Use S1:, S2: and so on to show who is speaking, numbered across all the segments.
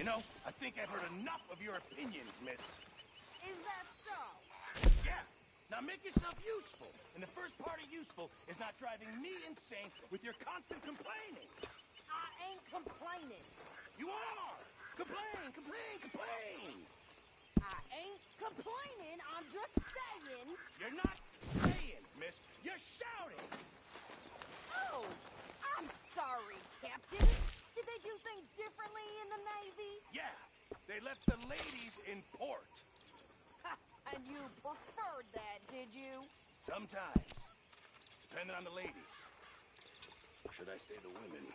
S1: know, I think I've heard enough of your opinions, miss.
S2: Is that so?
S1: Yeah. Now make yourself useful. And the first part of useful is not driving me insane with your constant complaining.
S2: I ain't complaining.
S1: You are! Complain, complain, complain!
S2: I ain't complaining, I'm just saying...
S1: You're not saying, miss. You're shouting!
S2: Oh, I'm sorry, Captain. Did they do things differently in the Navy?
S1: Yeah, they left the ladies in port.
S2: And you preferred that, did you?
S1: Sometimes. Depending on the ladies. Or should I say the women?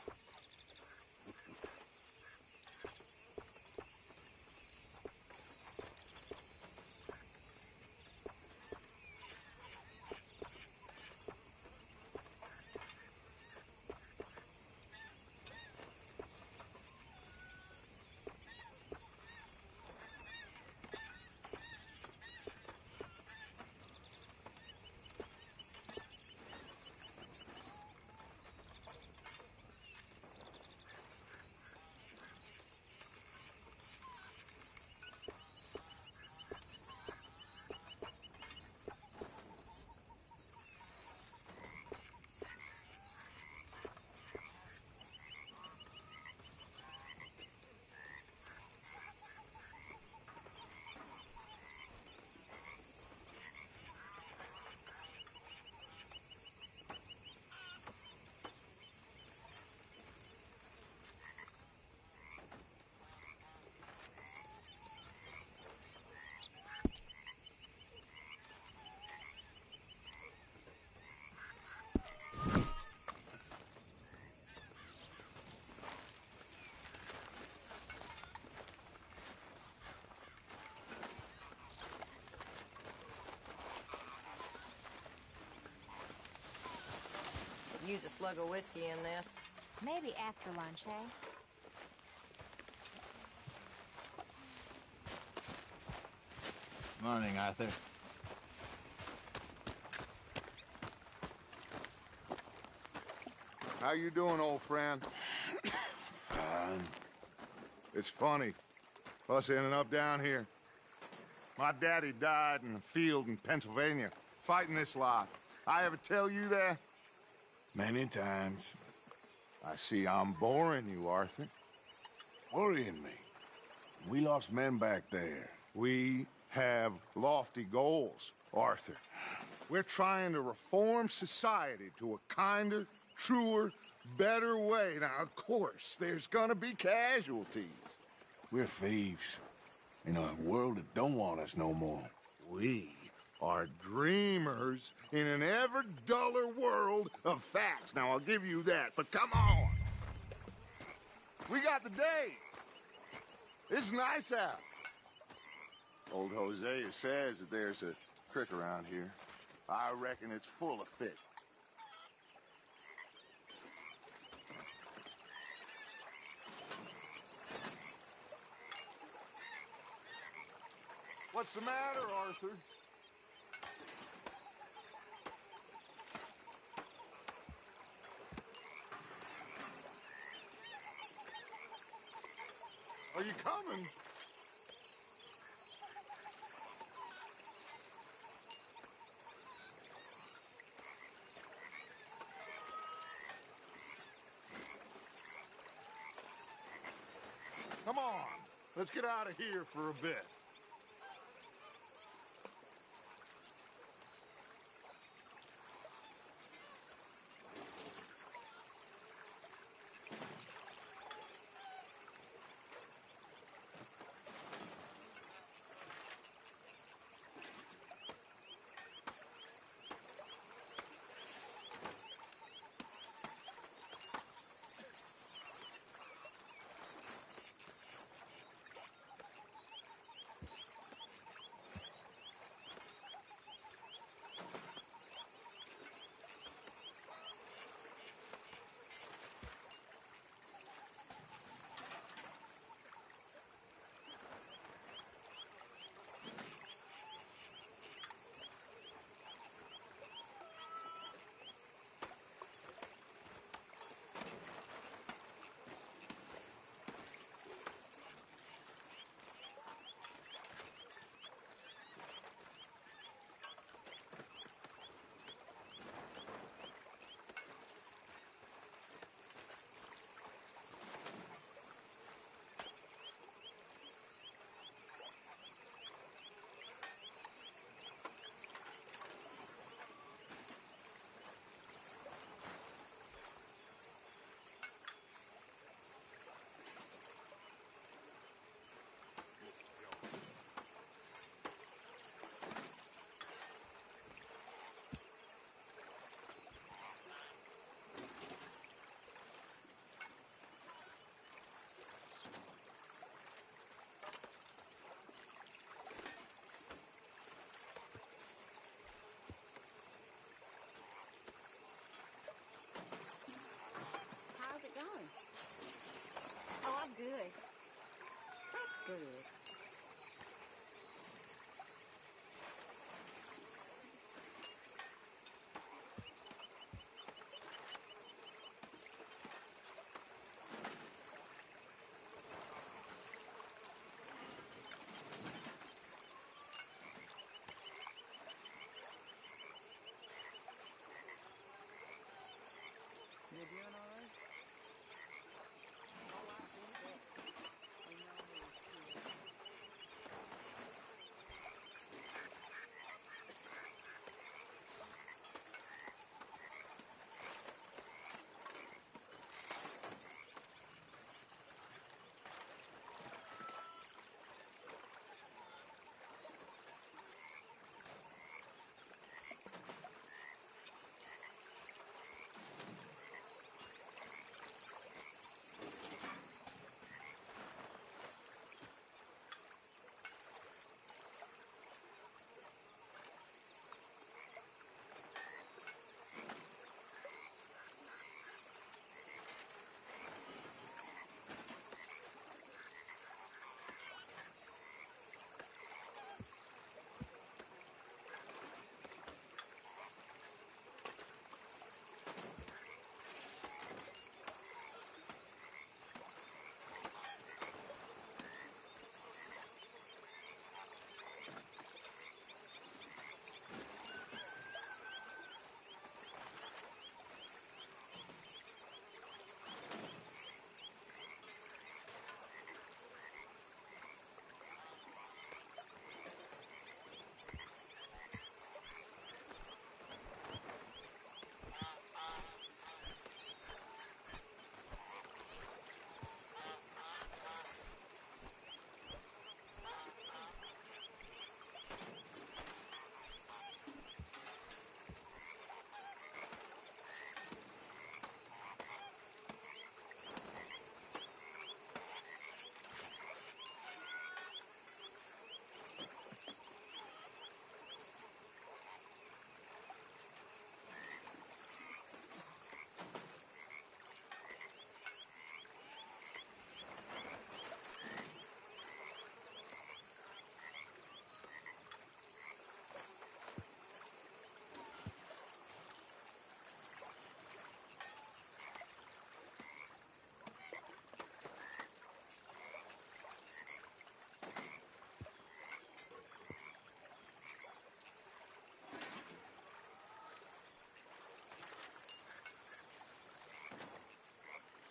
S3: Use a slug of whiskey in this.
S4: Maybe after lunch, eh?
S5: Morning, Arthur.
S6: How you doing, old friend?
S5: Fine.
S6: It's funny, us ending up down here. My daddy died in the field in Pennsylvania, fighting this lot. I ever tell you that?
S5: Many times.
S6: I see I'm boring you, Arthur.
S5: Worrying me. We lost men back there.
S6: We have lofty goals, Arthur. We're trying to reform society to a kinder, truer, better way. Now, of course, there's gonna be casualties.
S5: We're thieves. In a world that don't want us no more.
S6: We are dreamers in an ever duller world of facts. Now, I'll give you that, but come on. We got the day. It's nice out. Old Hosea says that there's a creek around here. I reckon it's full of fish. What's the matter, Arthur? Are you coming? Come on, let's get out of here for a bit.
S2: Good. You doing all right? Oh, I think that we know these two.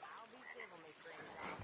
S2: I'll be civil, Miss Crenshaw.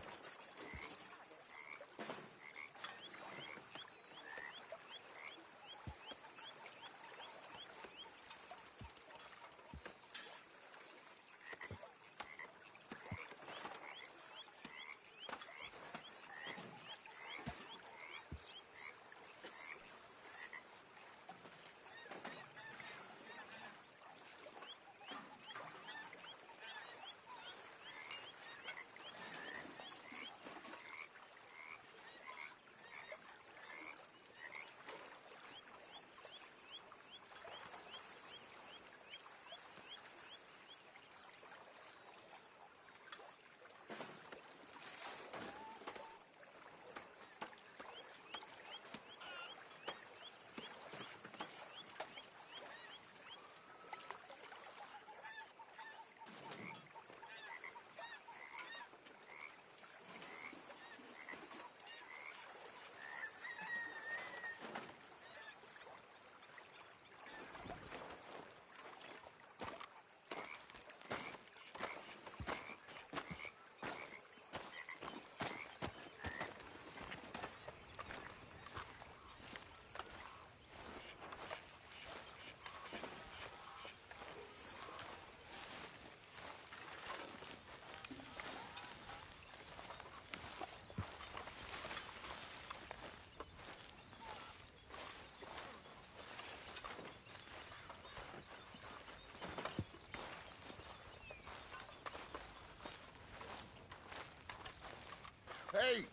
S6: Hey,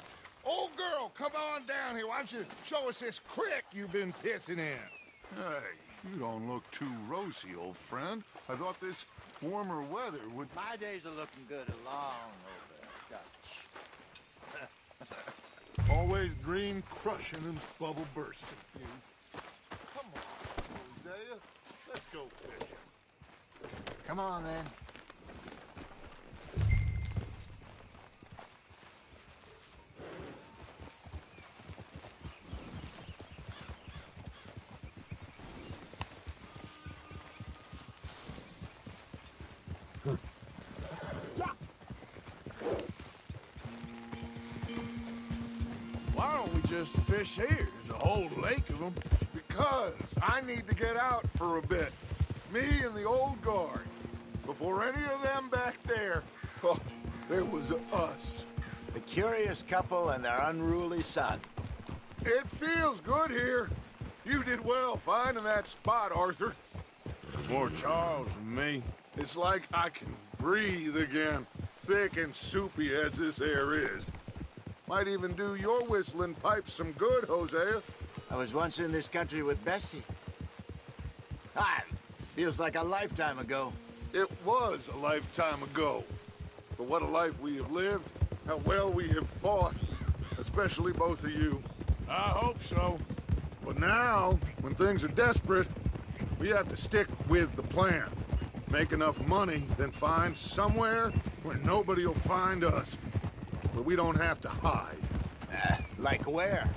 S6: old girl, come on down here. Why don't you show us this creek you've been pissing in?
S3: Hey, you don't look too rosy, old friend. I thought this warmer weather would...
S7: My days are looking good along over, Dutch.
S3: Always always dream crushing and bubble bursting. Come on, Hosea. Let's go fishing.
S7: Come on, then.
S5: Why don't we just fish here? There's a whole lake of them.
S3: Because I need to get out for a bit. Me and the old guard. Before any of them back there, oh, there was us.
S7: The curious couple and their unruly son.
S3: It feels good here. You did well finding that spot, Arthur.
S5: More Charles than me.
S3: It's like I can breathe again, thick and soupy as this air is. Might even do your whistling pipes some good, Hosea.
S7: I was once in this country with Bessie. Feels like a lifetime ago.
S3: It was a lifetime ago. But what a life we have lived, how well we have fought, especially both of you.
S5: I hope so.
S3: But now, when things are desperate, we have to stick with the plan. Make enough money, then find somewhere where nobody will find us. Where we don't have to hide.
S7: Like where?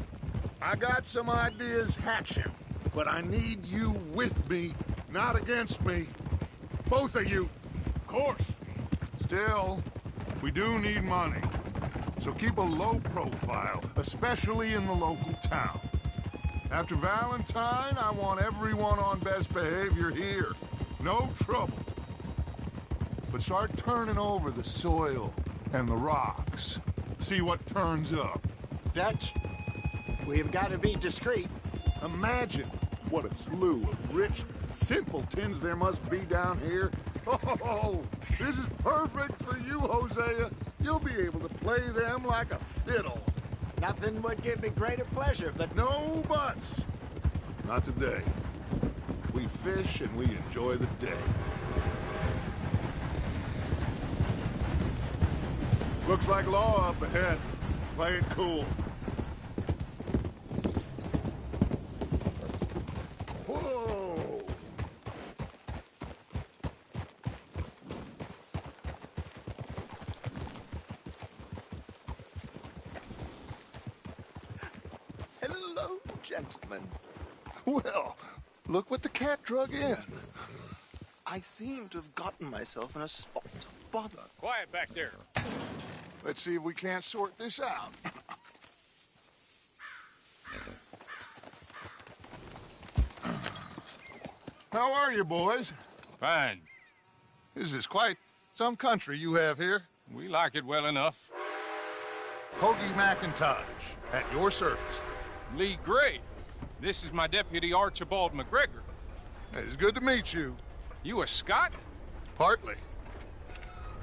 S3: I got some ideas hatching, but I need you with me, not against me. Both of you.
S5: Of course.
S3: Still, we do need money. So keep a low profile, especially in the local town. After Valentine, I want everyone on best behavior here. No trouble. But start turning over the soil and the rocks. See what turns up.
S7: Dutch, we've got to be discreet.
S3: Imagine what a slew of rich simpletons there must be down here. Oh, this is perfect for you, Hosea. You'll be able to play them like a fiddle.
S7: Nothing would give me greater pleasure, but
S3: No buts. Not today. We fish and we enjoy the day. Looks like law up ahead. Play it cool. Whoa!
S7: hello, gentlemen.
S3: Well, look what the cat drug in.
S8: I seem to have gotten myself in a spot of bother.
S9: Quiet back there.
S3: Let's see if we can't sort this out. How are you, boys?
S9: Fine.
S3: This is quite some country you have here.
S9: We like it well enough.
S3: Hoagie McIntosh, at your service.
S9: Lee Gray. This is my deputy Archibald McGregor.
S3: It's good to meet you.
S9: You a Scot?
S3: Partly.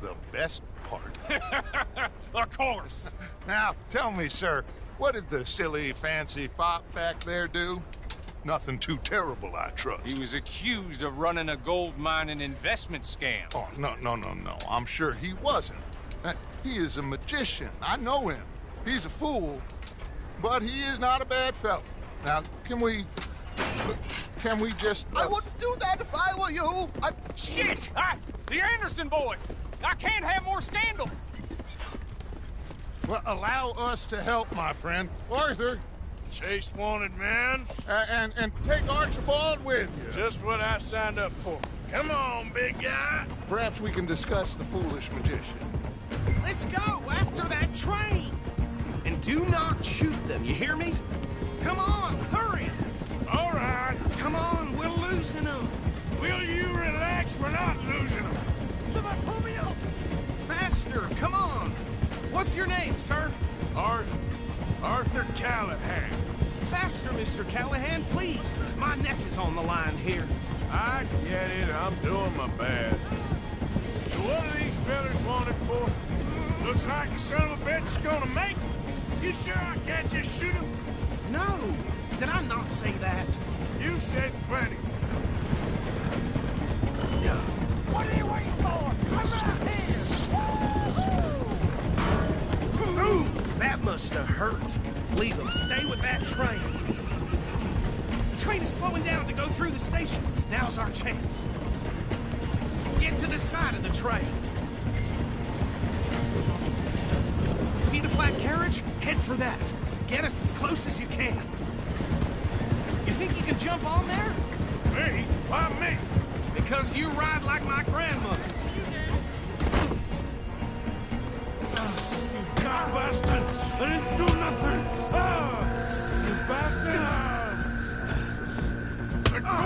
S3: The best part.
S9: Of course.
S3: Now, tell me, sir, what did the silly, fancy fop back there do? Nothing too terrible, I trust.
S9: He was accused of running a gold mining investment scam.
S3: Oh, no. I'm sure he wasn't. He is a magician. I know him. He's a fool, but he is not a bad fellow. Now, can we just...
S8: I wouldn't do that if I were you.
S9: Shit! The Anderson boys! I can't have more scandal!
S3: Well, allow us to help, my friend. Arthur,
S5: Chase wanted man.
S3: and take Archibald with you.
S5: Just what I signed up for. Come on, big guy.
S3: Perhaps we can discuss the foolish magician.
S1: Let's go after that train! And do not shoot them, you hear me? Come on, hurry!
S5: All right.
S1: Come on, we're losing them!
S5: Will you relax? We're not losing them.
S1: Somebody pull me off! Faster, come on! What's your name, sir?
S5: Arthur Callahan.
S1: Faster, Mr. Callahan, please! My neck is on the line here.
S5: I get it. I'm doing my best. So what are these fellas wanted for? Looks like the son of a bitch is gonna make it. You sure I can't just shoot him?
S1: No! Did I not say that?
S5: You said plenty.
S1: What are you waiting for? I'm right here! Ooh, that much.
S10: us to hurt. Leave them. Stay with that train. The train is slowing down to go through the station. Now's our chance. Get to the side of the train. See the flat carriage? Head for that. Get us as close as you can. You think you can jump on there?
S5: Me? Why me?
S10: Because you ride like my grandmother.
S5: God, bastard! I didn't do nothing! Ah! You bastard! Let go!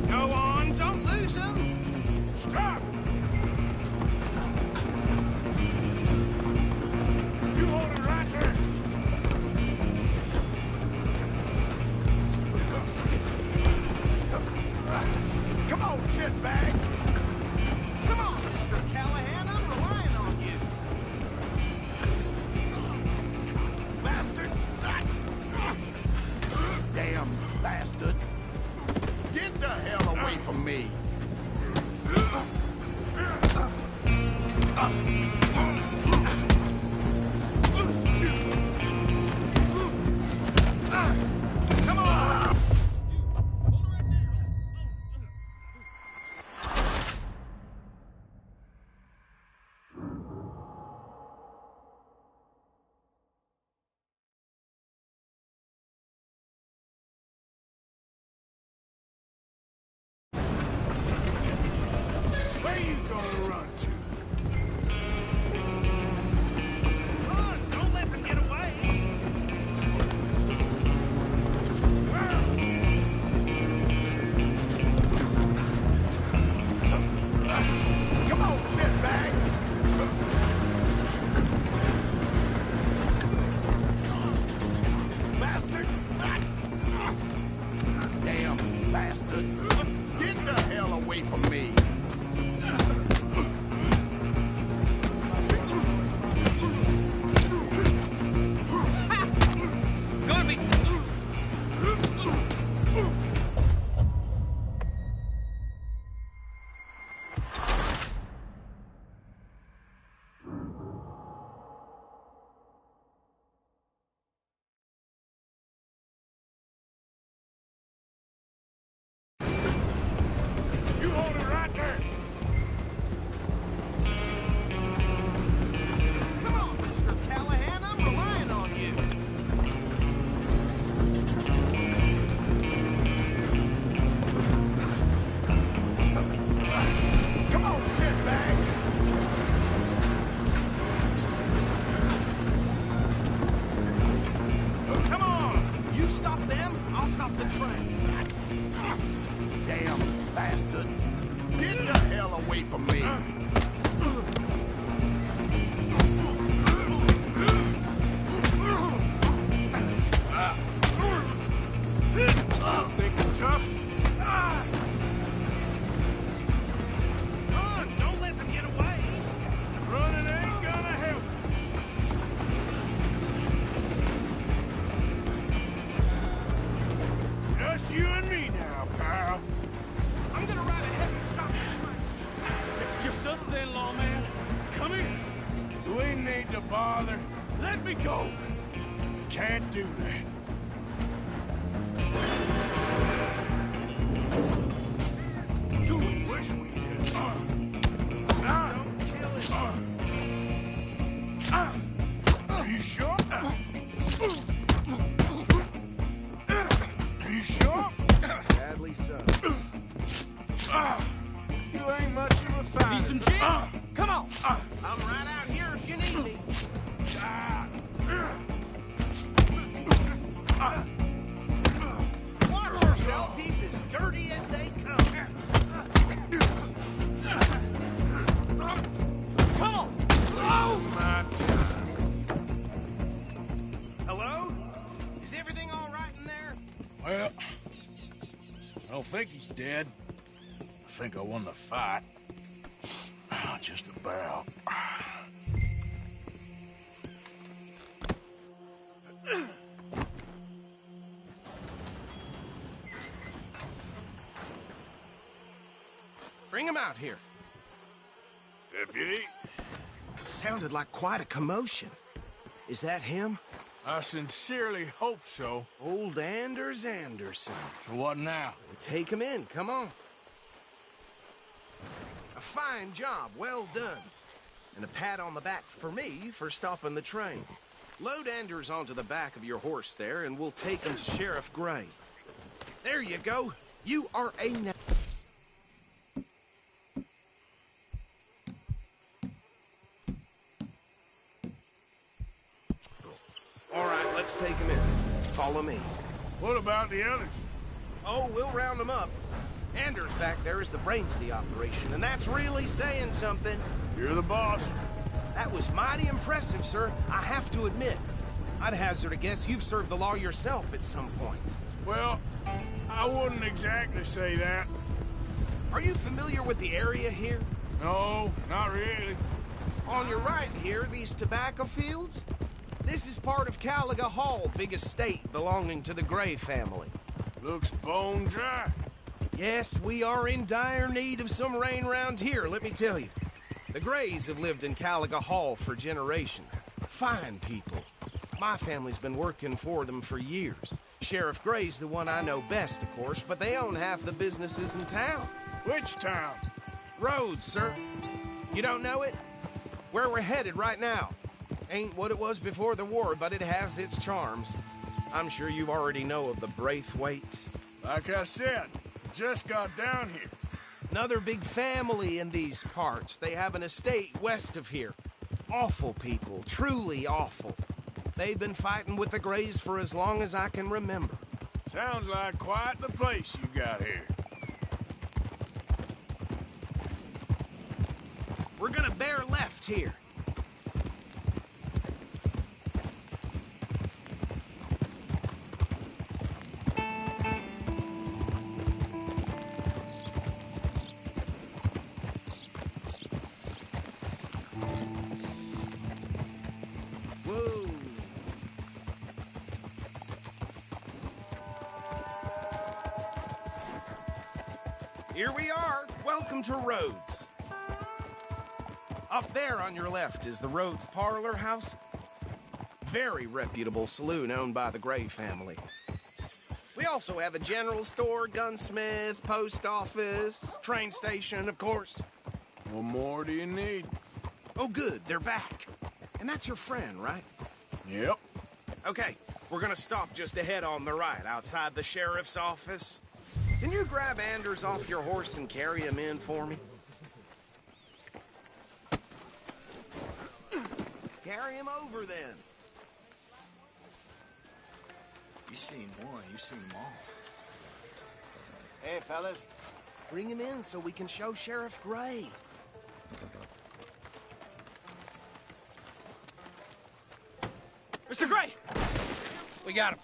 S10: Go on, don't lose them!
S5: Stop! You hold it right there!
S6: Come on, shitbag!
S10: Come on, Mr. Callahan, I'm relying on you.
S6: Bastard! Damn bastard! Get the hell away from me!
S10: Come on!
S5: Where you gonna run to?
S10: Run! Don't let them get away!
S6: Come on, shitbag! Bastard! Damn bastard! Get the hell away from me!
S10: Gonna be...
S5: You hold it right there!
S10: Come on, Mr. Callahan, I'm relying on you.
S6: Come on, shitbag!
S10: Come on! You stop them, I'll stop the train.
S6: Damn bastard! Get the hell away from me!
S5: Thinking tough?
S10: Run! Don't let them get away!
S5: Running ain't gonna help. Just you and me now, pal.
S10: I'm gonna ride ahead and stop the train.
S9: It's just us then, lawman. Come here.
S5: We need to bother.
S9: Let me go.
S5: Can't do that. Wish we did.
S10: Don't kill it.
S5: Are you sure? Are you sure?
S8: Sadly so.
S5: You ain't much of a fighter.
S10: Need some gin? Come on. I'm right out here if you need me. Watch yourself. He's as dirty as they come. Come on.
S5: Oh, my time.
S10: Hello? Is everything all right in there?
S5: Well, I don't think he's dead. I think I won the fight. Just about.
S10: Bring him out here.
S5: Deputy,
S10: Sounded like quite a commotion. Is that him?
S5: I sincerely hope so.
S10: Old Anders Anderson.
S5: So what now?
S10: Take him in, come on. A fine job, well done. And a pat on the back for me for stopping the train. Load Anders onto the back of your horse there, and we'll take him to Sheriff Gray. There you go. You are a... All right, let's take him in. Follow me.
S5: What about the others?
S10: Oh, we'll round them up. Anders back there is the brains of the operation, and that's really saying something.
S5: You're the boss.
S10: That was mighty impressive, sir. I have to admit. I'd hazard a guess you've served the law yourself at some point.
S5: Well, I wouldn't exactly say that.
S10: Are you familiar with the area here?
S5: No, not really.
S10: On your right here, these tobacco fields? This is part of Caliga Hall, big estate belonging to the Gray family.
S5: Looks bone dry.
S10: Yes, we are in dire need of some rain round here, let me tell you. The Grays have lived in Caliga Hall for generations. Fine people. My family's been working for them for years. Sheriff Gray's the one I know best, of course, but they own half the businesses in town.
S5: Which town?
S10: Rhodes, sir. You don't know it? Where we're headed right now. Ain't what it was before the war, but it has its charms. I'm sure you already know of the Braithwaites.
S5: Like I said, just got down here.
S10: Another big family in these parts. They have an estate west of here. Awful people, truly awful. They've been fighting with the Grays for as long as I can remember.
S5: Sounds like quite the place you got here.
S10: We're gonna bear left here. Whoa. Here we are. Welcome to Rhodes. Up there on your left is the Rhodes Parlor House. Very reputable saloon owned by the Gray family. We also have a general store, gunsmith, post office, train station, of course.
S5: What more do you need?
S10: Oh, good, they're back. And that's your friend, right?
S5: Yep.
S10: Okay, we're gonna stop just ahead on the right, outside the sheriff's office. Can you grab Anders off your horse and carry him in for me? Carry him over, then.
S11: You seen one, you seen them all.
S7: Hey, fellas.
S10: Bring him in so we can show Sheriff Gray.
S9: Mr. Gray! We got him.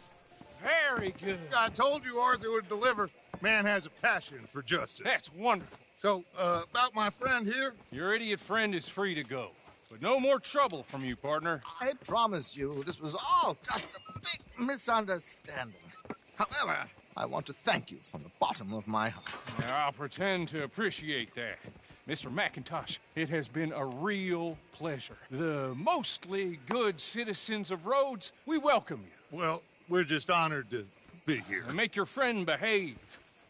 S9: Very good.
S3: I told you Arthur would deliver. Man has a passion for justice.
S9: That's wonderful.
S3: So, about my friend here?
S9: Your idiot friend is free to go. But no more trouble from you, partner.
S7: I promise you, this was all just a big misunderstanding. However, I want to thank you from the bottom of my heart.
S9: Now, I'll pretend to appreciate that. Mr. McIntosh, it has been a real pleasure. The mostly good citizens of Rhodes, we welcome you.
S3: Well, we're just honored to be here.
S9: And make your friend behave.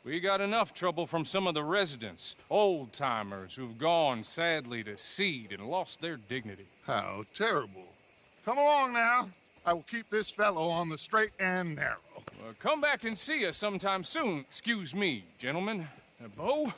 S9: We got enough trouble from some of the residents, old-timers who've gone, sadly, to seed and lost their dignity.
S3: How terrible. Come along now. I will keep this fellow on the straight and narrow.
S9: Come back and see us sometime soon. Excuse me, gentlemen. Bo,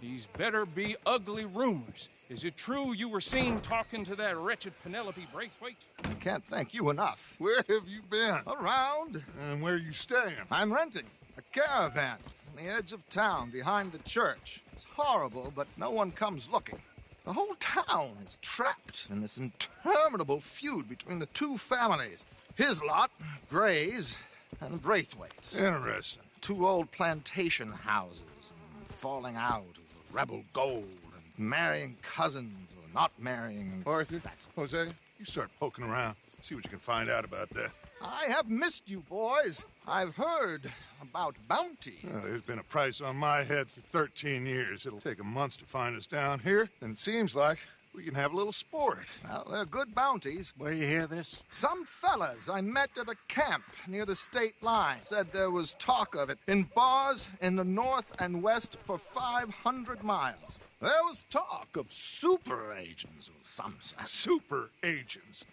S9: these better be ugly rumors. Is it true you were seen talking to that wretched Penelope Braithwaite?
S7: I can't thank you enough.
S3: Where have you been?
S7: Around.
S3: And where you staying?
S7: I'm renting a caravan on the edge of town behind the church. It's horrible, but no one comes looking. The whole town is trapped in this interminable feud between the two families. His lot, Gray's, and Braithwaite's.
S3: Interesting.
S7: Two old plantation houses, and falling out of rebel gold, and marrying cousins or not marrying.
S3: Arthur, Jose, you start poking around. See what you can find out about that.
S7: I have missed you, boys. I've heard about bounty.
S3: There's been a price on my head for 13 years. It'll take 'em months to find us down here, and it seems like we can have a little sport.
S7: Well, they're good bounties.
S12: Where you hear this?
S7: Some fellas I met at a camp near the state line said there was talk of it in bars in the north and west for 500 miles. There was talk of super agents of some sort.
S3: Super agents.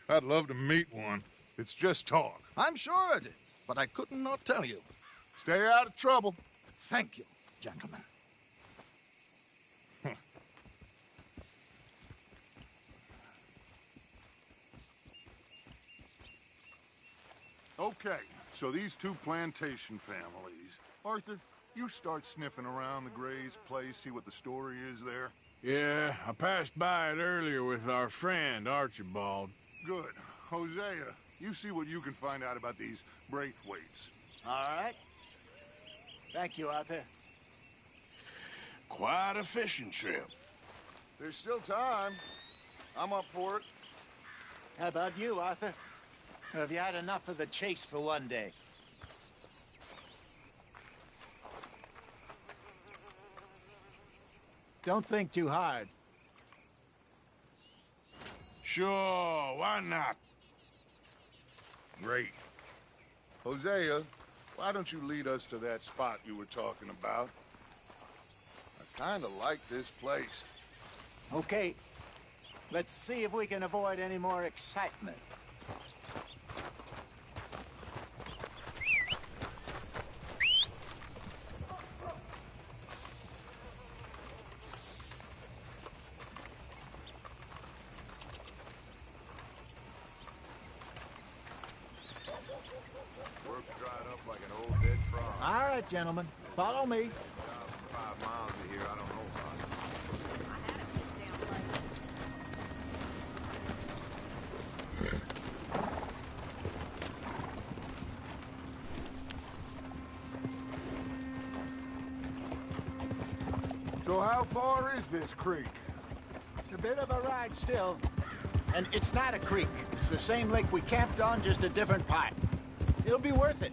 S3: I'd love to meet one. It's just talk.
S7: I'm sure it is, but I couldn't not tell you.
S3: Stay out of trouble.
S7: Thank you, gentlemen.
S3: Okay, so these two plantation families. Arthur, you start sniffing around the Gray's place, see what the story is there.
S5: Yeah, I passed by it earlier with our friend, Archibald.
S3: Good. Hosea, you see what you can find out about these Braithwaites.
S12: All right. Thank you, Arthur.
S5: Quite a fishing trip.
S3: There's still time. I'm up for it.
S12: How about you, Arthur? Have you had enough of the chase for one day? Don't think too hard.
S5: Sure, why not?
S3: Great. Hosea, why don't you lead us to that spot you were talking about? I kind of like this place.
S12: Okay. Let's see if we can avoid any more excitement. All right, gentlemen, follow me.
S6: 5 miles to here, I don't know about it.
S3: So how far is this creek?
S12: It's a bit of a ride still. And it's not a creek. It's the same lake we camped on, just a different part. It'll be worth it.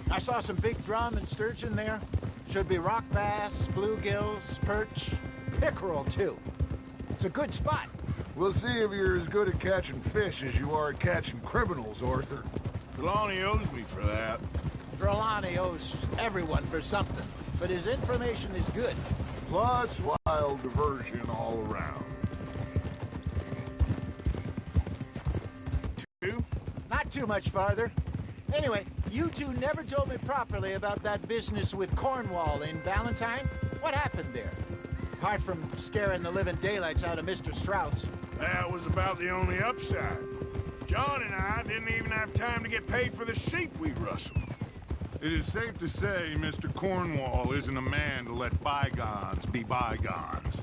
S12: I saw some big drum and sturgeon there. Should be rock bass, bluegills, perch, pickerel, too. It's a good spot.
S3: We'll see if you're as good at catching fish as you are at catching criminals, Arthur.
S5: Trelawney owes me for that.
S12: Trelawney owes everyone for something, but his information is good.
S3: Plus wild diversion all around.
S12: Not too much farther. Anyway, you two never told me properly about that business with Cornwall in Valentine. What happened there? Apart from scaring the living daylights out of Mr. Strauss.
S5: That was about the only upside. John and I didn't even have time to get paid for the sheep we rustled.
S3: It is safe to say Mr. Cornwall isn't a man to let bygones be bygones.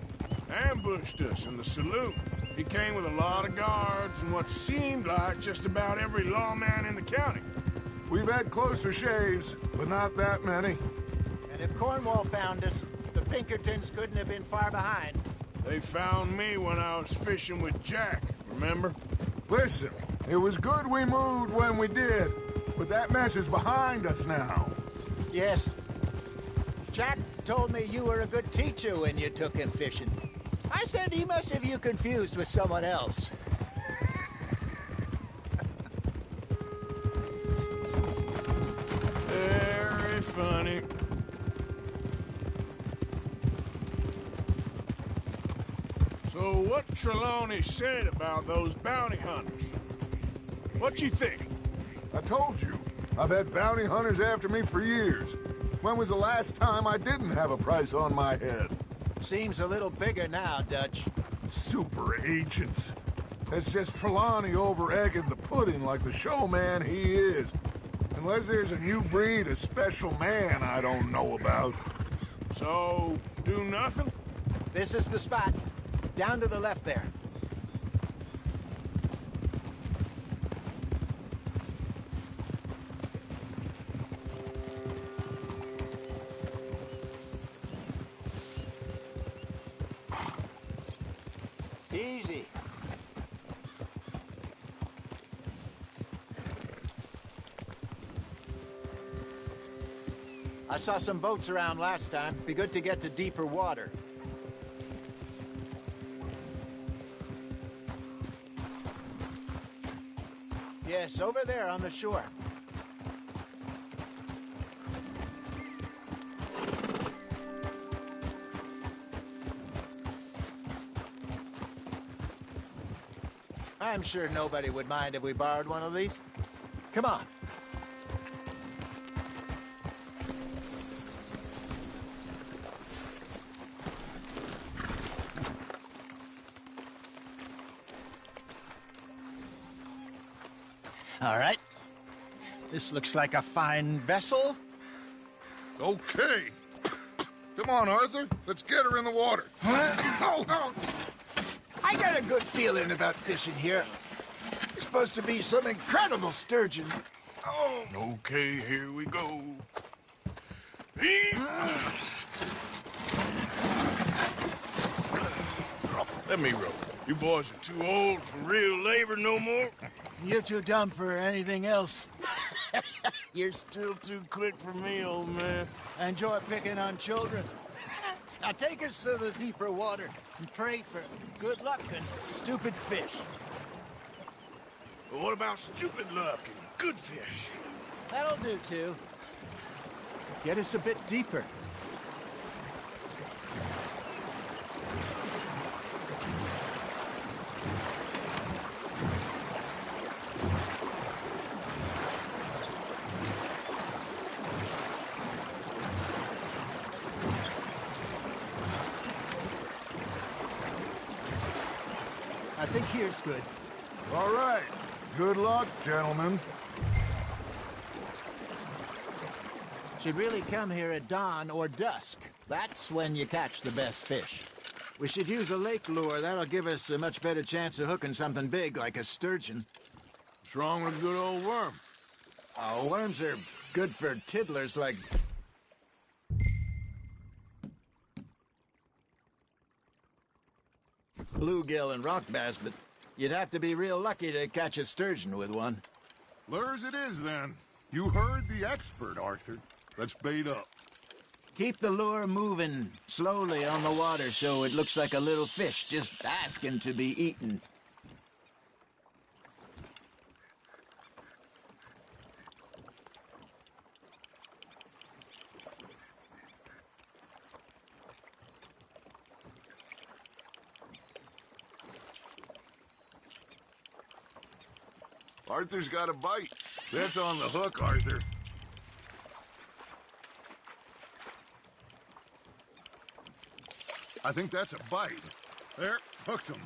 S5: Ambushed us in the saloon. He came with a lot of guards and what seemed like just about every lawman in the county.
S3: We've had closer shaves, but not that many.
S12: And if Cornwall found us, the Pinkertons couldn't have been far behind.
S5: They found me when I was fishing with Jack, remember?
S3: Listen, it was good we moved when we did, but that mess is behind us now.
S12: Yes. Jack told me you were a good teacher when you took him fishing. I said he must have you confused with someone else.
S5: Very funny. So what Trelawney said about those bounty hunters? What you think?
S3: I told you, I've had bounty hunters after me for years. When was the last time I didn't have a price on my head?
S12: Seems a little bigger now, Dutch.
S3: Super agents. That's just Trelawney over-egging the pudding like the showman he is. Unless there's a new breed of special man I don't know about.
S5: So, do nothing?
S12: This is the spot. Down to the left there. Easy. I saw some boats around last time. Be good to get to deeper water. Yes, over there on the shore. I'm sure nobody would mind if we borrowed one of these. Come on. All right. This looks like a fine vessel.
S3: Okay. Come on, Arthur. Let's get her in the water.
S12: I got a good feeling about fishing here. It's supposed to be some incredible sturgeon. Oh.
S5: Okay, here we go. Let me row. You boys are too old for real labor no more.
S12: You're too dumb for anything else.
S5: You're still too quick for me, old man.
S12: I enjoy picking on children. Now take us to the deeper water and pray for good luck and stupid fish.
S5: But what about stupid luck and good fish?
S12: That'll do, too. Get us a bit deeper. I think here's good.
S3: All right. Good luck, gentlemen.
S12: Should really come here at dawn or dusk. That's when you catch the best fish. We should use a lake lure. That'll give us a much better chance of hooking something big like a sturgeon.
S3: What's wrong with good old worm?
S12: Oh, worms are good for tiddlers like... bluegill and rock bass, but you'd have to be real lucky to catch a sturgeon with one.
S3: Lures it is, then. You heard the expert, Arthur. Let's bait up.
S12: Keep the lure moving slowly on the water so it looks like a little fish just asking to be eaten.
S3: Arthur's got a bite. That's on the hook, Arthur. I think that's a bite. There, hooked him.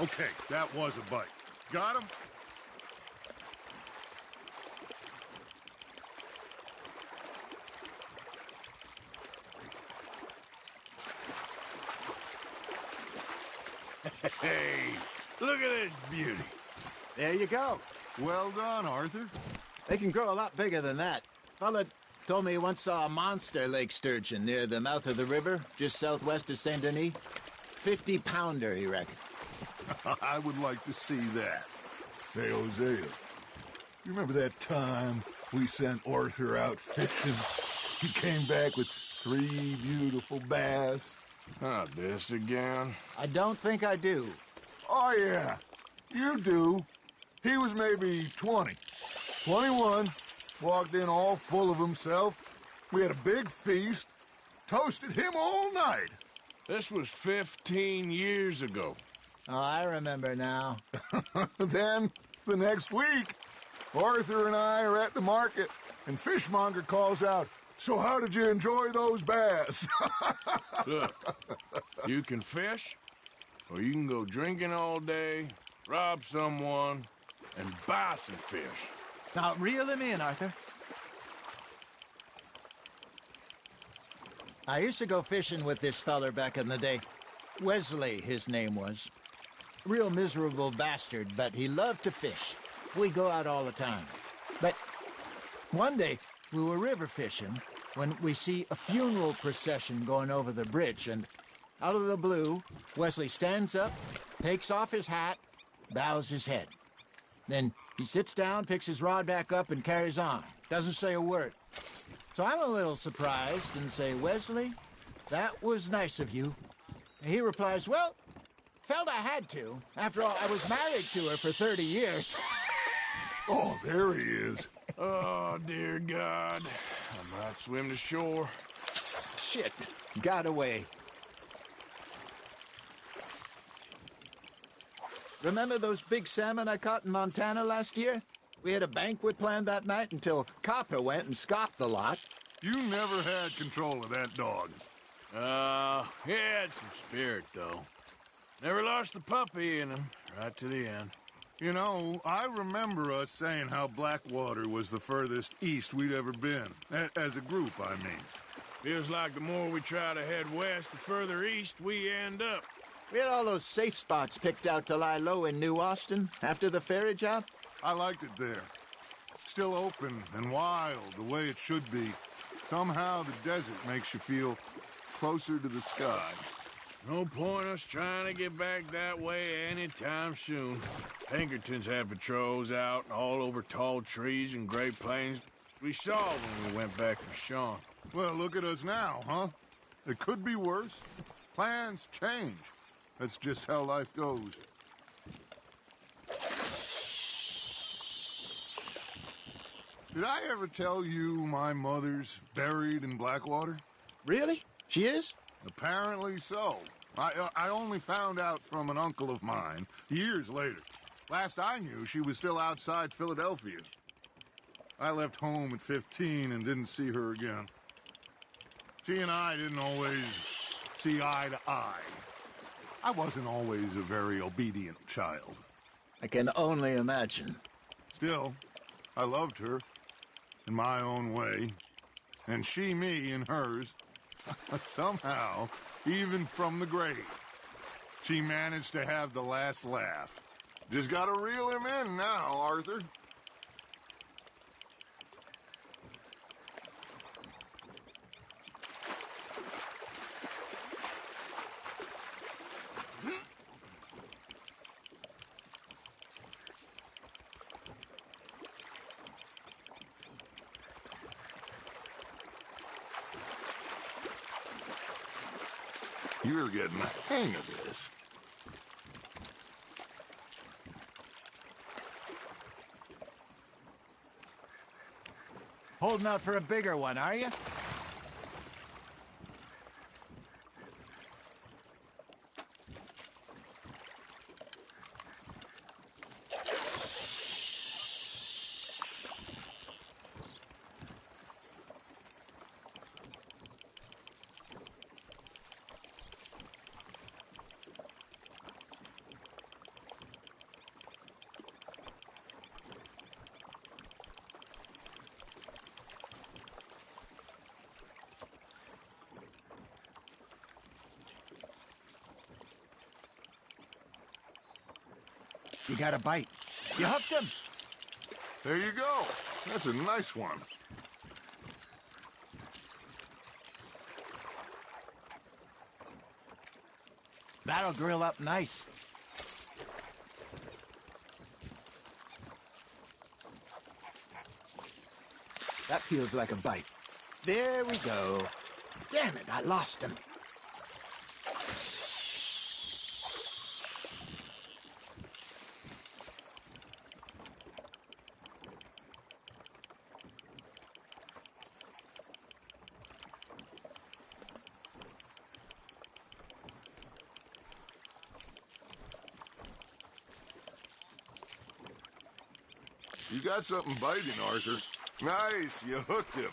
S3: Okay, that was a bite. Got him?
S5: Hey, look at this beauty.
S12: There you go.
S3: Well done, Arthur.
S12: They can grow a lot bigger than that. Fella told me he once saw a monster lake sturgeon near the mouth of the river, just southwest of Saint Denis. 50-pounder, he reckoned.
S3: I would like to see that. Hey, Hosea, you remember that time we sent Arthur out fishing? He came back with 3 beautiful bass.
S5: Not this again.
S12: I don't think I do.
S3: Oh, yeah, you do. He was maybe 20, 21, walked in all full of himself. We had a big feast, toasted him all night.
S5: This was 15 years ago.
S12: Oh, I remember now.
S3: Then, the next week, Arthur and I are at the market, and Fishmonger calls out, "So how did you enjoy those bass?"
S5: Look, you can fish, or you can go drinking all day, rob someone, and buy some fish.
S12: Now, reel him in, Arthur. I used to go fishing with this feller back in the day. Wesley, his name was. Real miserable bastard, but he loved to fish. We'd go out all the time. But one day, we were river fishing when we see a funeral procession going over the bridge, and out of the blue, Wesley stands up, takes off his hat, bows his head. Then he sits down, picks his rod back up, and carries on. Doesn't say a word. So I'm a little surprised and say, Wesley, that was nice of you. And he replies, well, felt I had to. After all, I was married to her for 30 years.
S3: Oh, there he is.
S5: Oh, dear God. I might swim to shore.
S12: Shit, got away. Remember those big salmon I caught in Montana last year? We had a banquet planned that night until Copper went and scoffed the lot.
S3: You never had control of that dog.
S5: He had some spirit, though. Never lost the puppy in him, right to the end.
S3: You know, I remember us saying how Blackwater was the furthest east we'd ever been. As a group, I mean.
S5: Feels like the more we try to head west, the further east we end up.
S12: We had all those safe spots picked out to lie low in New Austin after the ferry job.
S3: I liked it there. Still open and wild, the way it should be. Somehow the desert makes you feel closer to the sky.
S5: No point us trying to get back that way anytime soon. Pinkertons had patrols out all over tall trees and Great Plains. We saw when we went back for Sean.
S3: Well, look at us now, huh? It could be worse. Plans change. That's just how life goes. Did I ever tell you my mother's buried in Blackwater?
S12: Really? She is?
S3: Apparently so. I only found out from an uncle of mine years later. Last I knew, she was still outside Philadelphia. I left home at 15 and didn't see her again. She and I didn't always see eye to eye. I wasn't always a very obedient child.
S12: I can only imagine.
S3: Still, I loved her in my own way, and she me in hers. Somehow, even from the grave, she managed to have the last laugh. Just gotta reel him in now, Arthur. You're getting the hang of this.
S12: Holding out for a bigger one, are you? You got a bite. You hooked him.
S3: There you go. That's a nice one.
S12: That'll grill up nice. That feels like a bite. There we go. Damn it, I lost him.
S3: You got something biting, Arthur. Nice, you hooked him.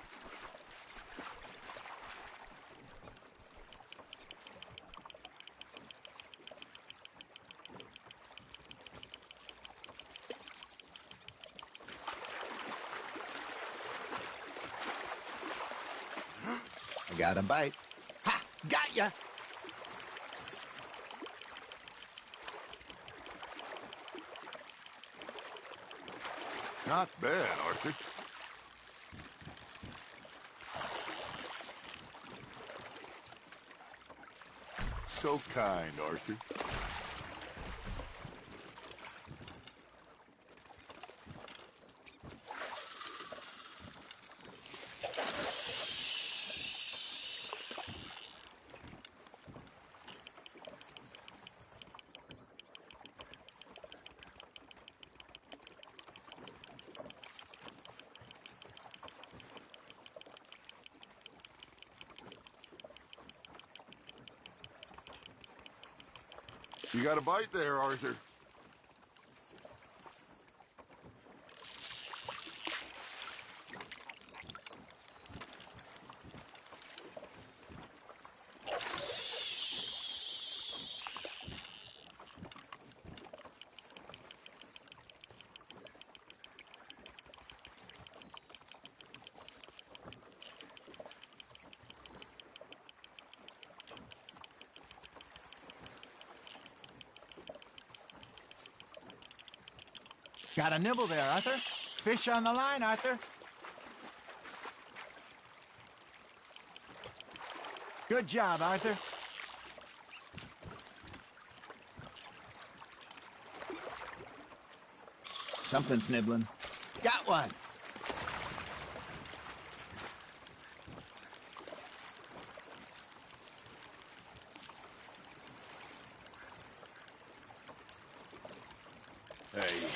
S12: Got a bite. Ha! Got ya!
S3: Not bad, Arthur. So kind, Arthur. You got a bite there, Arthur.
S12: Got a nibble there, Arthur. Fish on the line, Arthur. Good job, Arthur. Something's nibbling. Got one.
S5: Hey,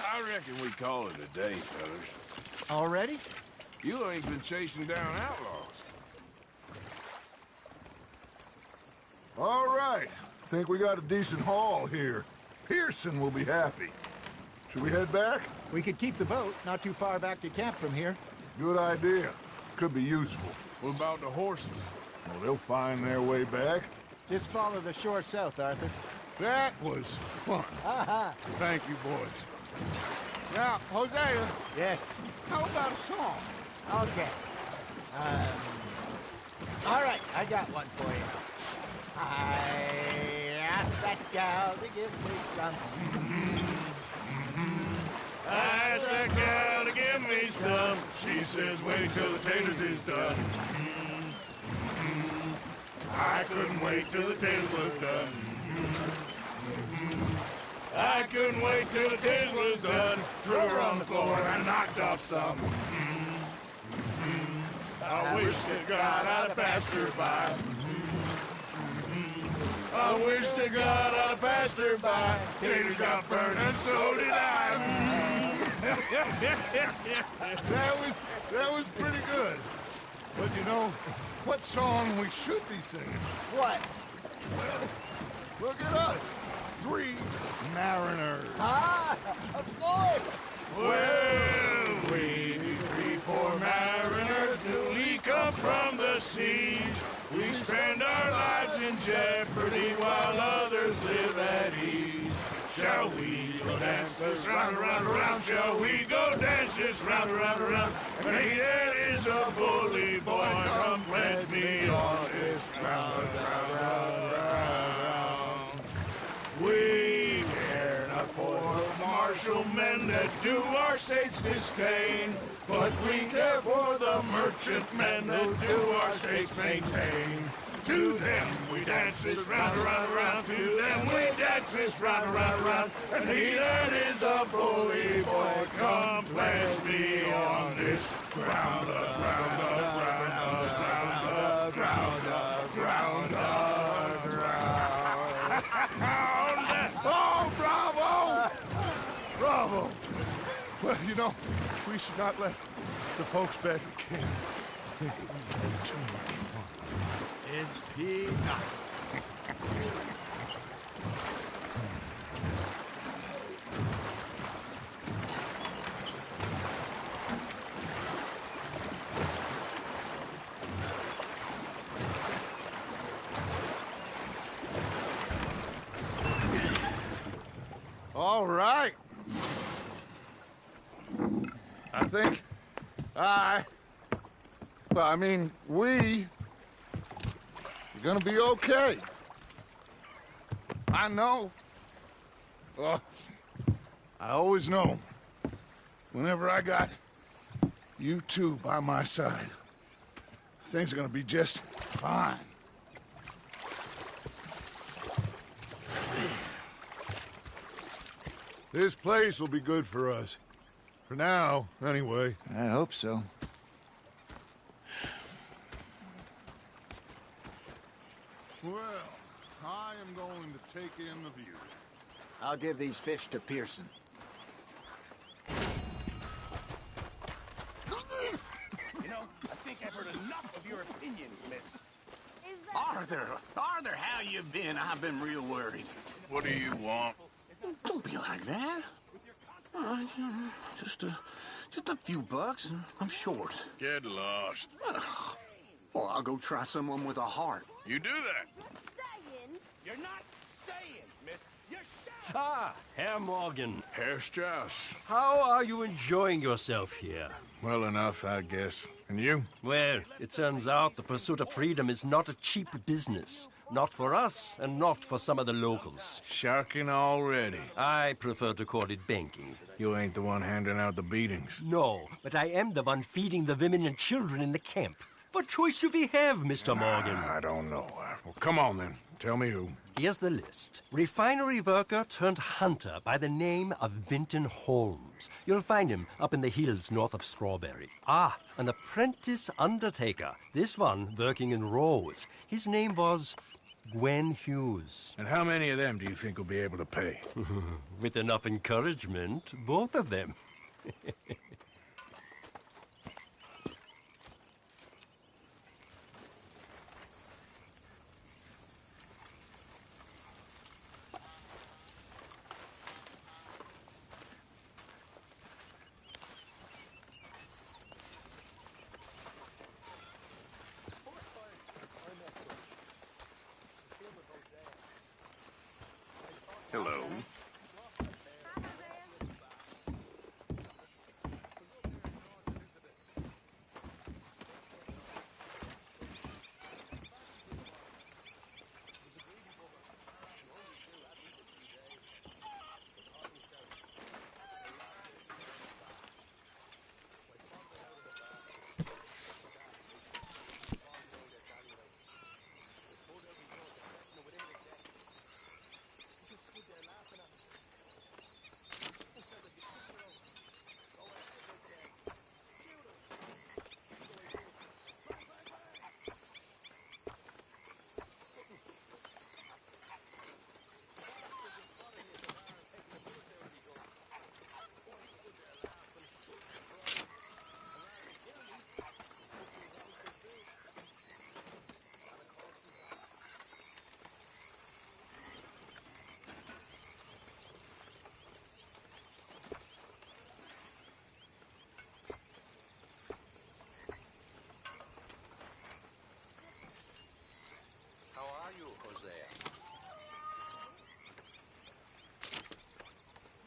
S5: I reckon we call it a day, fellas.
S12: Already?
S5: You ain't been chasing down outlaws.
S3: All right. Think we got a decent haul here. Pearson will be happy. Should we head back?
S12: We could keep the boat not too far back to camp from here.
S3: Good idea. Could be useful.
S5: What about the horses?
S3: Well, they'll find their way back.
S12: Just follow the shore south, Arthur.
S3: That was fun. Thank you, boys. Now, Hosea.
S12: Yes.
S3: How about a song?
S12: Okay. All right, I got one for you. I asked that gal to give me some.
S5: I asked that gal to give me some. She says, wait till the taters is done. I couldn't wait till the taters was done. I couldn't wait till the taters was done. Threw her on the floor and knocked off some. I wish to God I'd passed her by. I wish to God I'd passed her by. Taters got burned and so did I.
S3: That was pretty good. But you know, what song we should be singing?
S12: What?
S3: Well, look at us. 3 mariners.
S12: Ah, of course.
S5: Well, we 3 poor mariners newly come from the seas. We spend our lives in jeopardy while others live at ease. Shall we go dance this round, around, around? Shall we go dance this round, around, around? And he that is a bully boy, come pledge me on this ground, round, round, round. We care not for the martial men that do our state's disdain, but we care for the merchant men that do our state's maintain. To them we dance this round, around, around. To them we dance this round, around, around. And he that is a bully boy, come pledge me on this ground, ground, ground, ground, ground, ground, ground.
S3: Oh, bravo! Bravo! Well, you know, we should not let the folks back at camp think that we had too much fun.
S12: It's peanut.
S3: All right. I think we gonna be okay. I know. Oh, I always know. Whenever I got you two by my side, things are gonna be just fine. This place will be good for us. For now, anyway.
S12: I hope so.
S3: Well, I am going to take in the view.
S12: I'll give these fish to Pearson.
S1: You know, I think I've heard enough of your opinions, miss.
S11: Arthur, how you been? I've been real worried.
S5: What do you want?
S11: Don't be like that. All right, just a few bucks. I'm short.
S5: Get lost.
S11: Well, I'll go try someone with a heart.
S5: You do that.
S1: You're not saying, miss. You're shouting.
S13: Ah, Herr Morgan.
S5: Herr Strauss.
S13: How are you enjoying yourself here?
S5: Well enough, I guess. And you?
S13: Well, it turns out the pursuit of freedom is not a cheap business. Not for us, and not for some of the locals.
S5: Sharking already.
S13: I prefer to call it banking.
S5: You ain't the one handing out the beatings.
S13: No, but I am the one feeding the women and children in the camp. What choice do we have, Mr. Morgan?
S5: I don't know. Well, come on then. Tell me who.
S13: Here's the list. Refinery worker turned hunter by the name of Vinton Holmes. You'll find him up in the hills north of Strawberry. Ah, an apprentice undertaker. This one working in Rose. His name was Gwen Hughes.
S5: And how many of them do you think will be able to pay?
S13: With enough encouragement, both of them.
S5: Hello.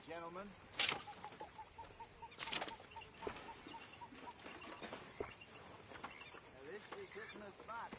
S12: Gentlemen. This is hitting the spot.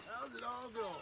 S3: How's it all going?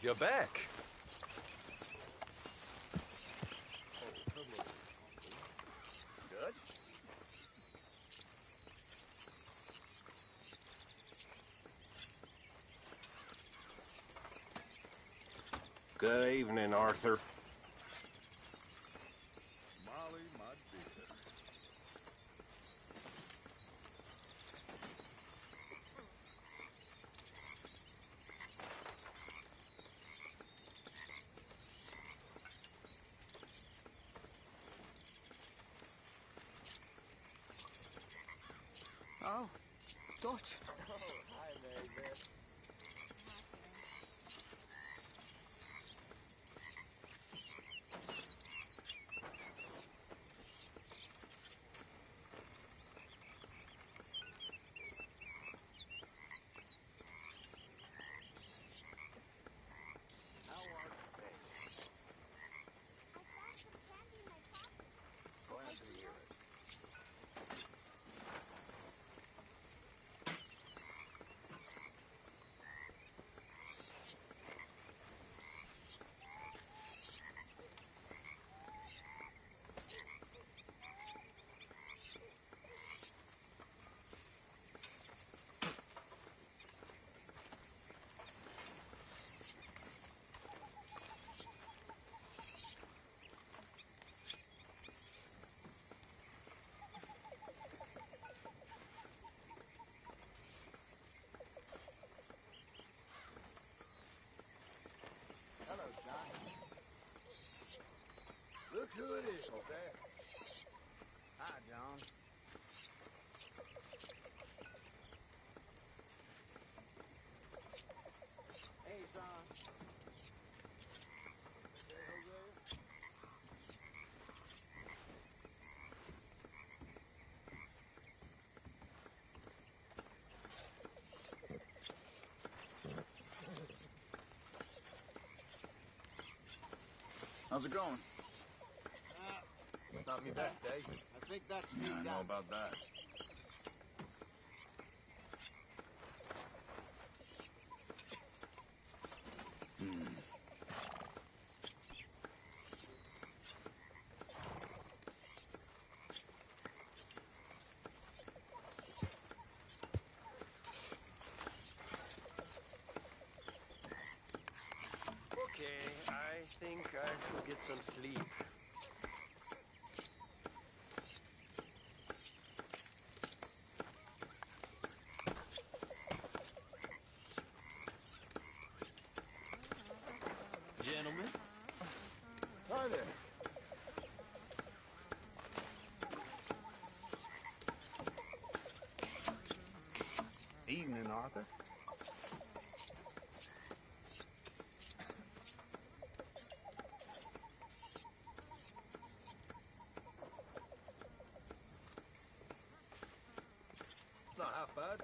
S13: you're back.
S8: Good.
S14: Good evening, Arthur.
S3: Molly, my dear.
S15: Oh, Dutch.
S12: Oh, hi, Mary Beth. How are you, babe? Glad to hear it. Hello, John. Look who it is, sir. Hi, John. Hey, son. Say, Jose. How's it going?
S8: Not me best, eh?
S12: I think that's me
S8: I know
S12: done.
S8: about that.
S13: Okay, I think I should get some sleep. Gentlemen?
S12: Hi there.
S8: Evening, Arthur.
S10: It's not half bad.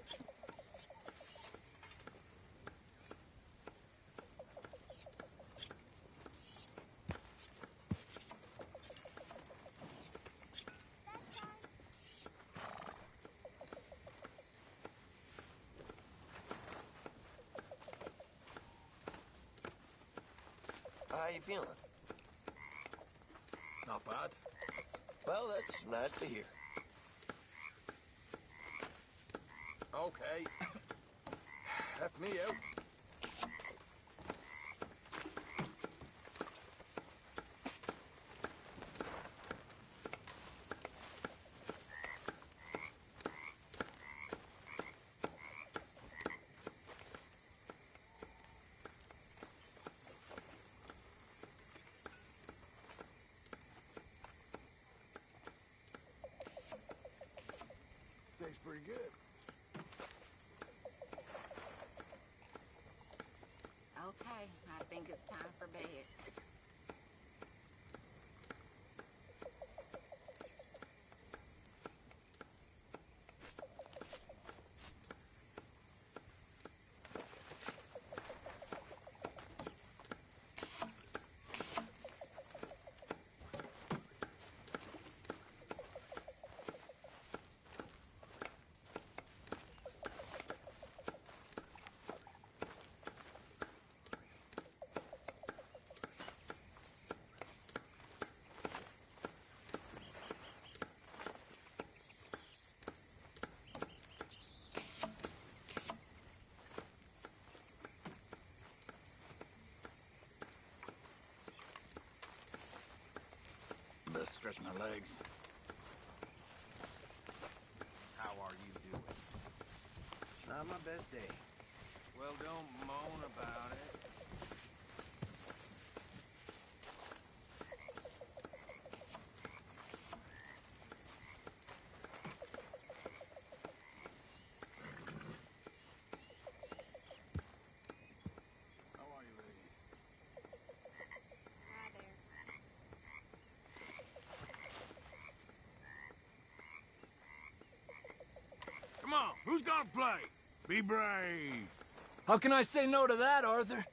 S13: How you feeling?
S10: Not bad.
S13: Well, that's nice to hear.
S10: Okay. That's me out.
S12: Tastes pretty good.
S15: Okay, I think it's time for bed.
S11: stretch my legs.
S10: How are you doing?
S11: Not my best day.
S10: Well, don't moan about it.
S5: Come on, who's gonna play? Be brave.
S16: How can I say no to that, Arthur?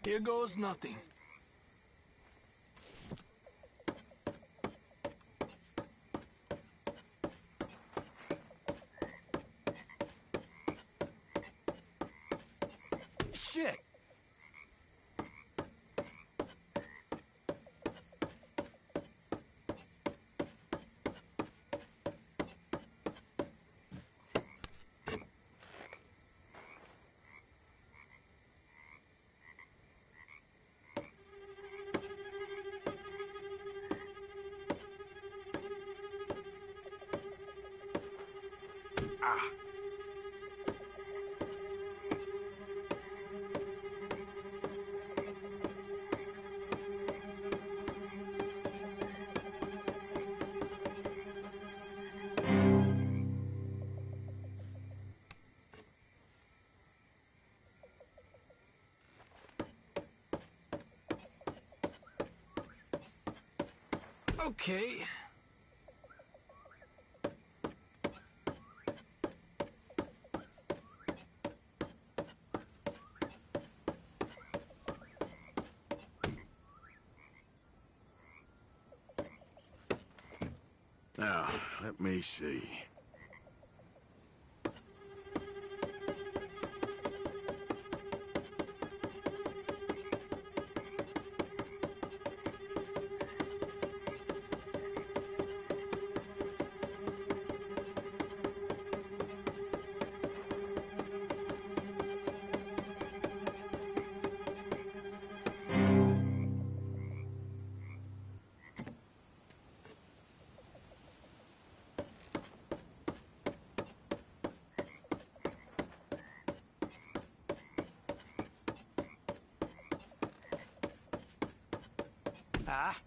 S16: Here goes nothing. Shit! Okay.
S5: Now, let me see.
S16: Ah.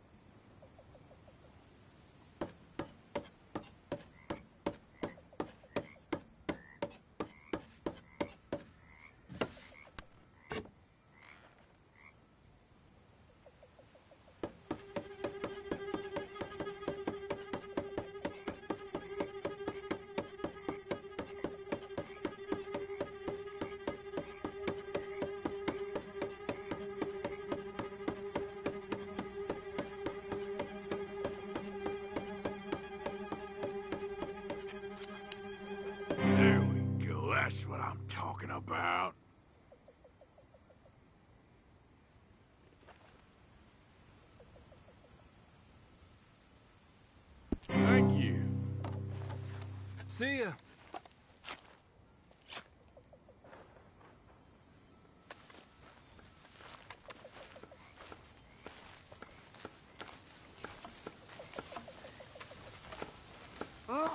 S5: There we go. That's what I'm talking about. Thank you.
S16: See ya.
S2: Oh,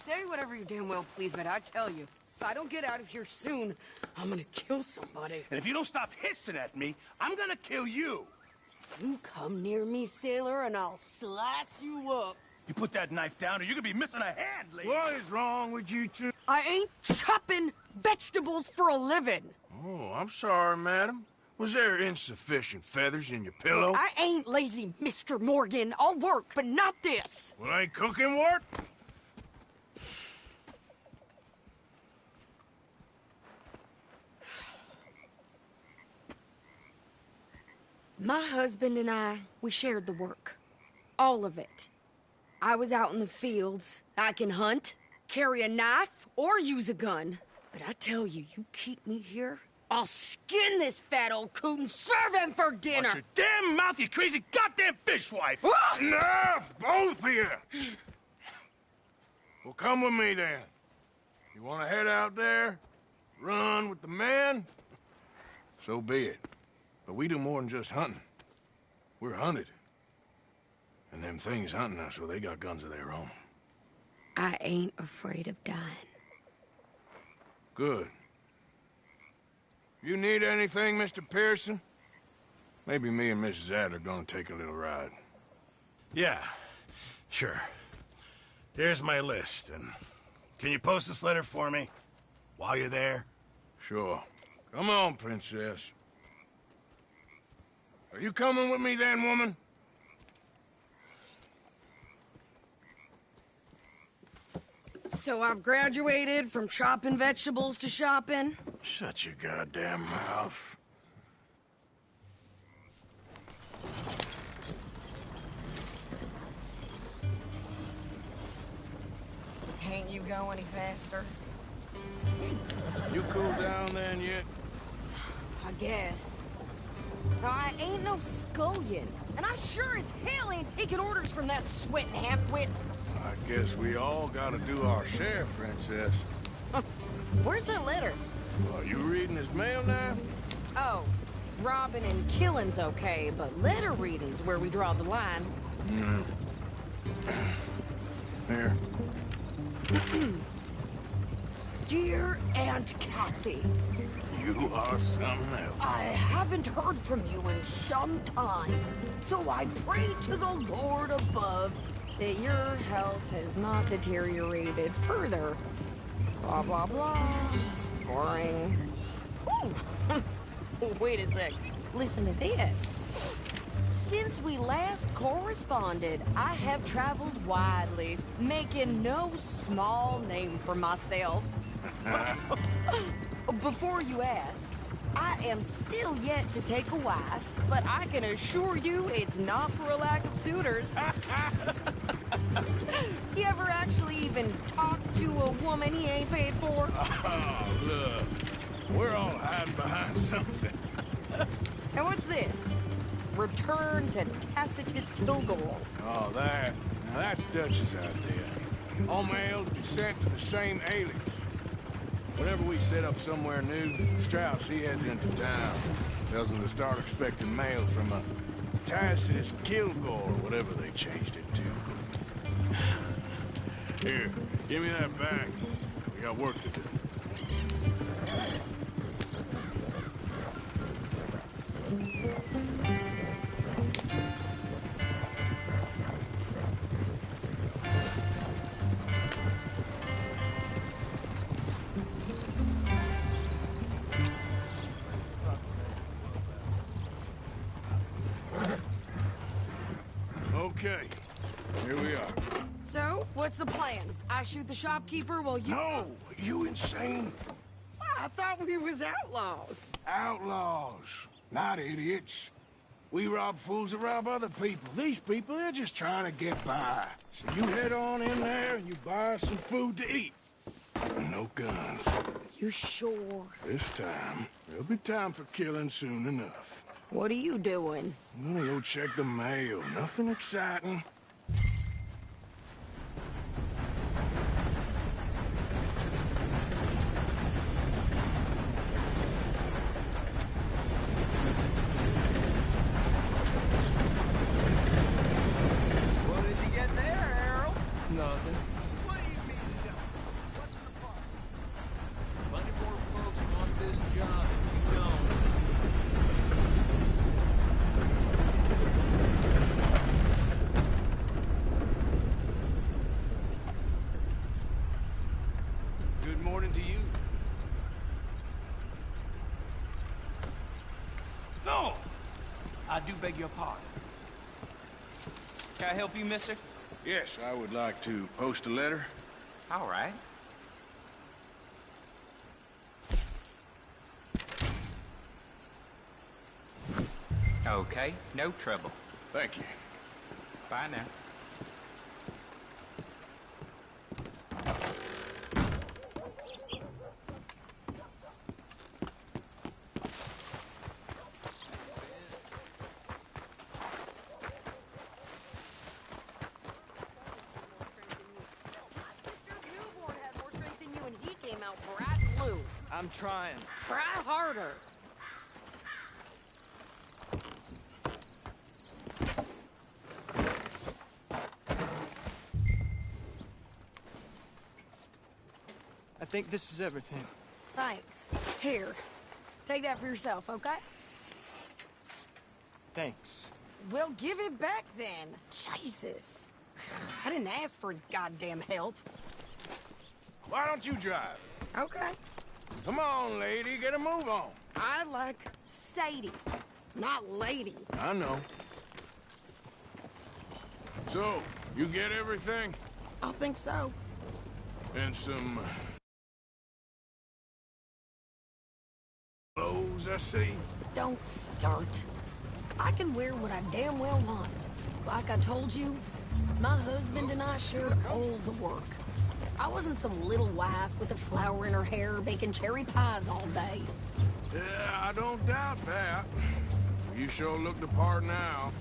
S2: say whatever you damn well please, but I tell you, if I don't get out of here soon, I'm gonna kill somebody.
S1: And if you don't stop hissing at me, I'm gonna kill you.
S2: You come near me, sailor, and I'll slice you up.
S1: You put that knife down or you're gonna be missing a hand, lady.
S5: What is wrong with you two?
S2: I ain't chopping vegetables for a living.
S5: Oh, I'm sorry, madam. Was there insufficient feathers in your pillow?
S2: I ain't lazy, Mr. Morgan. I'll work, but not this.
S5: Well, ain't cooking work?
S2: My husband and I, we shared the work. All of it. I was out in the fields. I can hunt, carry a knife, or use a gun. But I tell you, you keep me here, I'll skin this fat old coot and serve him for dinner.
S1: Watch your damn mouth, you crazy goddamn fishwife!
S5: Enough, both of you! Well, come with me then. You want to head out there? run with the man, so be it. But we do more than just hunting. We're hunted. And them things hunting us, well, they got guns of their own.
S2: I ain't afraid of dying.
S5: Good. You need anything, Mr. Pearson? Maybe me and Mrs. Adler gonna take a little ride.
S17: Yeah, sure. Here's my list, and can you post this letter for me while you're there?
S5: Sure. Come on, Princess. Are you coming with me then, woman?
S2: So I've graduated from chopping vegetables to shopping?
S5: Shut your goddamn mouth.
S2: Can't you go any faster?
S5: You cooled down then yet?
S2: I guess. Now, I ain't no scullion, and I sure as hell ain't taking orders from that sweating half-wit.
S5: I guess we all gotta do our share, Princess.
S2: Where's that letter?
S5: Are you reading his mail now?
S2: Oh, robbing and killing's okay, but letter reading's where we draw the line.
S5: Here.
S2: Dear Aunt Kathy.
S5: You are something else.
S2: I haven't heard from you in some time, so I pray to the Lord above that your health has not deteriorated further. Blah, blah, blah. Boring. Ooh. Wait a sec. Listen to this. Since we last corresponded, I have traveled widely, making no small name for myself. Before you ask, I am still yet to take a wife, but I can assure you it's not for a lack of suitors. You ever actually even talk to a woman he ain't paid for?
S5: Oh, look. We're all hiding behind something.
S2: And what's this? Return to Tacitus Kilgore.
S5: Oh, that. Now, that's Dutch's idea. All mail to be sent to the same alias. Whenever we set up somewhere new, Strauss, he heads into town. Tells them to start expecting mail from a Tacitus Kilgore, whatever they changed it to. Here, give me that back. We got work to do. Okay, here we are.
S2: So, what's the plan? I shoot the shopkeeper while you...
S5: No! You insane?
S2: I thought we was outlaws.
S5: Outlaws, not idiots. We rob fools that rob other people. These people, they're just trying to get by. So you head on in there and you buy us some food to eat. And no guns.
S2: You sure?
S5: This time, there'll be time for killing soon enough.
S2: What are you doing?
S5: I'm gonna go check the mail. Nothing exciting.
S16: What did you get there, Harold? Nothing.
S12: What do you mean, what's in the pot?
S16: Plenty more folks want this job than you don't.
S5: Good morning to you.
S16: No! I do beg your pardon. Can I help you, mister?
S5: Yes, I would like to post a letter.
S16: All right.
S18: Okay, no trouble.
S5: Thank you.
S18: Bye now.
S16: I'm trying.
S2: Try harder.
S16: I think this is everything.
S2: Thanks. Here, take that for yourself, okay?
S16: Thanks.
S2: Well, give it back then. Jesus. I didn't ask for his goddamn help.
S5: Why don't you drive?
S2: Okay.
S5: Come on, lady, get a move on.
S2: I like Sadie, not lady.
S5: I know. So, you get everything?
S2: I think so.
S5: And some clothes, I see.
S2: Don't start. I can wear what I damn well want. Like I told you, my husband and I shared all the work. I wasn't some little wife with a flower in her hair baking cherry pies all day.
S5: Yeah, I don't doubt that. You sure look the part now.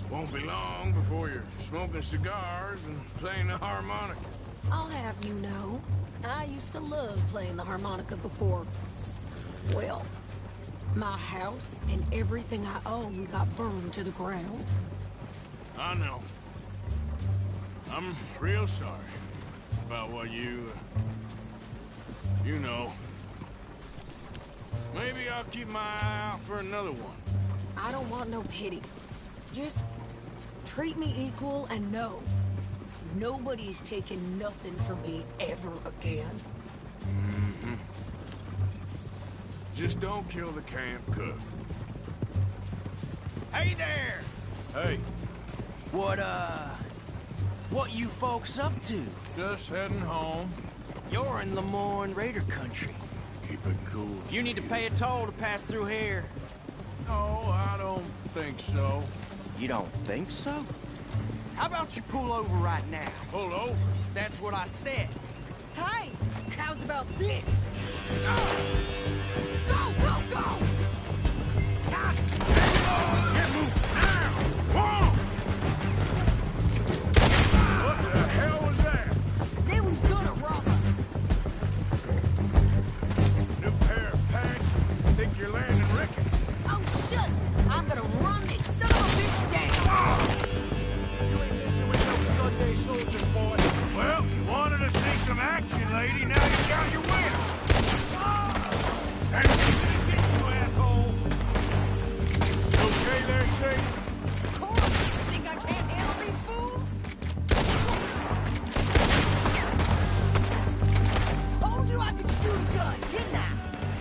S5: Won't be long before you're smoking cigars and playing the harmonica.
S2: I'll have you know, I used to love playing the harmonica before. Well, my house and everything I own got burned to the ground.
S5: I know. I'm real sorry about what you know. Maybe I'll keep my eye out for another one.
S2: I don't want no pity. Just treat me equal and know nobody's taking nothing from me ever again.
S5: Mm-hmm. Just don't kill the camp cook.
S16: Hey there!
S5: Hey.
S16: What you folks up to?
S5: Just heading home.
S16: You're in Lemoyne Raider country.
S5: Keep it cool.
S16: You need to pay a toll to pass through here.
S5: No, I don't think so.
S16: You don't think so? How about you pull over right now?
S5: Pull over?
S16: That's what I said.
S2: Hey, how's about this?
S5: Go, go, go! Get moving now! Whoa! What the hell was that?
S2: They was gonna rob us.
S5: New pair of pants? Think you're landing Ricketts?
S2: Oh, shit! I'm gonna run this son of a bitch down!
S5: Sunday soldiers, boy. Well, you wanted to see some action, lady. Now you got your wish. Damn it, get you asshole. Okay there, Sadie?
S2: Of course. Think I can't handle these fools? Told you I could shoot a gun, didn't I?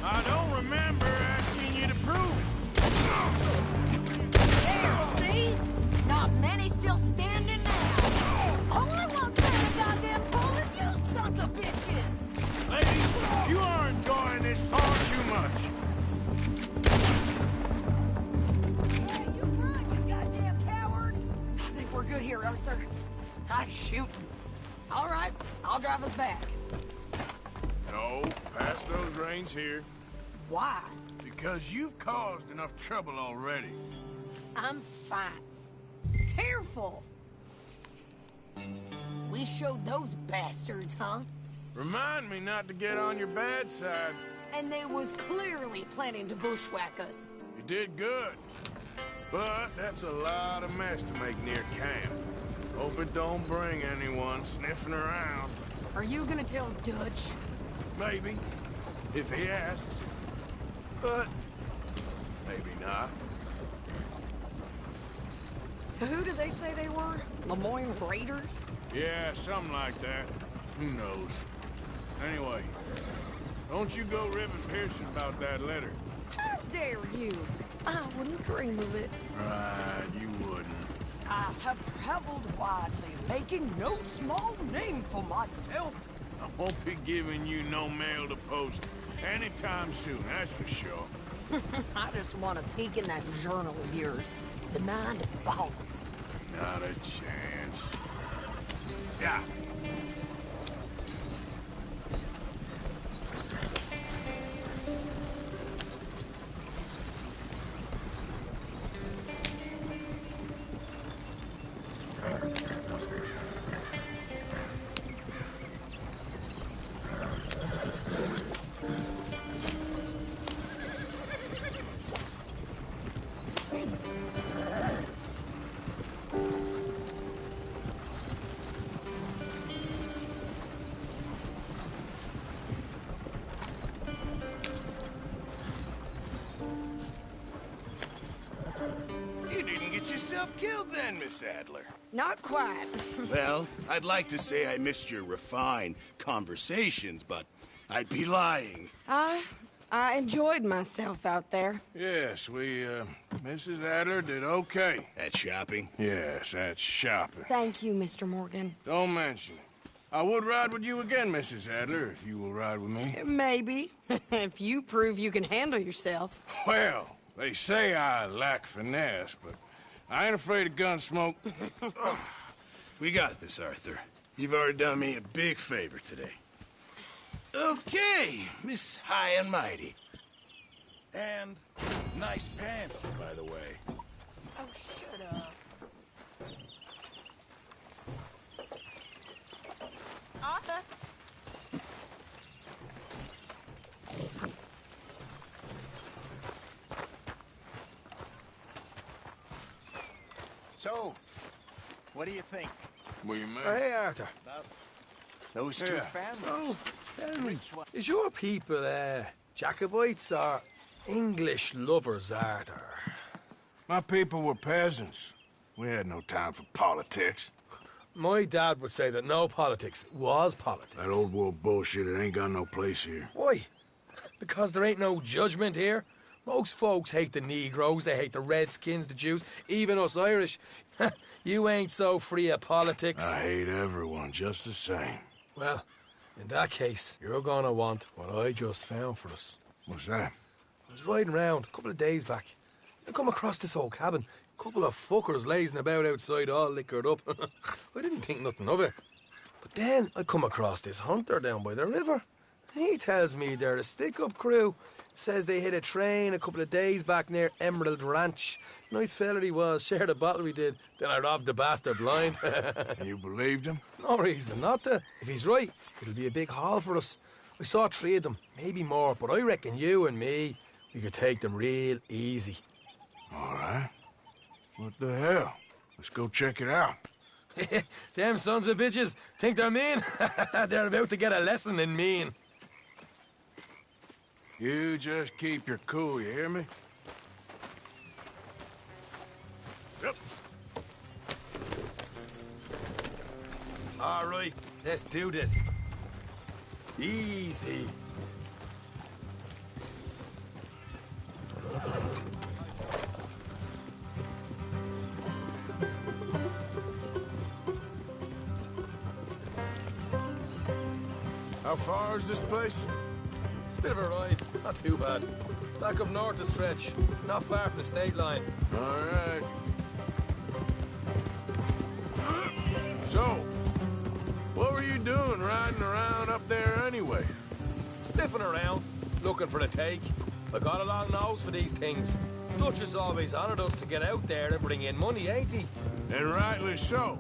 S5: I don't remember asking you to prove it.
S2: There, see? Not many still standing now. Only one's paying the goddamn toll is you sons of bitches!
S5: Lady, you are enjoying this far too much.
S2: Yeah, you run, you goddamn coward! I think we're good here, Arthur. I shoot. All right, I'll drive us back.
S5: No, pass those reins here.
S2: Why?
S5: Because you've caused enough trouble already.
S2: I'm fine. Careful! We showed those bastards, huh?
S5: Remind me not to get on your bad side.
S2: And they was clearly planning to bushwhack us.
S5: You did good. But that's a lot of mess to make near camp. Hope it don't bring anyone sniffing around.
S2: Are you gonna tell Dutch?
S5: Maybe, if he asks. But maybe not.
S2: So who did they say they were? Lemoyne Raiders?
S5: Yeah, something like that. Who knows? Anyway, don't you go ribbing Pearson about that letter.
S2: How dare you? I wouldn't dream of it.
S5: Right, you wouldn't.
S2: I have traveled widely, making no small name for myself.
S5: I won't be giving you no mail to post anytime soon, that's for sure.
S2: I just want to peek in that journal of yours. The mind boggles.
S5: Not a chance. Yeah.
S17: yourself killed then, Miss Adler?
S2: Not quite.
S17: Well, I'd like to say I missed your refined conversations, but I'd be lying.
S2: I enjoyed myself out there.
S5: Yes, Mrs. Adler did okay.
S17: At shopping?
S5: Yes, at shopping.
S2: Thank you, Mr. Morgan.
S5: Don't mention it. I would ride with you again, Mrs. Adler, if you will ride with me.
S2: Maybe. If you prove you can handle yourself.
S5: Well, they say I lack finesse, but I ain't afraid of gun smoke.
S17: We got this, Arthur. You've already done me a big favor today. Okay, Miss High and Mighty. And nice pants, by the way.
S2: Oh, shut up.
S15: Arthur.
S12: So, what do you think?
S5: What do you mean?
S13: Hey, Arthur.
S12: About those two families.
S13: So, tell me, is your people, Jacobites or English lovers, Arthur?
S5: My people were peasants. We had no time for politics.
S13: My dad would say that no politics was politics.
S5: That old world bullshit, it ain't got no place here.
S13: Why? Because there ain't no judgment here? Most folks hate the Negroes, they hate the Redskins, the Jews, even us Irish. You ain't so free of politics.
S5: I hate everyone just the same.
S13: Well, in that case, you're gonna want what I just found for us.
S5: What's that?
S13: I was riding around a couple of days back. I come across this old cabin. A couple of fuckers lazing about outside all liquored up. I didn't think nothing of it. But then I come across this hunter down by the river. He tells me they're a stick-up crew. Says they hit a train a couple of days back near Emerald Ranch. Nice fella he was, shared a bottle we did. Then I robbed the bastard blind.
S5: You believed him?
S13: No reason not to. If he's right, it'll be a big haul for us. I saw 3 of them, maybe more, but I reckon you and me, we could take them real easy.
S5: All right. What the hell? Let's go check it out.
S13: Them sons of bitches think they're mean. They're about to get a lesson in mean.
S5: You just keep your cool, you hear me?
S17: Yep.
S13: All right, let's do this. Easy.
S5: How far is this place?
S13: It's a bit of a ride, not too bad. Back up north a stretch, not far from the state line.
S5: All right. So, what were you doing riding around up there anyway?
S13: Sniffing around, looking for the take. I got a long nose for these things. Dutch has always honoured us to get out there and bring in money, ain't he?
S5: And rightly so.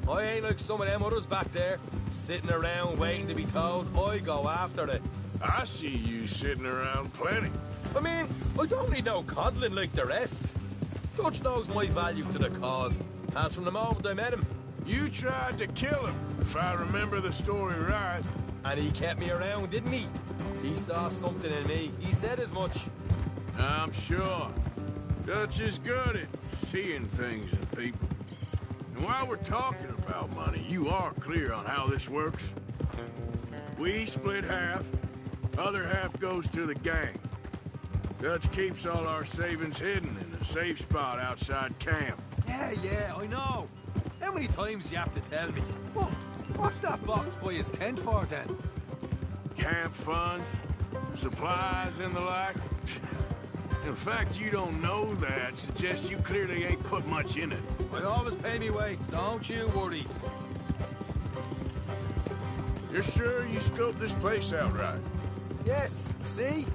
S13: I ain't like some of them others back there, sitting around waiting to be told. I go after it.
S5: I see you sitting around plenty.
S13: I mean, I don't need no coddling like the rest. Dutch knows my value to the cause, as from the moment I met him.
S5: You tried to kill him, if I remember the story right.
S13: And he kept me around, didn't he? He saw something in me. He said as much.
S5: I'm sure. Dutch is good at seeing things in people. And while we're talking about money, you are clear on how this works? We split half, other half goes to the gang. Dutch keeps all our savings hidden in a safe spot outside camp.
S13: Yeah, I know. How many times you have to tell me? What's that box by his tent for, then?
S5: Camp funds, supplies, and the like. The fact you don't know that suggests you clearly ain't put much in it.
S13: I always pay me way, don't you worry.
S5: You're sure you scoped this place out right?
S13: Yes, see?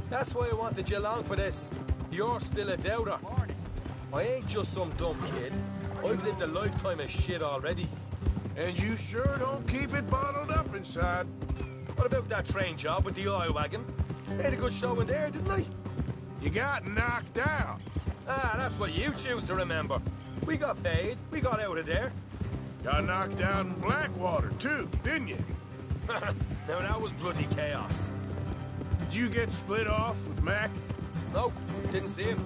S13: That's why I wanted you along for this. You're still a doubter. I ain't just some dumb kid. I've lived a lifetime of shit already.
S5: And you sure don't keep it bottled up inside.
S13: What about that train job with the oil wagon? Made a good show in there, didn't I?
S5: You got knocked out.
S13: Ah, that's what you choose to remember. We got paid. We got out of there.
S5: Got knocked out in Blackwater, too, didn't you?
S13: Now, that was bloody chaos.
S5: Did you get split off with Mac?
S13: Nope, didn't see him.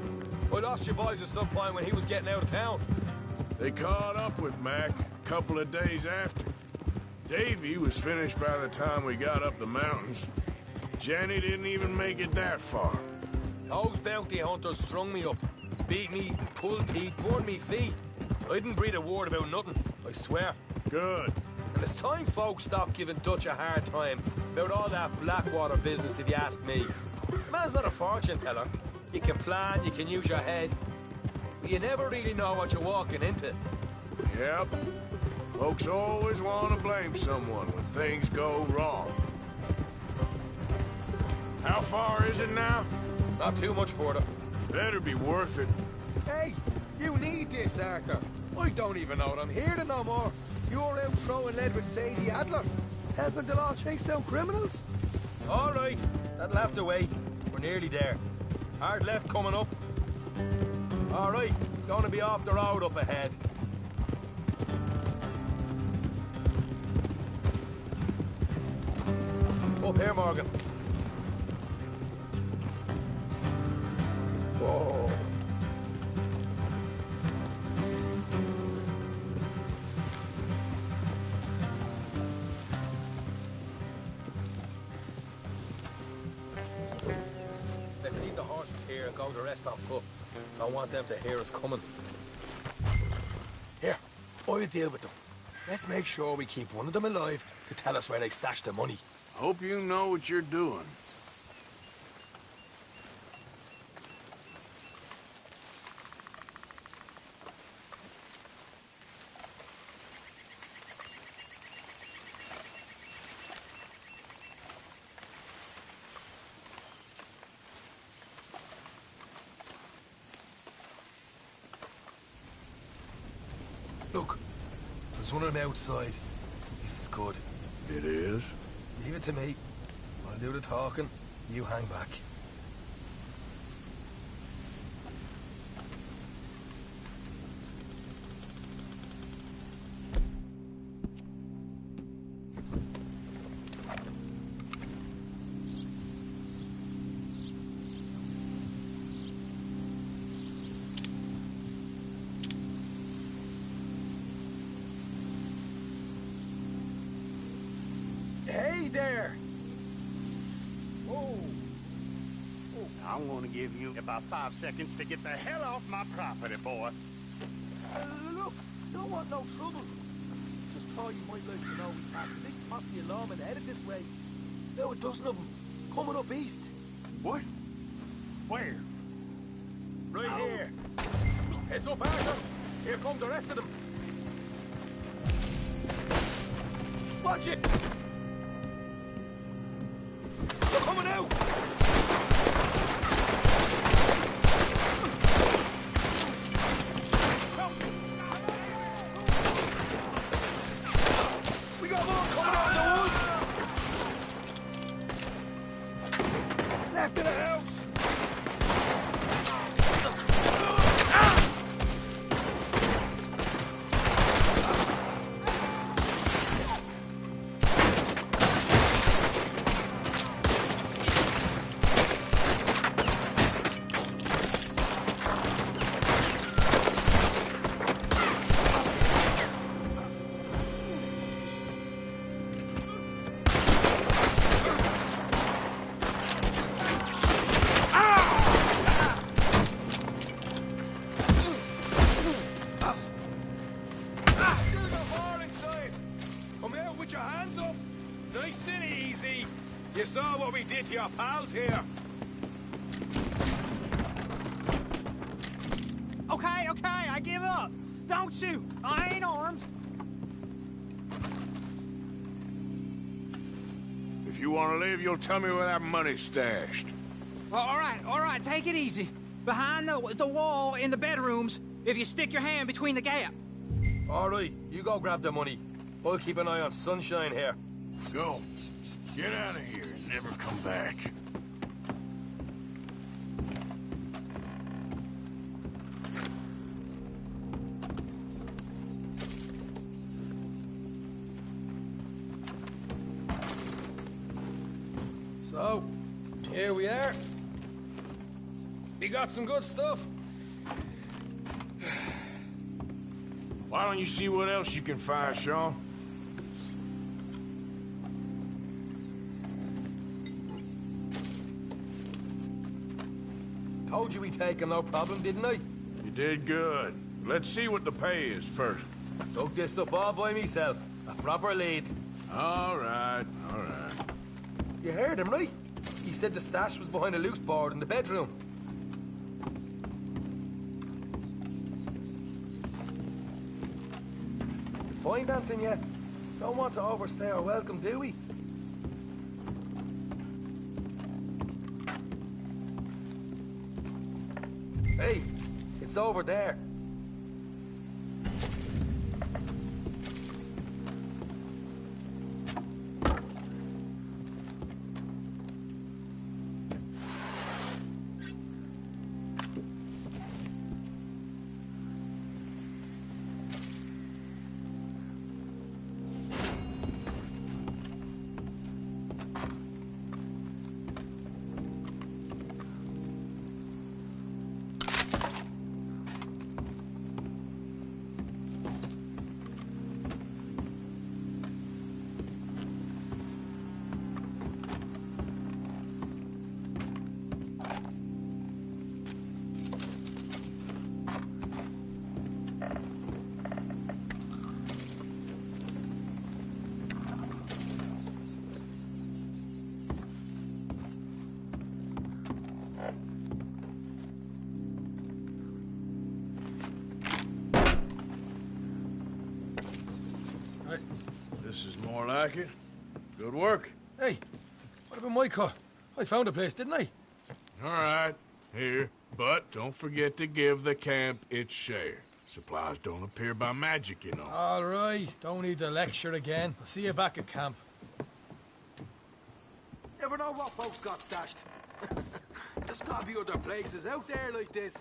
S10: I lost your boys at some point when he was getting out of town.
S5: They caught up with Mac a couple of days after. Davy was finished by the time we got up the mountains. Jenny didn't even make it that far.
S10: Those bounty hunters strung me up. Beat me, pulled teeth, burned me feet. I didn't breathe a word about nothing, I swear.
S5: Good.
S10: And it's time folks stop giving Dutch a hard time about all that Blackwater business, if you ask me. Man's not a fortune teller. You can plan, you can use your head, but you never really know what you're walking into.
S5: Yep. Folks always want to blame someone when things go wrong. How far is it now?
S10: Not too much further.
S5: Better be worth it.
S10: Hey, you need this, Arthur. I don't even know what I'm here to no more. You're out throwing lead with Sadie Adler, helping the law chase down criminals? All right, that'll have to wait. We're nearly there. Hard left coming up. All right, it's going to be off the road up ahead. Up here, Morgan. Whoa. Let's leave the horses here and go the rest on foot. Don't want them to hear us coming. Here, I'll deal with them. Let's make sure we keep one of them alive to tell us where they stashed the money.
S5: Hope you know what you're doing.
S10: Look, there's one of them outside. This is good.
S5: It is?
S10: Leave it to me. I'll do the talking. You hang back. Hey there!
S1: Whoa. I'm gonna give you about 5 seconds to get the hell off my property, boy.
S10: Look, don't want no trouble. Just thought you might like to know we passed a big posse of lawmen headed this way. There were a dozen of them, coming up east.
S1: What? Where?
S10: Right here. Heads up, Arthur. Here come the rest of them. Watch it! They're coming out! We got more coming out of the woods! Left of the house! You saw what we did to your pals here.
S16: Okay, I give up. Don't shoot. I ain't armed.
S5: If you want to leave, you'll tell me where that money's stashed.
S16: Well, all right, take it easy. Behind the wall in the bedrooms, if you stick your hand between the gap.
S10: All right, you go grab the money. I'll keep an eye on Sunshine here.
S5: Go. Get out of here and never come back.
S10: So, here we are. We got some good stuff.
S5: Why don't you see what else you can find, Sean?
S10: Told you we'd take him, no problem, didn't I?
S5: You did good. Let's see what the pay is first.
S10: Dug this up all by myself. A proper lead.
S5: All right, all right.
S10: You heard him, right? He said the stash was behind a loose board in the bedroom. You find anything yet? Don't want to overstay our welcome, do we? Hey, it's over there.
S5: This is more like it. Good work.
S10: Hey, what about my car? I found a place, didn't I?
S5: All right, here. But don't forget to give the camp its share. Supplies don't appear by magic, you know.
S10: All right, don't need to lecture again. I'll see you back at camp.
S19: Never know what folks got stashed. There's gotta be other places out there like this.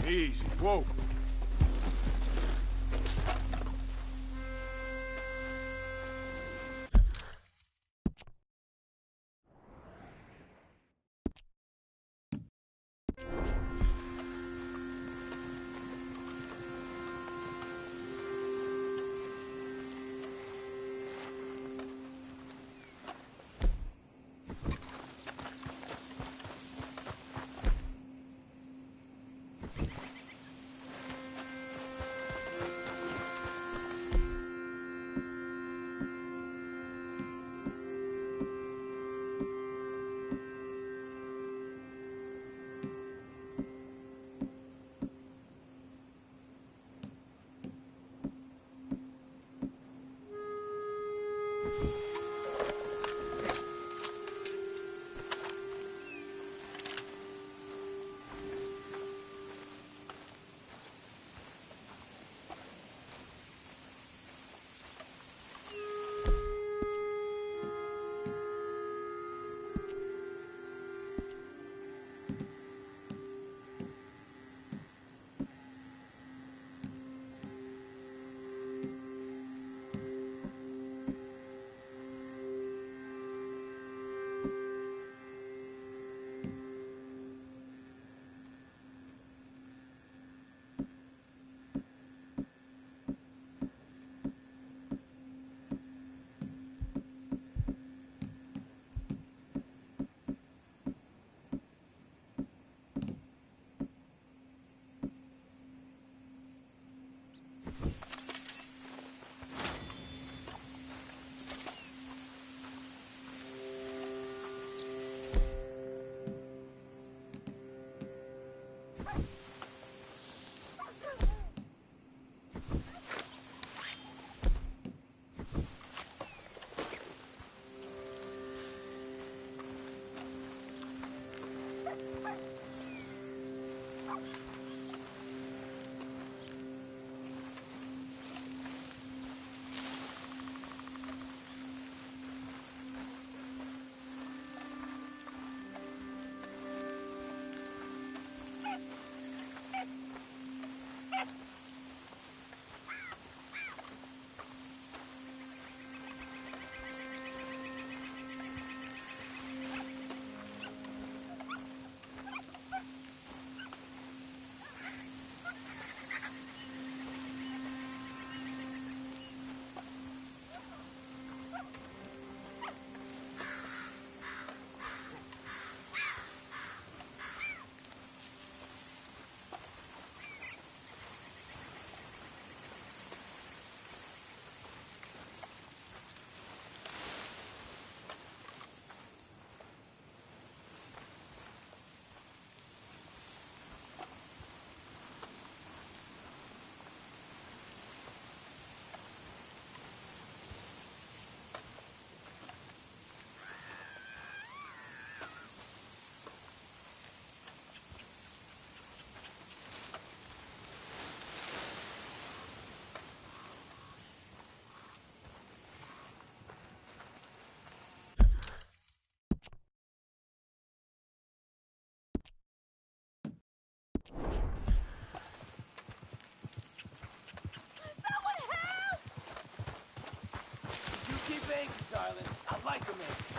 S5: Easy. Whoa.
S1: Keep angry, darling. I like them angry.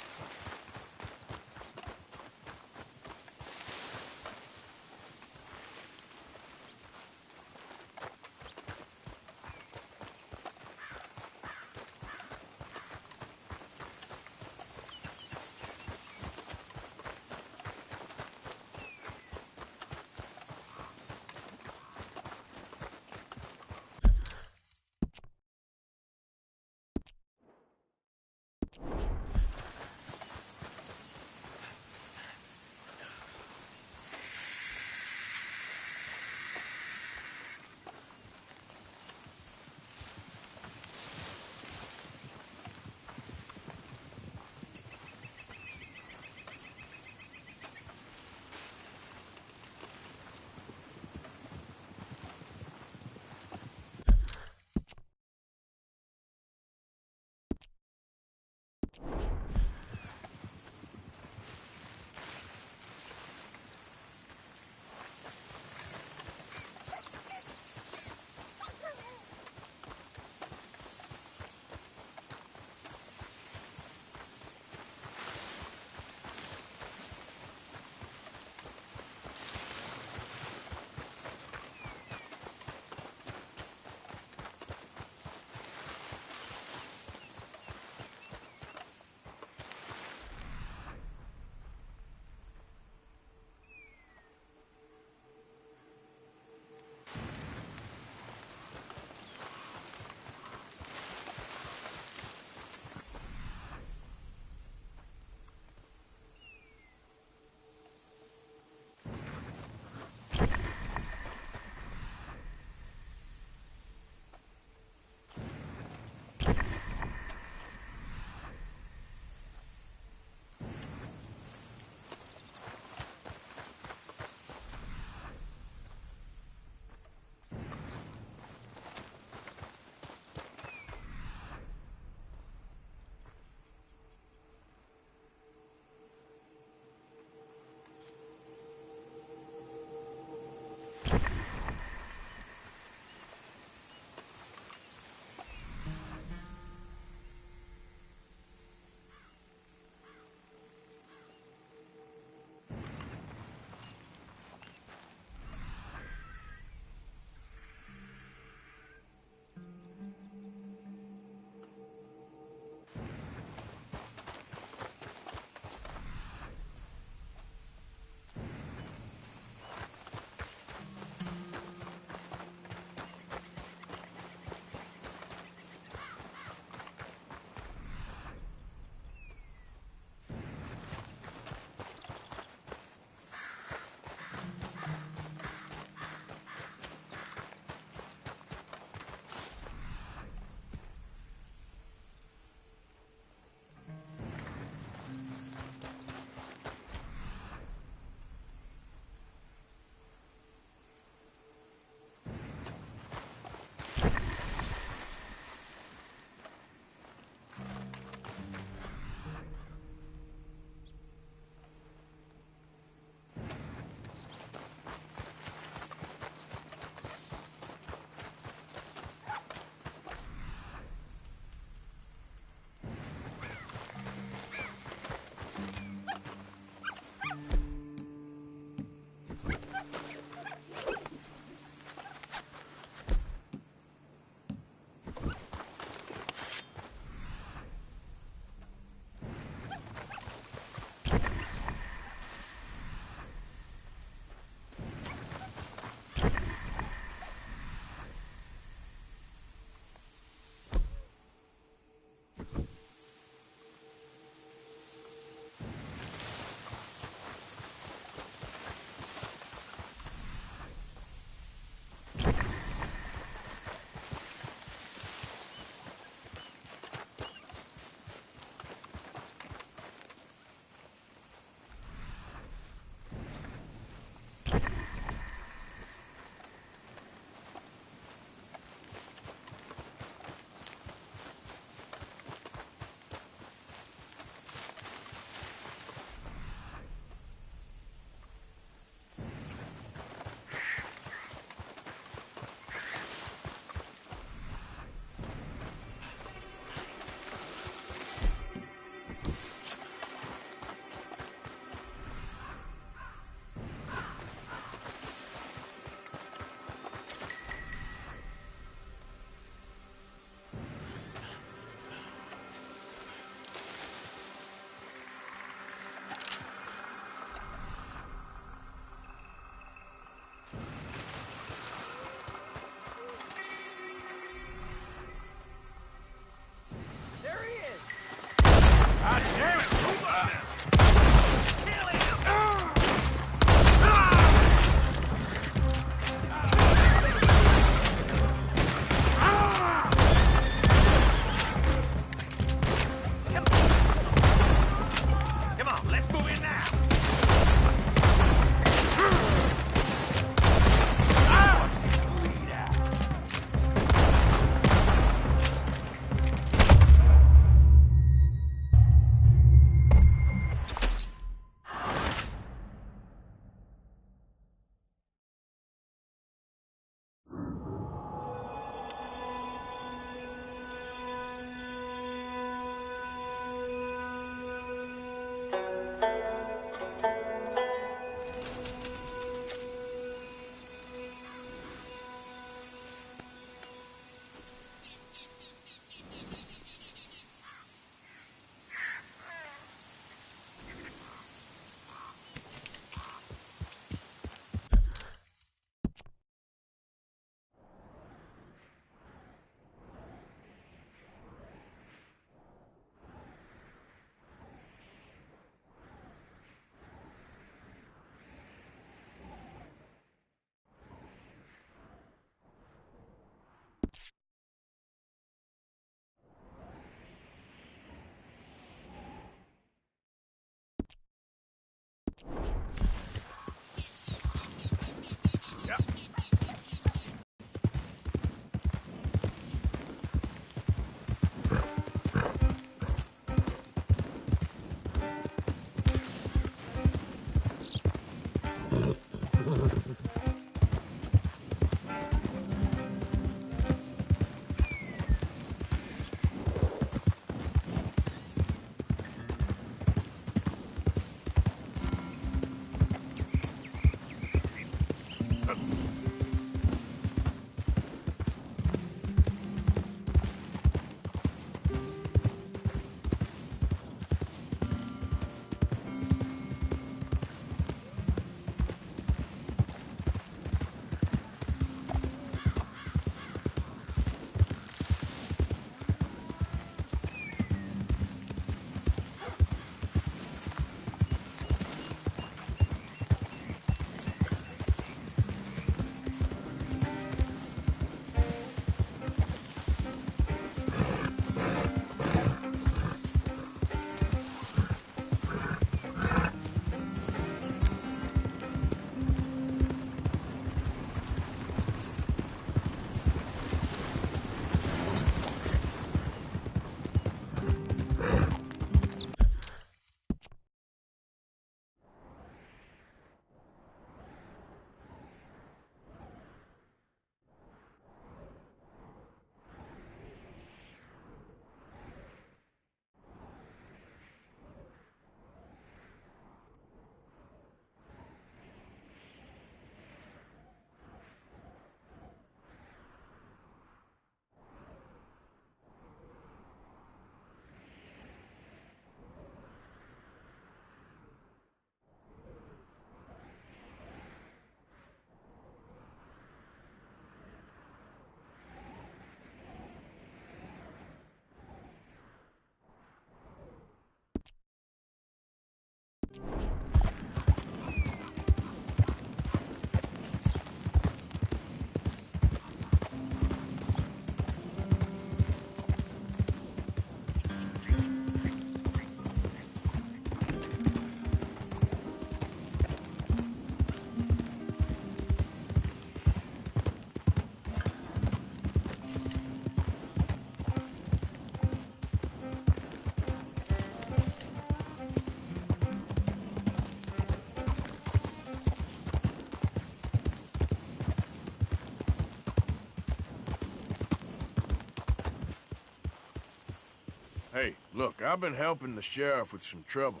S5: Look, I've been helping the sheriff with some trouble.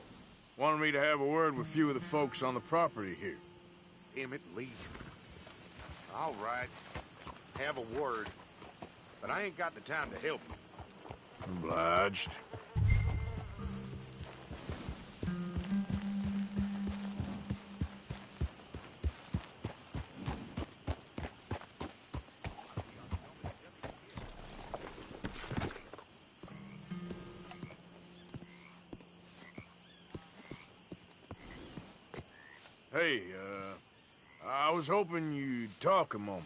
S5: Wanted me to have a word with a few of the folks on the property here.
S6: Emmett Lee. All right. Have a word. But I ain't got the time to help you.
S5: Obliged. Hey, I was hoping you'd talk a moment.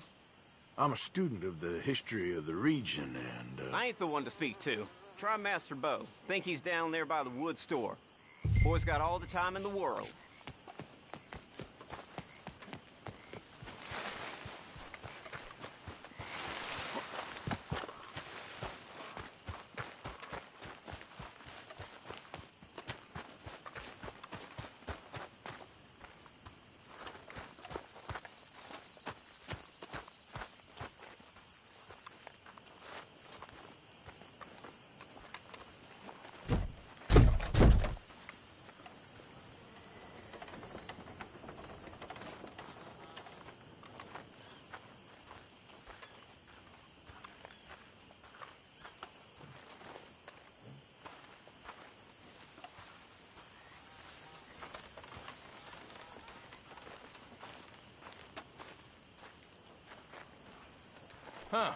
S5: I'm a student of the history of the region, and,
S20: I ain't the one to speak to. Try Master Bo. Think he's down there by the wood store. Boy's got all the time in the world.
S5: Huh.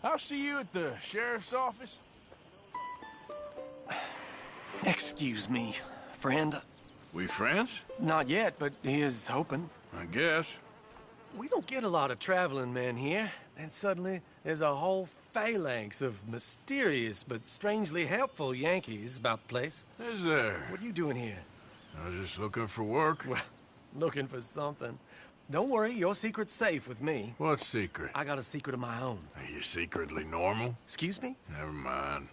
S5: I'll see you at the sheriff's office.
S10: Excuse me, friend.
S5: We friends?
S10: Not yet, but he is hoping.
S5: I guess.
S10: We don't get a lot of traveling men here. And suddenly, there's a whole phalanx of mysterious but strangely helpful Yankees about the place.
S5: Is there?
S10: What are you doing here?
S5: I was just looking for work.
S10: Well, looking for something. Don't worry, your secret's safe with me.
S5: What secret?
S10: I got a secret of my own.
S5: Are you secretly normal?
S10: Excuse me?
S5: Never mind.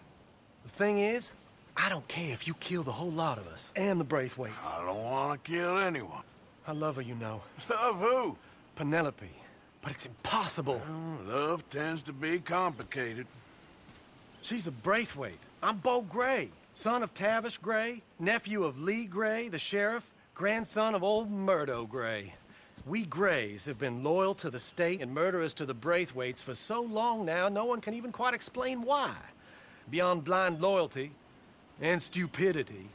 S10: The thing is, I don't care if you kill the whole lot of us and the Braithwaites.
S5: I don't want to kill anyone.
S10: I love her, you know.
S5: Love who?
S10: Penelope. But it's impossible.
S5: Well, love tends to be complicated.
S10: She's a Braithwaite. I'm Bo Gray, son of Tavish Gray, nephew of Lee Gray, the sheriff, grandson of old Murdo Gray. We Grays have been loyal to the state and murderous to the Braithwaites for so long now, no one can even quite explain why. Beyond blind loyalty and stupidity,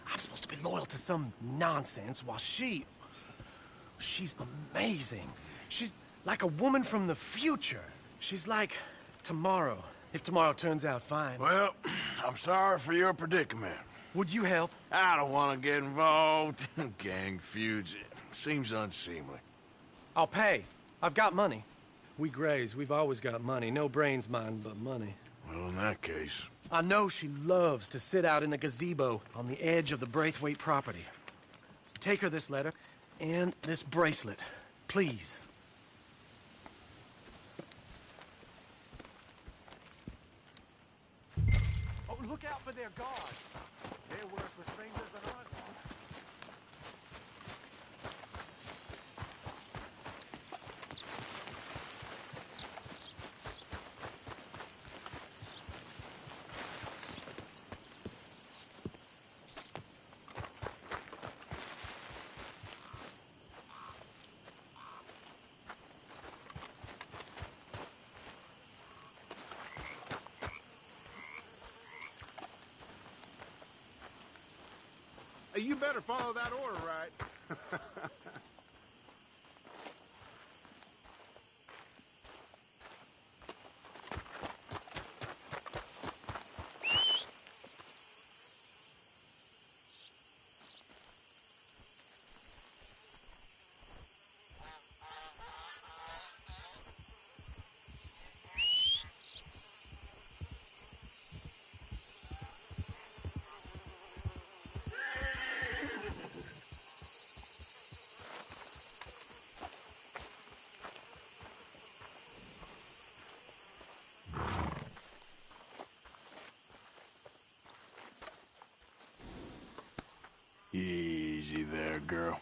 S10: I'm supposed to be loyal to some nonsense while she's amazing. She's like a woman from the future. She's like tomorrow, if tomorrow turns out fine.
S5: Well, I'm sorry for your predicament.
S10: Would you help?
S5: I don't want to get involved. Gang feuds. It seems unseemly.
S10: I'll pay. I've got money. We Grays, we've always got money. No brains, mind, but money.
S5: Well, in that case...
S10: I know she loves to sit out in the gazebo on the edge of the Braithwaite property. Take her this letter and this bracelet, please. Oh, look out for their guards. They're worse with strangers than ours.
S6: You better follow that order, right?
S5: Easy there, girl.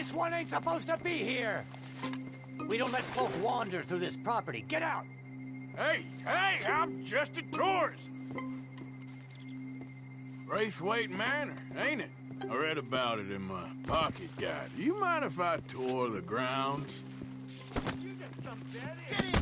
S21: This one ain't supposed to be here! We don't let folk wander through this property. Get out!
S5: Hey, I'm just a tourist! Braithwaite Manor, ain't it? I read about it in my pocket guide. Do you mind if I tour the grounds?
S1: You just some dead end.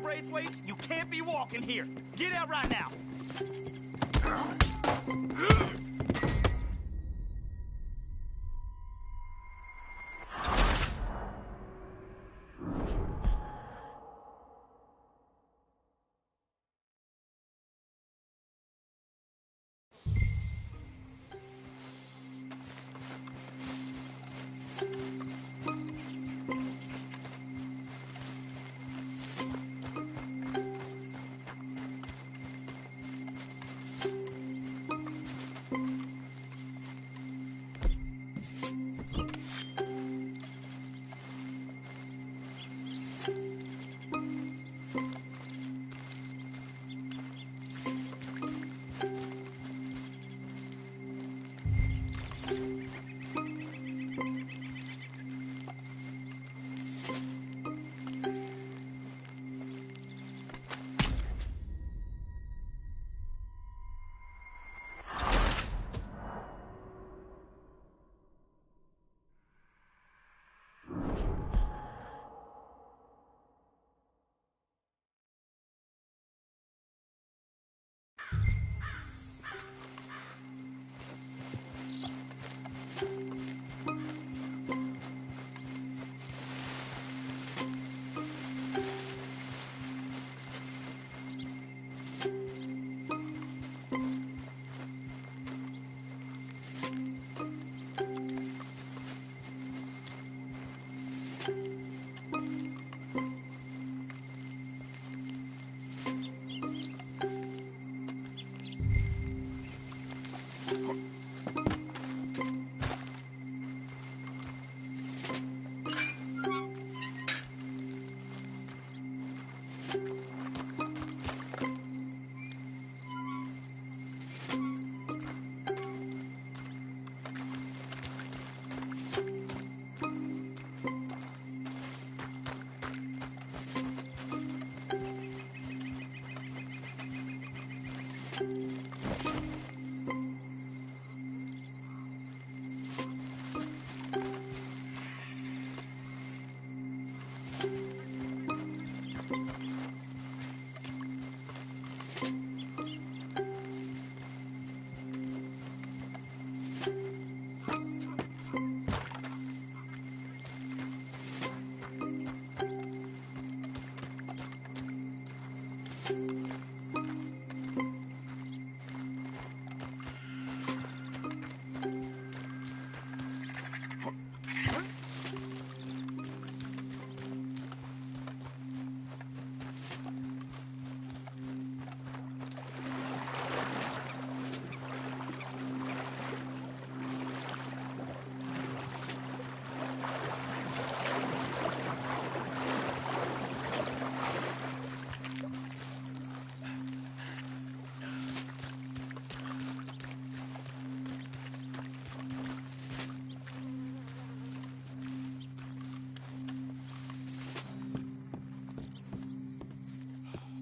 S1: Braithwaites, you can't be walking here. Get out right now.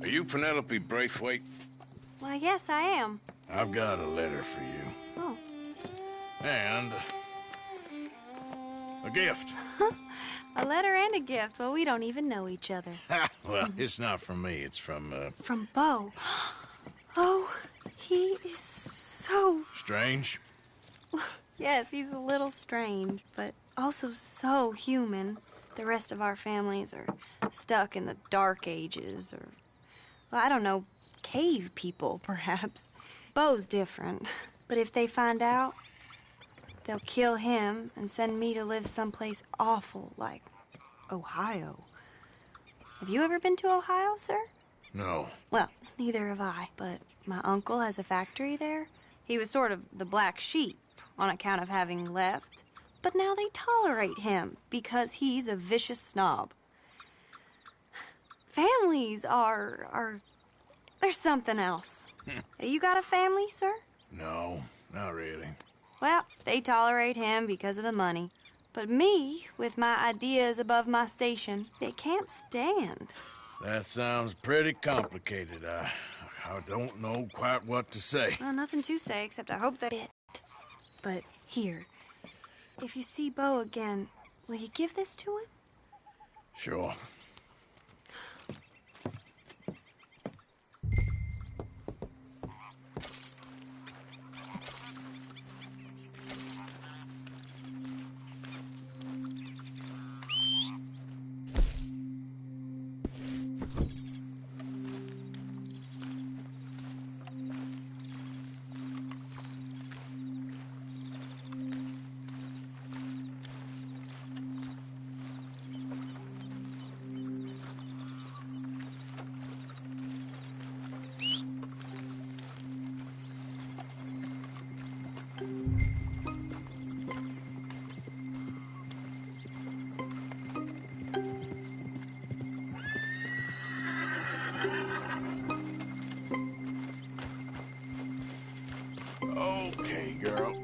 S5: Are you Penelope Braithwaite?
S4: Why, yes, I am.
S5: I've got a letter for you.
S4: Oh.
S5: And a gift.
S4: A letter and a gift. Well, we don't even know each other.
S5: Well, it's not from me. It's from,
S4: From Bo. Oh, he is so...
S5: Strange?
S4: Yes, he's a little strange, but also so human. The rest of our families are stuck in the dark ages, or, well, I don't know, cave people, perhaps. Bo's different. But if they find out, they'll kill him and send me to live someplace awful like Ohio. Have you ever been to Ohio, sir?
S5: No.
S4: Well, neither have I, but my uncle has a factory there. He was sort of the black sheep on account of having left, but now they tolerate him because he's a vicious snob. Families are there's something else. You got a family, sir?
S5: No, not really.
S4: Well, they tolerate him because of the money. But me, with my ideas above my station, they can't stand.
S5: That sounds pretty complicated. I don't know quite what to say.
S4: Well, nothing to say, except I hope that it. But here, if you see Bo again, will you give this to him?
S5: Sure. Okay, girl.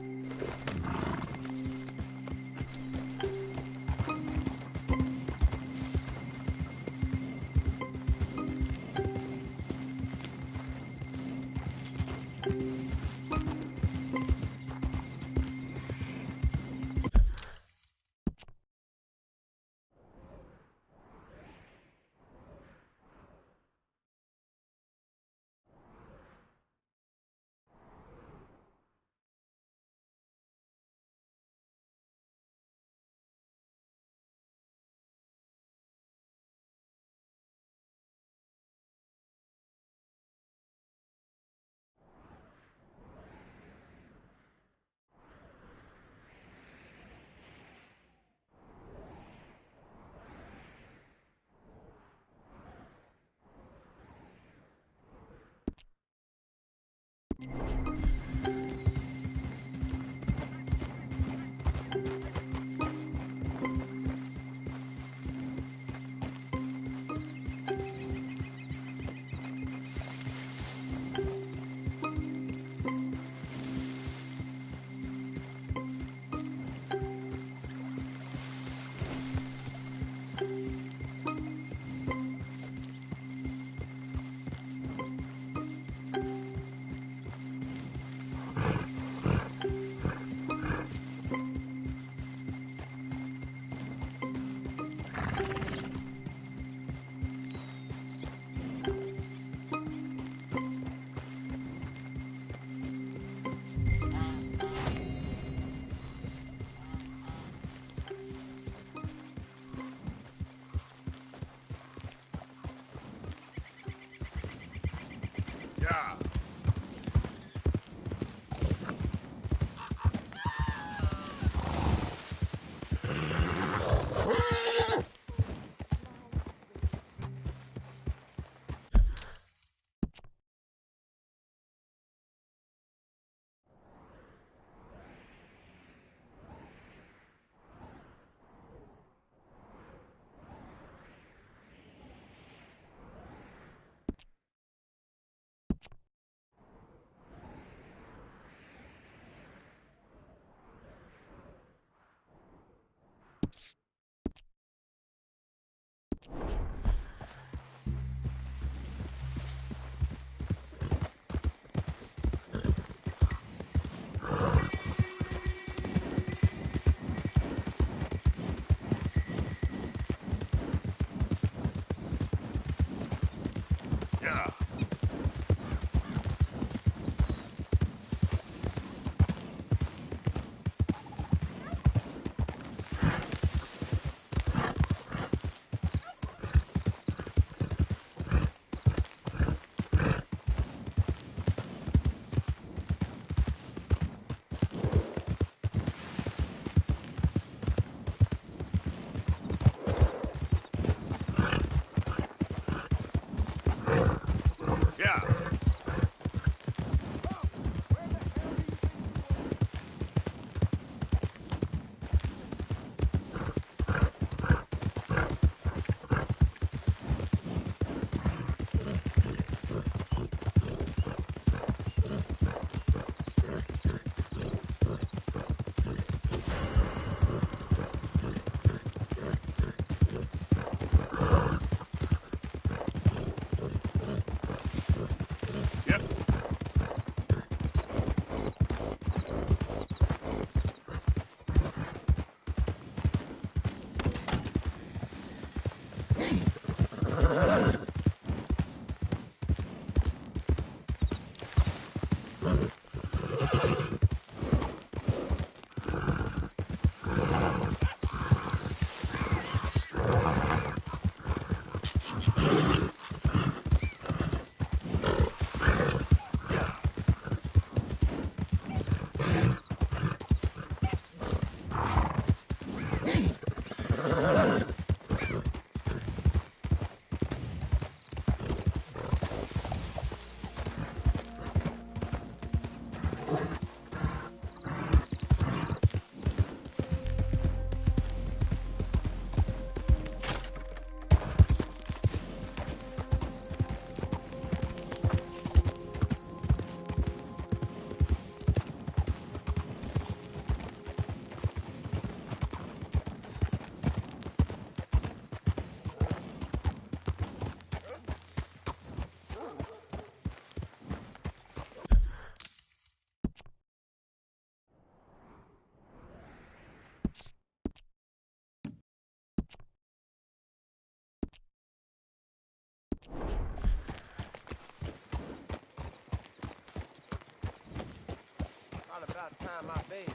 S10: Not about time I bathed.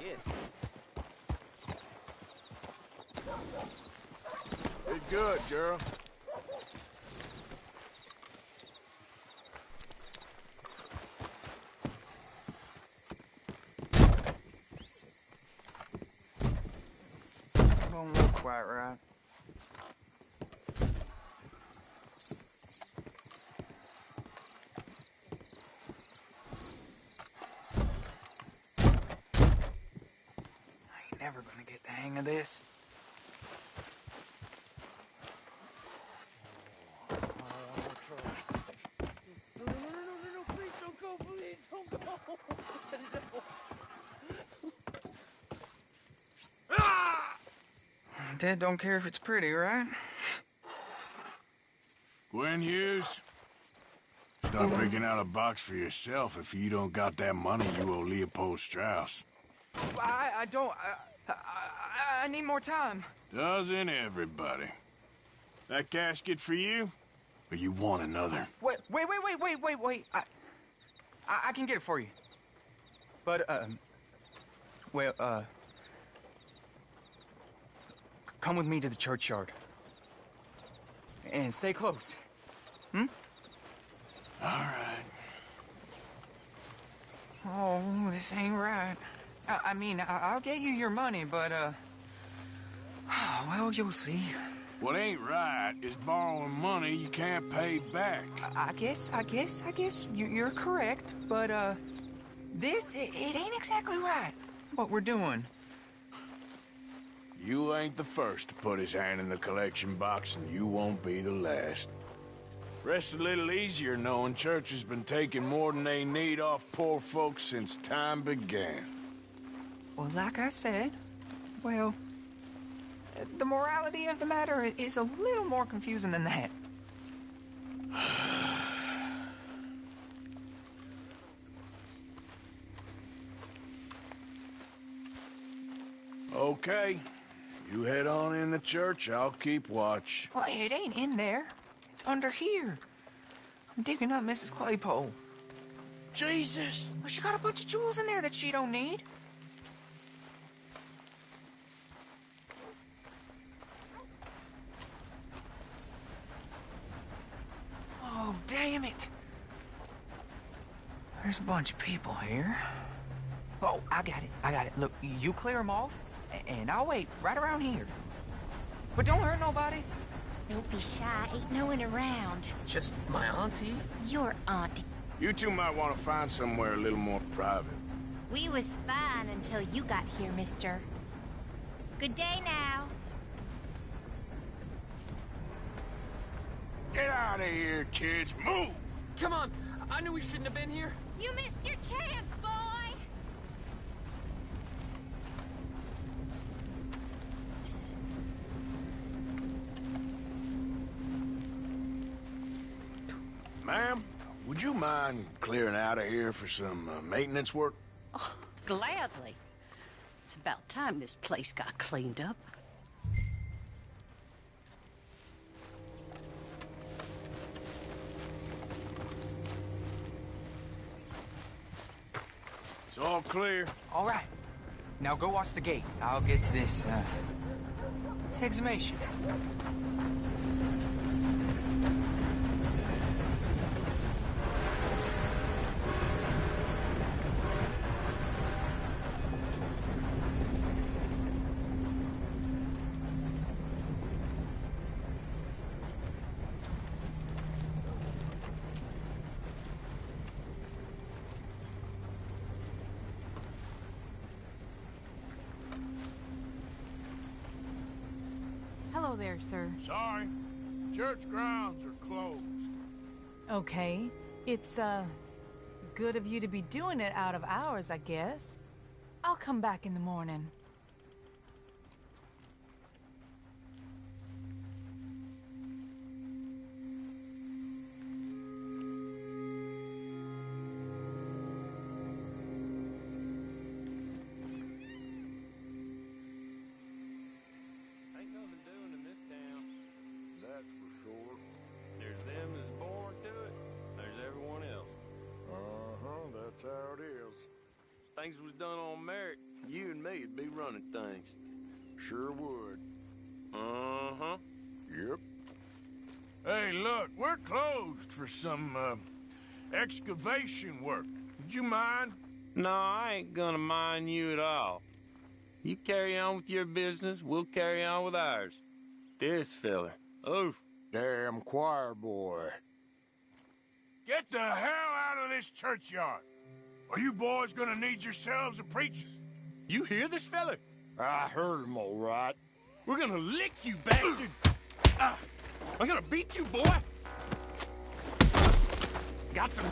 S10: Yes.
S5: Did good, girl.
S18: Don't look quite right. I ain't never gonna get the hang of this.
S21: No, please don't go, please don't go.
S18: Dad don't care if it's pretty, right?
S5: Gwen Hughes, start picking out a box for yourself if you don't got that money you owe Leopold Strauss.
S18: I don't. I need more time.
S5: Doesn't everybody? That casket for you? Or you want another?
S18: Wait. I can get it for you. But, come with me to the churchyard. And stay close. Hmm?
S5: All right.
S18: Oh, this ain't right. I mean, I'll get you your money, but, well, you'll see.
S5: What ain't right is borrowing money you can't pay back.
S18: I guess you're correct, but, it ain't exactly right, what we're doing.
S5: You ain't the first to put his hand in the collection box, and you won't be the last. Rests a little easier knowing church has been taking more than they need off poor folks since time began.
S18: Well, like I said, well, the morality of the matter is a little more confusing than that.
S5: Okay. You head on in the church, I'll keep watch.
S18: Well, it ain't in there. It's under here. I'm digging up Mrs. Claypole.
S5: Jesus!
S18: Well, she got a bunch of jewels in there that she don't need. Oh, damn it. There's a bunch of people here. Oh, I got it. Look, you clear them off, and I'll wait right around here. But don't hurt nobody.
S9: Don't be shy. Ain't no one around.
S18: Just my auntie?
S9: Your auntie.
S5: You two might want to find somewhere a little more private.
S9: We was fine until you got here, mister. Good day now.
S5: Get out of here, kids. Move!
S22: Come on. I knew we shouldn't have been here.
S9: You missed your chance, boy!
S5: Ma'am, would you mind clearing out of here for some maintenance work?
S23: Oh, gladly. It's about time this place got cleaned up.
S5: It's all clear.
S18: All right. Now go watch the gate. I'll get to this exhumation.
S24: Hello there, sir.
S5: Sorry. Church grounds are closed.
S24: Okay. It's, good of you to be doing it out of hours, I guess. I'll come back in the morning.
S5: Ain't nothing doing in this town. That's for sure. things was done on merit, you and me'd be running things. Sure would. Uh-huh.
S6: Yep.
S5: Hey, look, we're closed for some, excavation work. Would you mind?
S20: No, I ain't gonna mind you at all. You carry on with your business, we'll carry on with ours. This fella. Oh,
S6: damn choir boy.
S5: Get the hell out of this churchyard. Are you boys gonna need yourselves a preacher?
S20: You hear this fella?
S6: I heard him all right.
S20: We're gonna lick you, bastard! I'm gonna beat you, boy! Got some...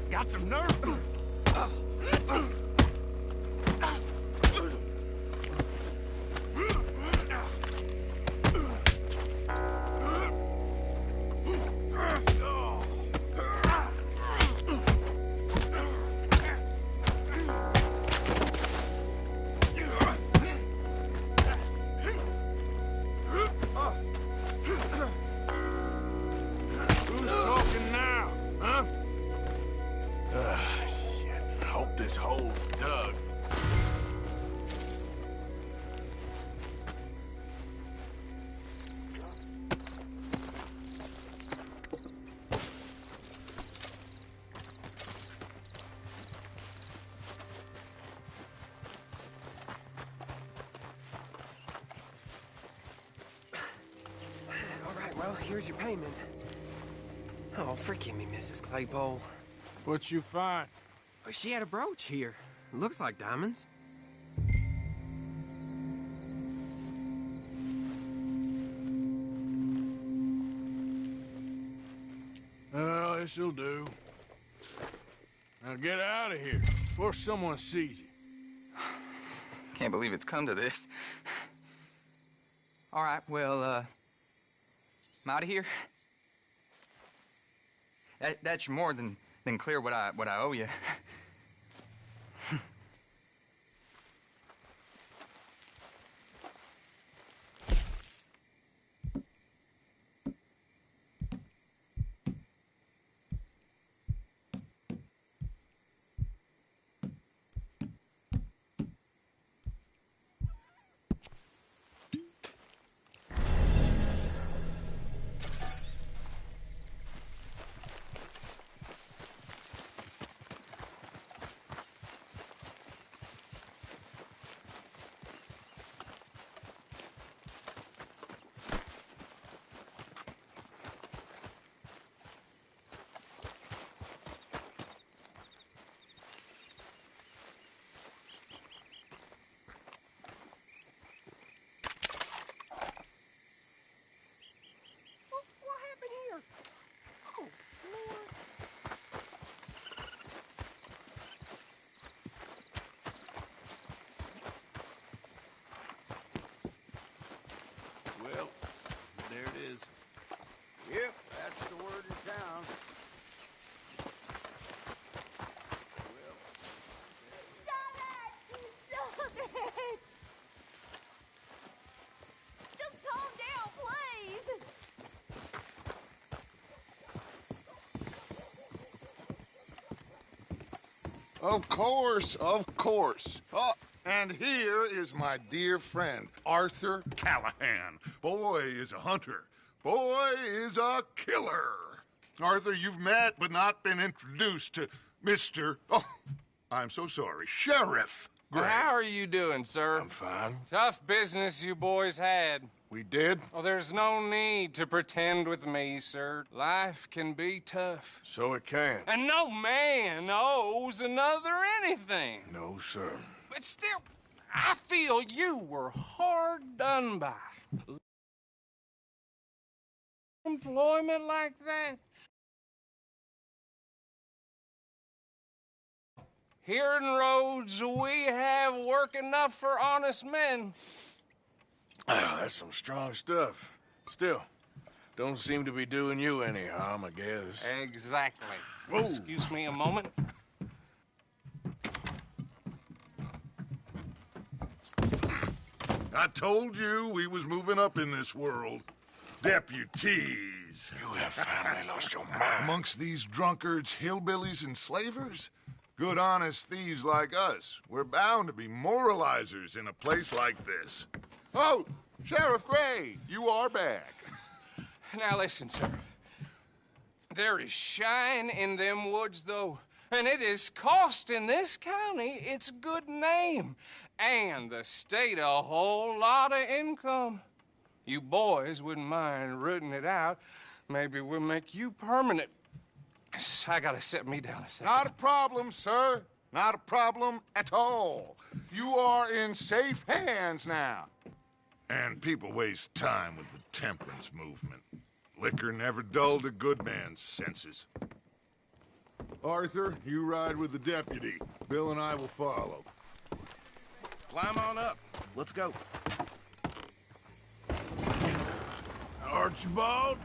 S20: Got some nerve!
S5: Who's talking now, huh? Shit. I hope this hole's dug.
S3: All right, well, here's your payment. Oh, forgive me, Mrs. Claypole.
S5: What'd you find?
S3: Oh, she had a brooch here. Looks like diamonds.
S5: Well, this'll do. Now get out of here before someone sees you.
S18: Can't believe it's come to this. All right, well, I'm out of here. That's more than clear what I owe you.
S5: Well, there it is.
S6: Yep, that's the word in town.
S7: Just calm down, please.
S6: Of course, of course. Oh, and here is my dear friend, Arthur Callahan. Boy is a hunter. Boy is a killer. Arthur, you've met but not been introduced to Mr. Oh, I'm so sorry, Sheriff Gray.
S3: How are you doing, sir?
S5: I'm fine.
S3: Tough business you boys had.
S5: We did?
S3: Oh, there's no need to pretend with me, sir. Life can be tough.
S5: So it can.
S3: And no man owes another anything.
S5: No, sir.
S3: But still, I feel you were hard done by. Employment like that? Here in Rhodes, we have work enough for honest men.
S5: Ah, that's some strong stuff. Still, don't seem to be doing you any harm, I guess.
S3: Exactly.
S5: Whoa.
S3: Excuse me a moment.
S6: I told you we was moving up in this world. Deputies. is.
S17: You have finally lost your mind.
S6: Amongst these drunkards, hillbillies, and slavers? Good, honest thieves like us. We're bound to be moralizers in a place like this. Oh, Sheriff Gray, you are back.
S2: Now listen, sir. There is shine in them woods, though, and it is costing this county its good name and the state a whole lot of income. You boys wouldn't mind rooting it out. Maybe we'll make you permanent. I gotta sit me down a second.
S6: Not a problem, sir. Not a problem at all. You are in safe hands now. And people waste time with the temperance movement. Liquor never dulled a good man's senses. Arthur, you ride with the deputy. Bill and I will follow.
S10: Climb on up. Let's go.
S5: Archibald?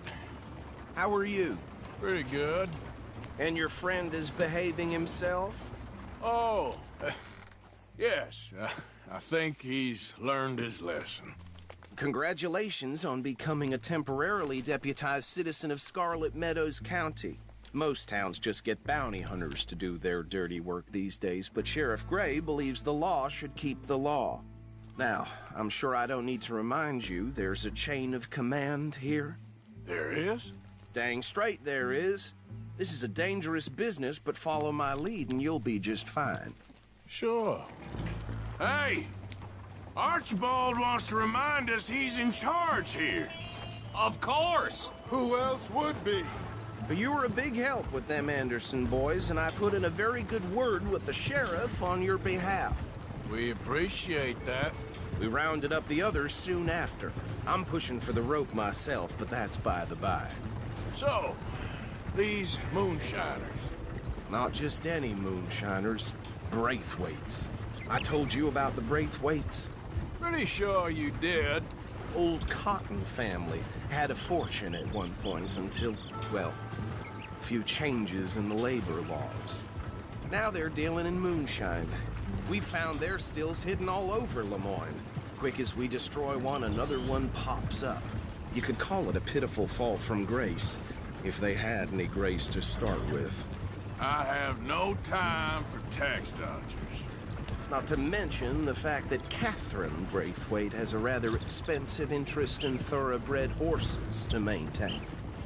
S10: How are you?
S5: Pretty good.
S10: And your friend is behaving himself?
S5: Oh, yes. I think he's learned his lesson.
S10: Congratulations on becoming a temporarily deputized citizen of Scarlet Meadows County. Most towns just get bounty hunters to do their dirty work these days, but Sheriff Gray believes the law should keep the law. Now, I'm sure I don't need to remind you there's a chain of command here.
S5: There is?
S10: Dang straight there is. This is a dangerous business, but follow my lead and you'll be just fine.
S5: Sure. Hey! Archibald wants to remind us he's in charge here.
S10: Of course!
S6: Who else would be?
S10: You were a big help with them Anderson boys, and I put in a very good word with the sheriff on your behalf.
S5: We appreciate that.
S10: We rounded up the others soon after. I'm pushing for the rope myself, but that's by the by.
S5: So, these moonshiners.
S10: Not just any moonshiners. Braithwaites. I told you about the Braithwaites?
S5: Pretty sure you did.
S10: Old Cotton family had a fortune at one point until, well, a few changes in the labor laws. Now they're dealing in moonshine. We found their stills hidden all over Lemoyne. Quick as we destroy one, another one pops up. You could call it a pitiful fall from grace, if they had any grace to start with.
S5: I have no time for tax dodgers.
S10: Not to mention the fact that Catherine Braithwaite has a rather expensive interest in thoroughbred horses to maintain.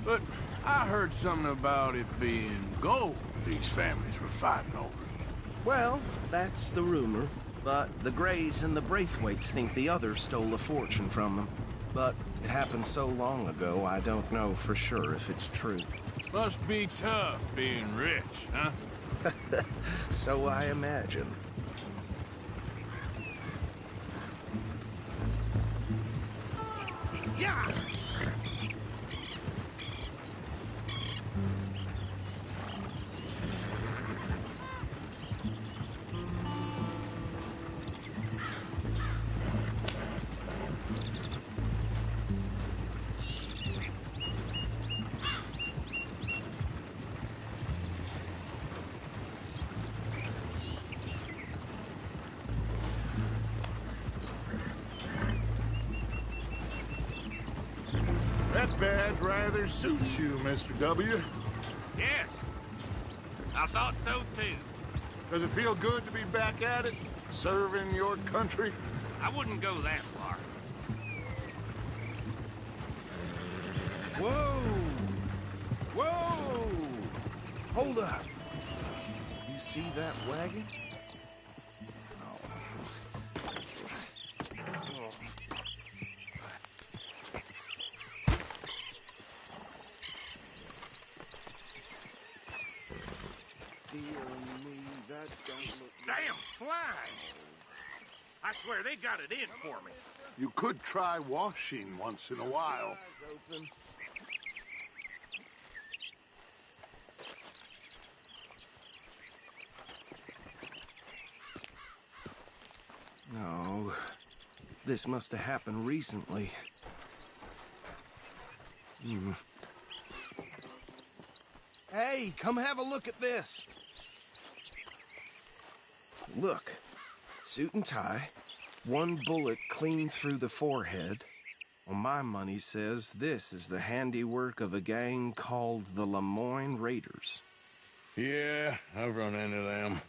S5: But I heard something about it being gold these families were fighting over.
S10: Well, that's the rumor. But the Grays and the Braithwaites think the others stole a fortune from them. But it happened so long ago, I don't know for sure if it's true.
S5: Must be tough being rich, huh?
S10: So I imagine.
S5: Yeah!
S6: That badge rather suits you, Mr. W.
S1: Yes. I thought so, too.
S6: Does it feel good to be back at it? Serving your country?
S1: I wouldn't go that far.
S10: Whoa! Whoa! Hold up. You see that wagon?
S1: Damn flies! I swear they got it in for me.
S6: You could try washing once in a while.
S10: No. This must have happened recently. Hey, come have a look at this. Look. Suit and tie. One bullet clean through the forehead. Well, my money says this is the handiwork of a gang called the Lemoyne Raiders.
S5: Yeah, I've run into them.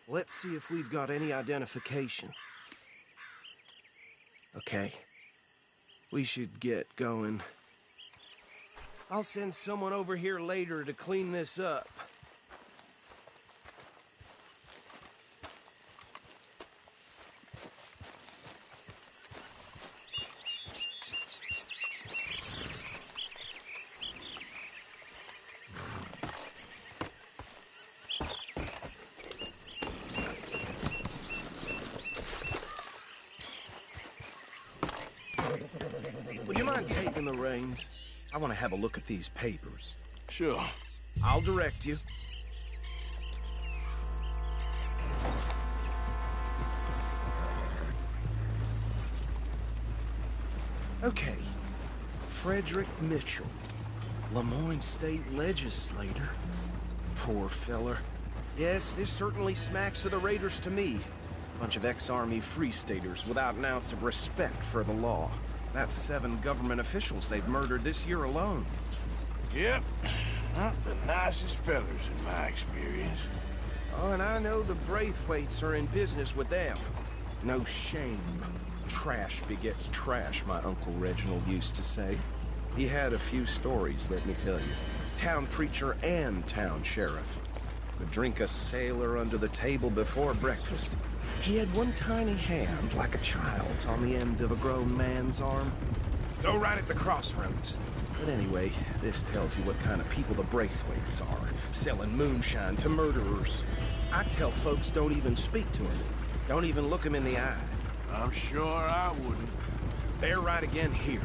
S10: Let's see if we've got any identification. Okay. We should get going. I'll send someone over here later to clean this up. Would you mind taking the reins? I want to have a look at these papers.
S5: Sure.
S10: I'll direct you. Okay. Frederick Mitchell, Lemoyne State Legislator. Poor feller. Yes, this certainly smacks of the Raiders to me. Bunch of ex-Army Free Staters without an ounce of respect for the law. That's 7 government officials they've murdered this year alone.
S5: Yep. Not the nicest fellers in my experience.
S10: Oh, and I know the Braithwaites are in business with them. No shame. Trash begets trash, my Uncle Reginald used to say. He had a few stories, let me tell you. Town preacher and town sheriff. Could drink a sailor under the table before breakfast. He had one tiny hand, like a child's, on the end of a grown man's arm. Go right at the crossroads. But anyway, this tells you what kind of people the Braithwaites are, selling moonshine to murderers. I tell folks don't even speak to them. Don't even look them in the eye.
S5: I'm sure I wouldn't.
S10: They're right again here.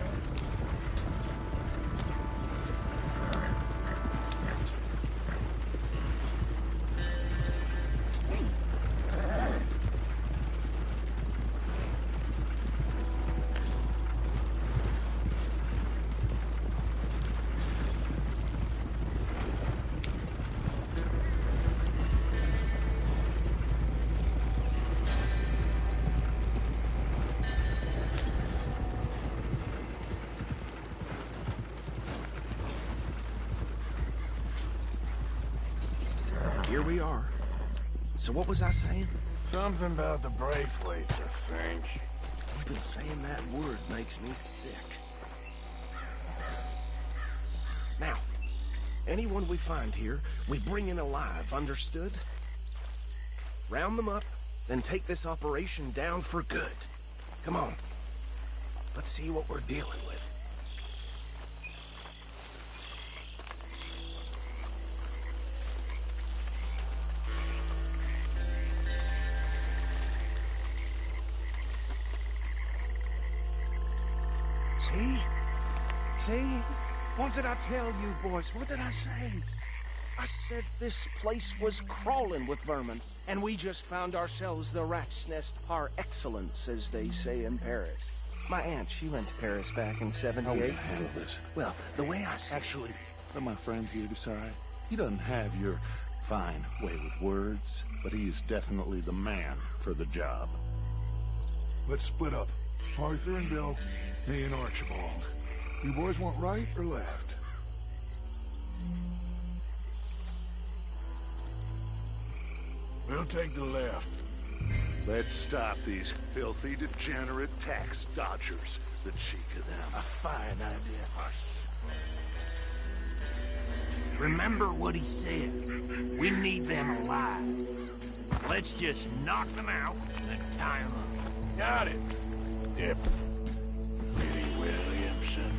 S10: Here we are. So what was I saying?
S5: Something about the Braithwaites, I think.
S10: Even saying that word makes me sick. Now, anyone we find here, we bring in alive, understood? Round them up, then take this operation down for good. Come on. Let's see what we're dealing with. See? See? What did I tell you, boys? What did I say? I said this place was crawling with vermin, and we just found ourselves the rat's nest par excellence, as they say in Paris. My aunt, she went to Paris back in '78.
S6: How do you handle this?
S10: Well, the way I see
S6: Actually, let my friend here decide. He doesn't have your fine way with words, but he is definitely the man for the job.
S8: Let's split up. Arthur and Bill, me and Archibald. You boys want right or left?
S5: We'll take the left.
S6: Let's stop these filthy, degenerate tax dodgers. The cheek of them.
S1: A fine idea.
S21: Remember what he said. We need them alive. Let's just knock them out and tie them up.
S5: Got it. Yep. Pretty Williamson.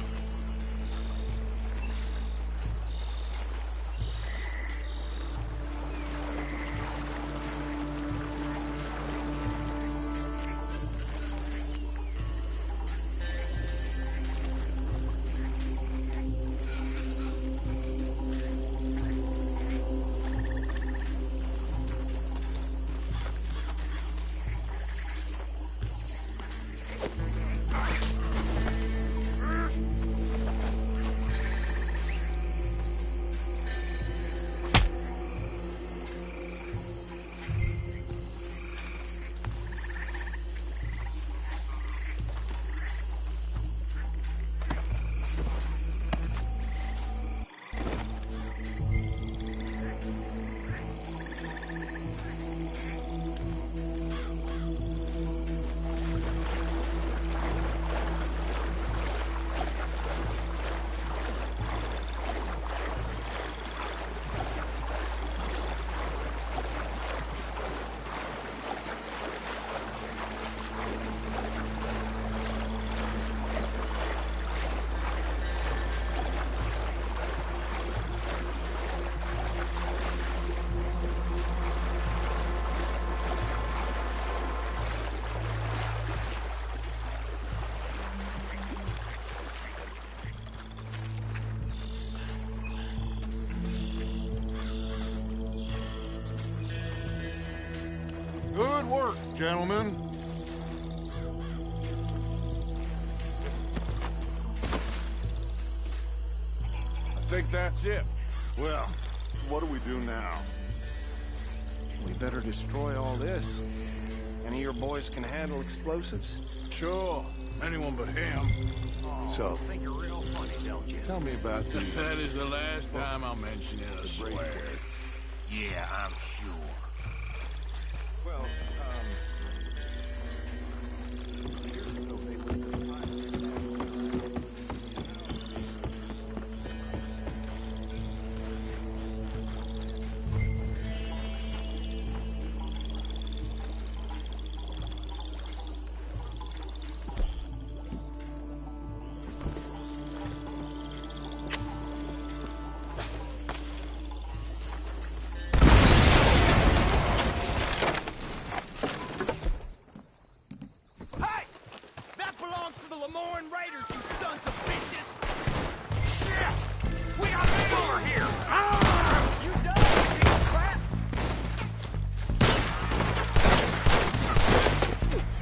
S8: Gentlemen.
S5: I think that's it.
S6: Well, what do we do now?
S10: We better destroy all this. Any of your boys can handle explosives?
S5: Sure. Anyone but him.
S6: So,
S21: think you're real funny, don't you?
S6: tell me about the...
S5: That is the last time I'll mention it, I swear.
S21: Yeah, I'm sure.
S10: Well,
S1: Hey! That belongs to the Lemoyne Raiders, you sons of bitches! Shit! We got men over here! Ah! You done, you piece of crap?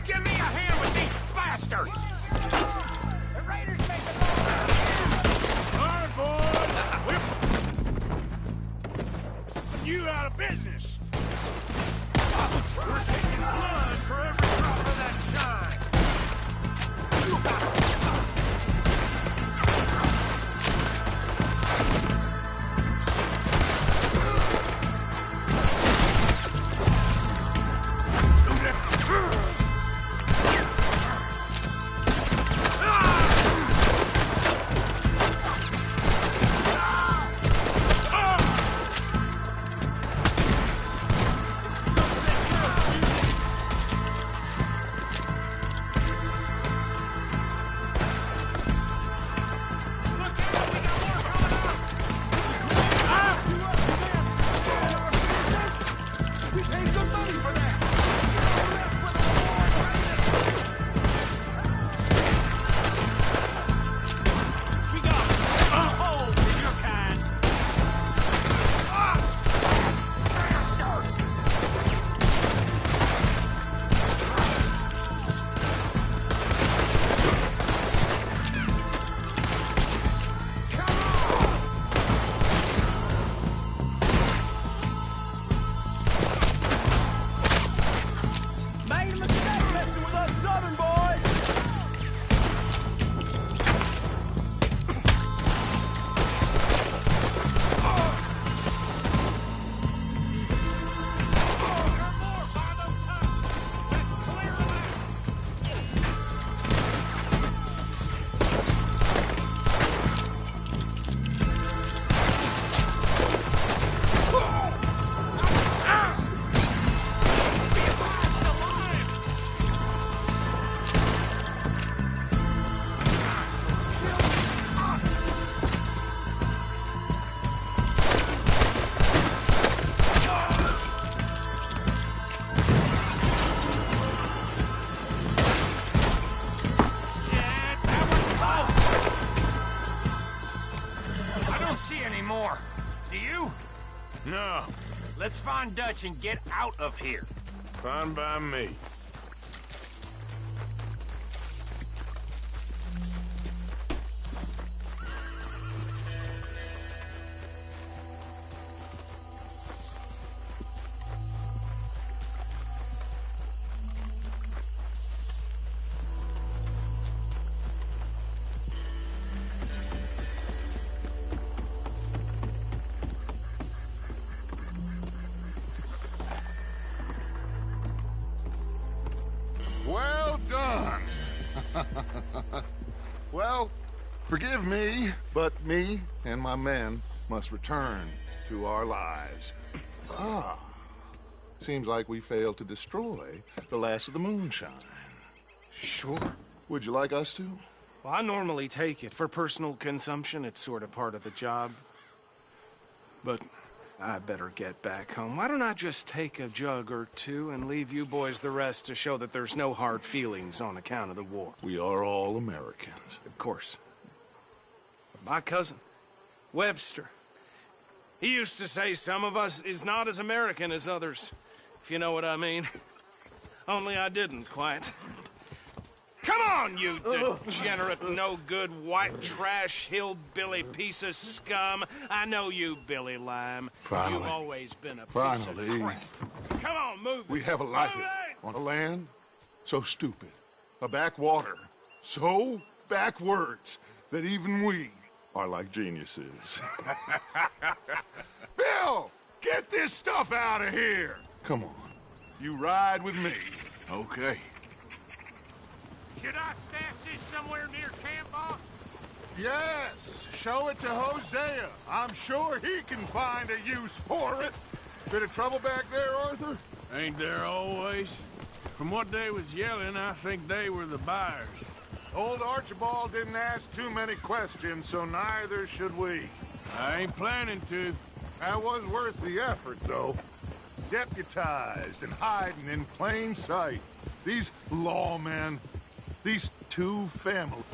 S21: Give me a hand with these bastards!
S1: The Raiders make the
S5: All right, boys. We're you out of business.
S21: We're taking blood for every drop of that shine!
S1: We paid good money for that! Don't mess with the Lemoyne Raiders! We got a hole for your kind! Made a mistake messing with us Southern boys!
S21: I don't see any more. Do you?
S5: No.
S21: Let's find Dutch and get out of here.
S5: Fine by me.
S6: Well done. Well, forgive me, but me and my men must return to our lives. Ah, seems like we failed to destroy the last of the moonshine.
S10: Sure.
S6: Would you like us to?
S10: Well, I normally take it. For personal consumption, it's sort of part of the job. But I better get back home. Why don't I just take a jug or two and leave you boys the rest to show that there's no hard feelings on account of the war?
S6: We are all Americans.
S10: Of course. My cousin, Webster, he used to say some of us is not as American as others, if you know what I mean. Only I didn't quite. Come on, you degenerate, no-good, white trash, hillbilly piece of scum. I know you, Billy Lime.
S8: Finally.
S10: You've always been a piece of crap. Come on, move it.
S8: We have a life
S10: Move it!
S8: on a land so stupid, a backwater so backwards that even we are like geniuses. Bill, get this stuff out of here. Come on, you ride with me.
S5: Okay.
S20: Should I stash this somewhere near camp, boss?
S8: Yes, show it to Hosea. I'm sure he can find a use for it. Bit of trouble back there, Arthur?
S5: Ain't there always? From what they was yelling, I think they were the buyers.
S8: Old Archibald didn't ask too many questions, so neither should we.
S5: I ain't planning to.
S8: That was worth the effort, though. Deputized and hiding in plain sight. These lawmen, these two families.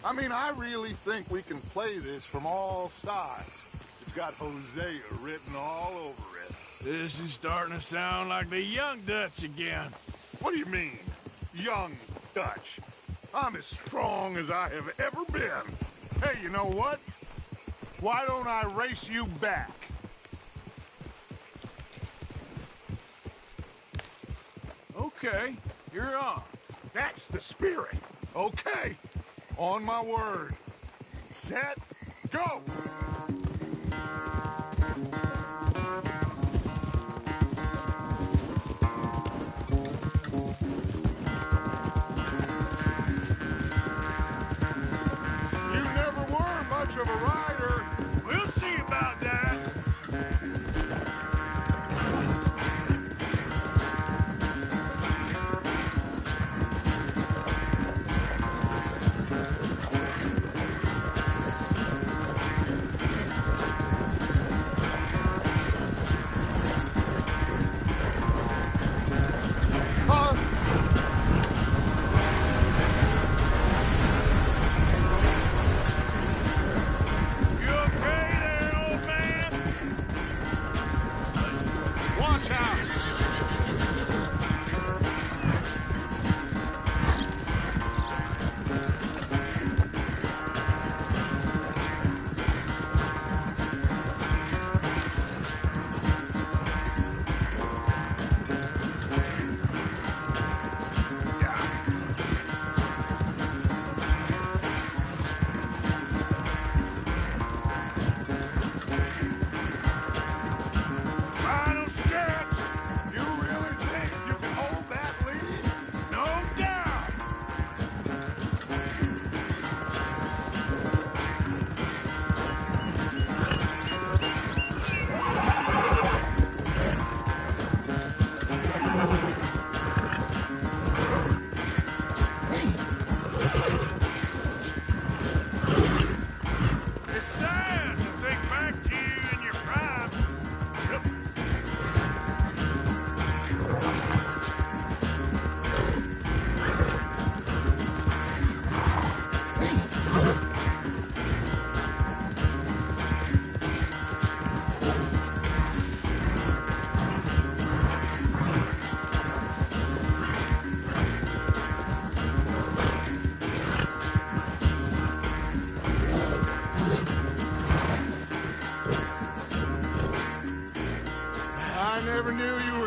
S8: I mean, I really think we can play this from all sides. It's got Hosea written all over it.
S5: This is starting to sound like the Young Dutch again.
S8: What do you mean, Young Dutch? I'm as strong as I have ever been. Hey, you know what? Why don't I race you back?
S5: Okay, you're on.
S8: That's the spirit. Okay, on my word. Set, go! You never were much of a rider.
S5: We'll see about that.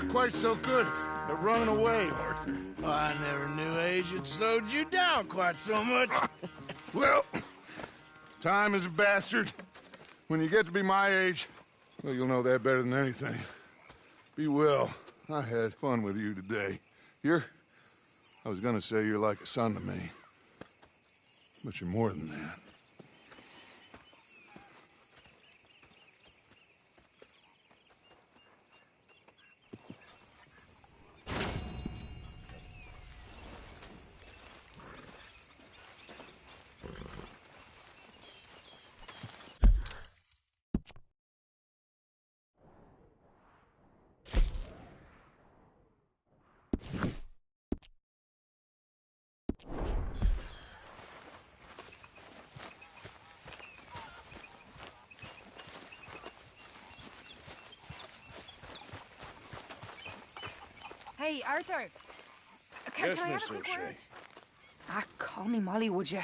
S8: Quite so good at running away, Arthur.
S5: Oh, I never knew age had slowed you down quite so much.
S8: Well, time is a bastard. When you get to be my age, well, you'll know that better than anything. Be well. I had fun with you today. I was gonna say you're like a son to me. But you're more than that.
S11: Hey, Arthur.
S5: Yes,
S11: can I have
S5: Miss
S11: a quick
S5: O'Shea.
S11: word? Call me Molly, would you?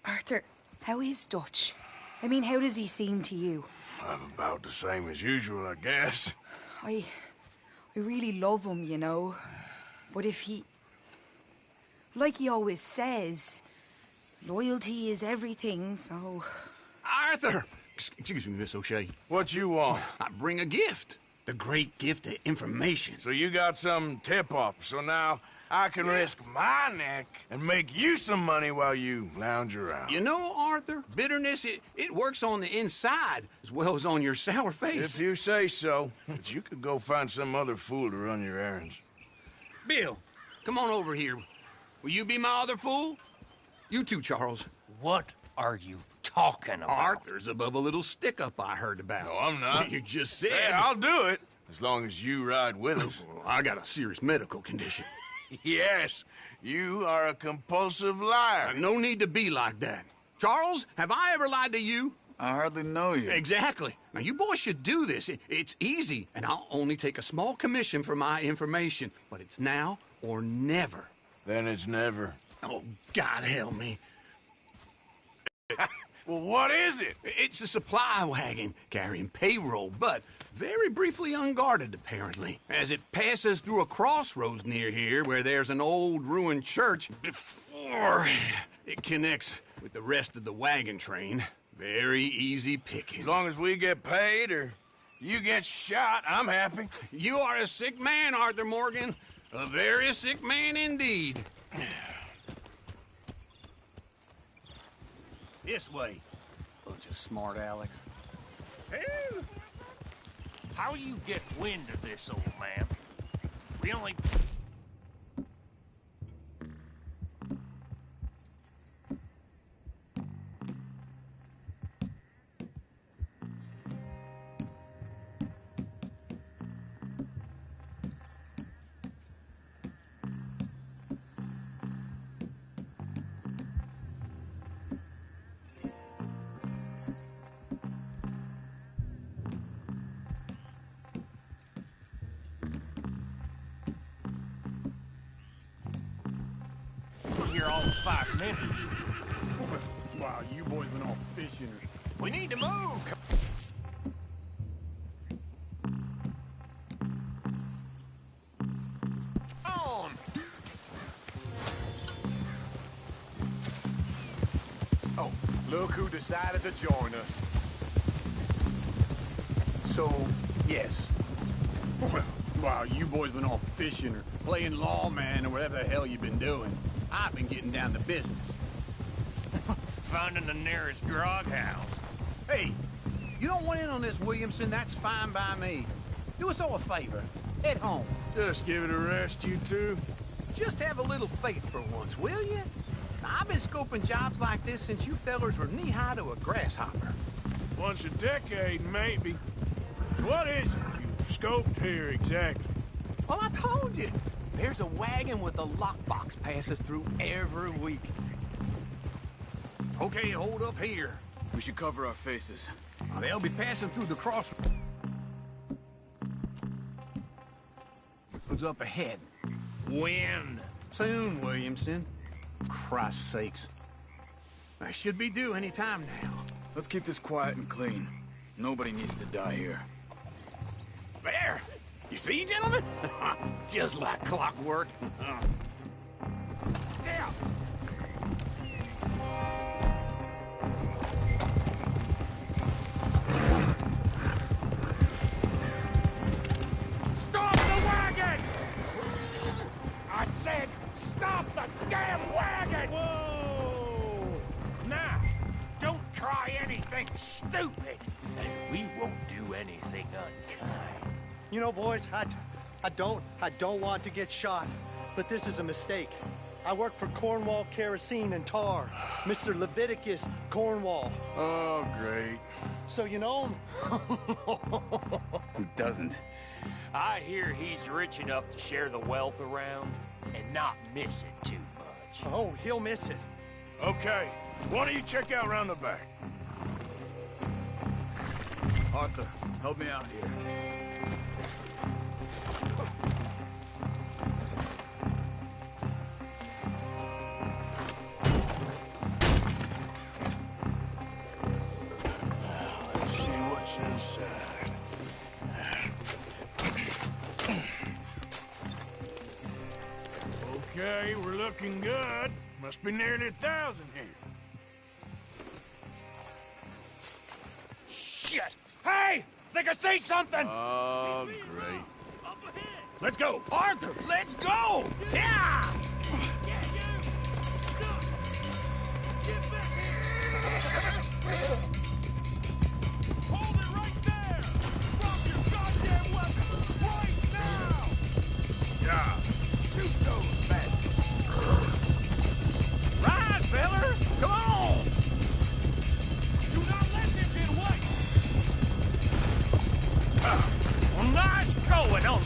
S11: Arthur, how is Dutch? I mean, how does he seem to you?
S5: I'm about the same as usual, I guess.
S11: I really love him, you know. But if he... Like he always says, loyalty is everything, so...
S12: Arthur! Excuse me, Miss O'Shea.
S5: What you want?
S12: I bring a gift. The great gift of information.
S5: So you got some tip-off, so now I can risk my neck and make you some money while you lounge around.
S12: You know, Arthur, bitterness, it works on the inside as well as on your sour face.
S5: If you say so. But you could go find some other fool to run your errands.
S12: Bill, come on over here. Will you be my other fool? You too, Charles.
S21: What are you talking about?
S12: Arthur's above a little stick-up I heard about.
S5: No, I'm not.
S12: You just said...
S5: Hey, I'll do it, as long as you ride with us.
S12: I got a serious medical condition.
S5: Yes, you are a compulsive liar.
S12: No need to be like that. Charles, have I ever lied to you?
S14: I hardly know you.
S12: Exactly. Now, you boys should do this. It's easy, and I'll only take a small commission for my information. But it's now or never.
S5: Then it's never.
S12: Oh, God help me.
S5: Well, what is it?
S12: It's a supply wagon carrying payroll, but very briefly unguarded, apparently. As it passes through a crossroads near here where there's an old ruined church before it connects with the rest of the wagon train. Very easy pickings.
S5: As long as we get paid or you get shot, I'm happy.
S12: You are a sick man, Arthur Morgan. A very sick man indeed.
S21: This way.
S12: Bunch of smart Alex.
S21: How you get wind of this, old man? We only... Here all 5 minutes.
S19: Wow, you boys went off fishing.
S21: We need to move. On.
S6: Oh, look who decided to join us.
S19: So, yes. Wow, you boys went off fishing or playing lawman or whatever the hell you've been doing. I've been getting down to business.
S21: Finding the nearest grog house.
S19: Hey, you don't want in on this, Williamson, that's fine by me. Do us all a favor. Head home.
S5: Just give it a rest, you two.
S19: Just have a little faith for once, will you? Now, I've been scoping jobs like this since you fellers were knee-high to a grasshopper.
S5: Once a decade, maybe. So what is it you've scoped here exactly?
S19: Well, I told you. There's a wagon with a lockbox passes through every week. Okay, hold up here.
S14: We should cover our faces.
S19: They'll be passing through the crossroads up ahead.
S21: When?
S19: Soon, Williamson. Christ's sakes. I should be due any time now.
S14: Let's keep this quiet and clean. Nobody needs to die here.
S19: There! You see, gentlemen? Just like clockwork. Yeah.
S21: Stop the wagon! I said, stop the damn wagon! Whoa! Now, don't try anything stupid, and we won't do anything unkind.
S15: You know, boys, I don't want to get shot, but this is a mistake. I work for Cornwall Kerosene and Tar, Mr. Leviticus Cornwall.
S5: Oh, great.
S15: So you know him?
S14: Who doesn't?
S21: I hear he's rich enough to share the wealth around and not miss it too much.
S15: Oh, he'll miss it.
S5: Okay, why don't you check out round the back?
S14: Arthur, help me out here.
S5: Let's see what's inside. Okay, we're looking good. Must be nearly 1,000 here.
S21: Shit! Hey! Think I see something!
S5: Oh, great.
S21: Let's go!
S19: Arthur, let's go! Yeah!
S21: Hold it right there! Drop your goddamn weapon! Right now!
S5: Yeah.
S21: Shoot those bastards!
S19: Right, fellas! Come on!
S21: Do not let them get away! Well, nice going on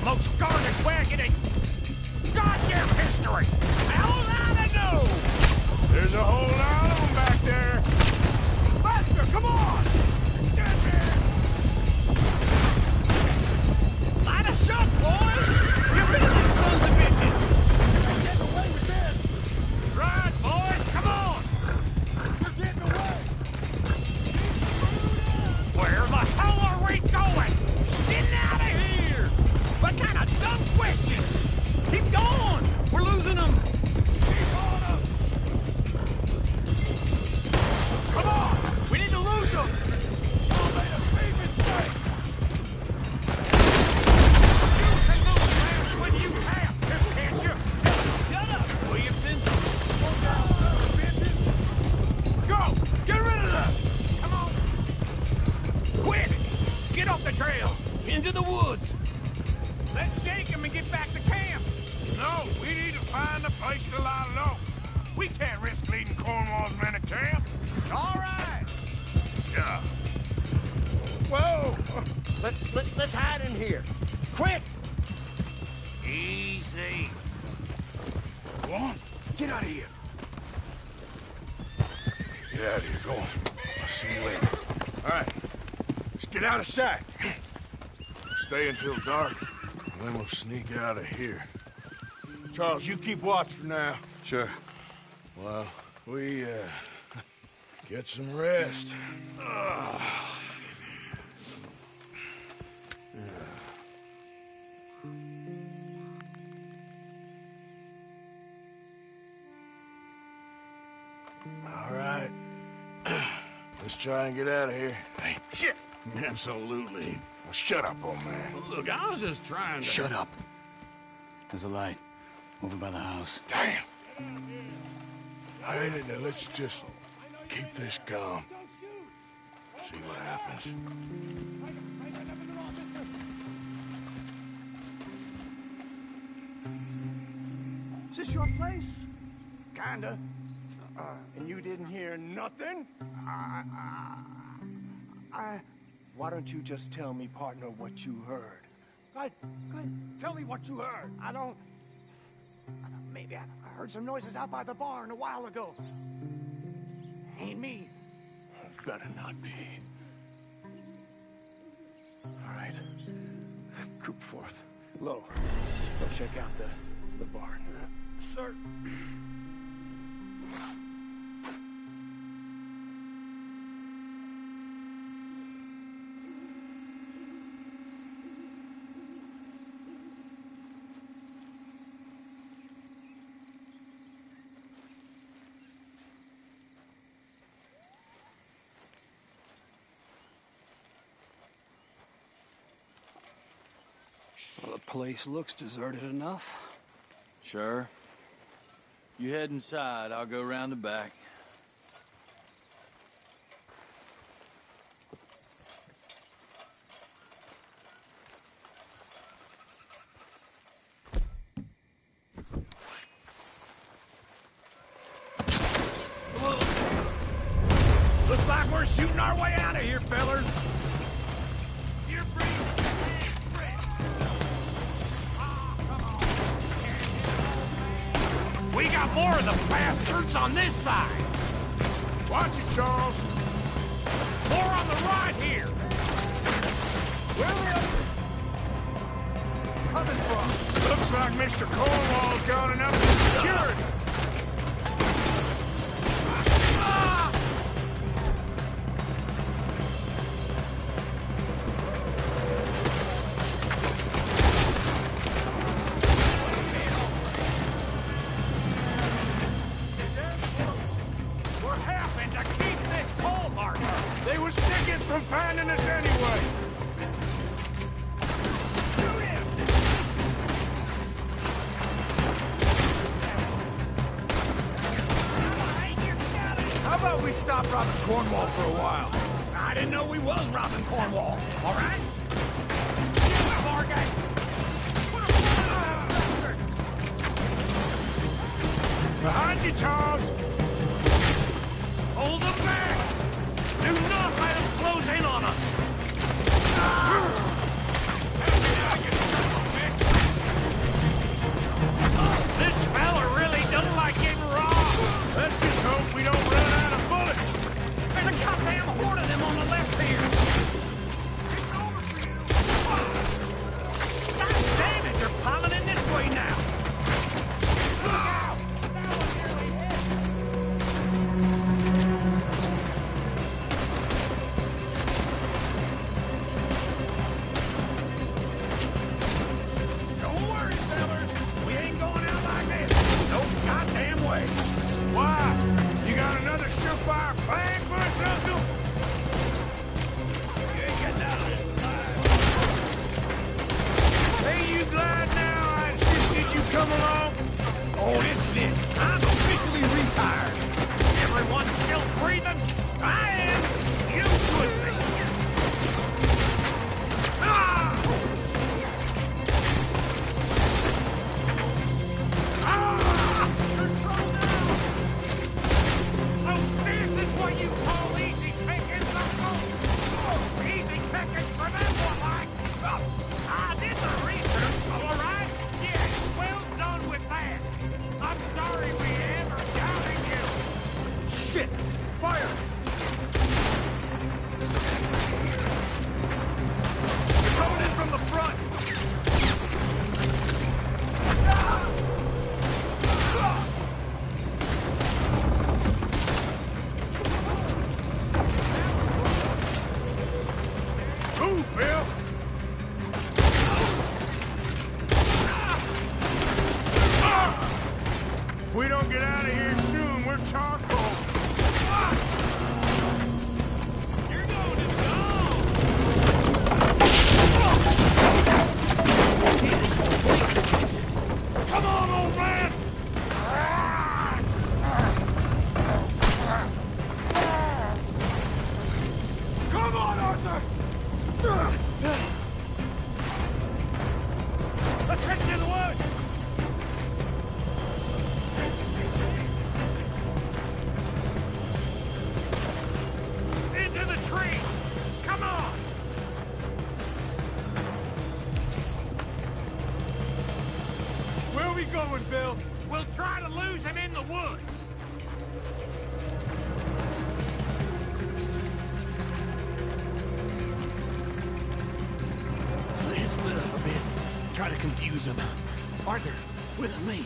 S21: most guarded wagon in goddamn history! How will I know?
S5: There's a whole lot of them back there.
S21: Buster, come on! Get there!
S19: Light us up, boys! Get rid of these sons of bitches!
S21: Get away with this! Right, boys, come on! You're getting away! Where the hell are we going?
S19: Getting out of here! What kind of dumb questions? Keep going! We're losing them!
S21: Keep on up! Come on!
S19: We need to lose them!
S21: Y'all made a big mistake! You can lose plans when you have to, can't you?
S19: Just shut up, Williamson!
S21: Go down, son of bitches! Go! Get rid of them! Come on!
S19: Quick! Get off the trail! Into the woods!
S21: Let's shake him and get back to camp!
S5: No, we need to find a place to lie low. We can't risk leading Cornwall's men to camp.
S21: All right!
S5: Yeah.
S21: Whoa! Let's hide in here. Quick!
S19: Easy.
S5: Go on.
S21: Get out of here.
S5: Get out of here. Go on. I'll see you later. All right. Let's get out of sight. Stay until dark, and then we'll sneak out of here. Charles, you keep watch for now.
S8: Sure.
S5: Well, we, get some rest. All right. Let's try and get out of here. Hey, shit! Absolutely. Well, shut up, old man.
S19: Look, I was just trying to...
S14: Shut up. There's a light over by the house.
S5: Damn! All right, now let's just keep this calm. See what happens.
S1: Is this your place? Kinda. And you didn't hear nothing? Why don't you just tell me, partner, what you heard? Go ahead. Tell me what you heard. I don't... Maybe I heard some noises out by the barn a while ago. Ain't me.
S5: Better not be. All right. Group forth. Low. Go check out the barn.
S1: Sir.
S14: Well, the place looks deserted enough.
S4: Sure. You head inside, I'll go round the back.
S19: Looks like we're shooting our way out of here, fellers. You're We got more of the bastards on this side.
S5: Watch it, Charles.
S19: More on the right here.
S21: Where are they coming from?
S5: Looks like Mr. Cornwall's gone enough to security.
S21: What happened to keep this coal marker?
S5: They were sickened from finding us anyway.
S21: How about we stop robbing Cornwall for a while? I didn't know we was robbing Cornwall. All right? Morgan!
S5: Behind you, Charles.
S21: Hold them back! Do not let them close in on us! This fella really don't like getting robbed!
S5: Let's just hope we don't run out of bullets.
S21: There's a goddamn horde of them on the left here! God damn it, they're piling in this way now! Don't worry, fellas. We ain't going out like this. No goddamn way.
S5: Why? You got another surefire plan for us, Uncle?
S21: You ain't getting out of this alive.
S5: Hey, you glad now I insisted you come along?
S21: Oh, this is it. I'm officially retired. Everyone still breathing? I am. You should be. Ah! So this is what you call easy pickings, Uncle? Easy pickings for them, more like. I did the research, all right? Yes, well done with that. I'm sorry we ever doubted you. Shit! Fire! They're coming in from the front!
S5: Move, Bill! If we don't get out of here soon, we're charcoal.
S21: You're going to go! This whole place is catching. Come on, old man! Come on, Arthur! Let's head to the woods! Into the tree! Come on! Where are we going, Bill? We'll try to lose him in the woods.
S19: Let's split up a bit. Try to confuse them. Arthur, with me.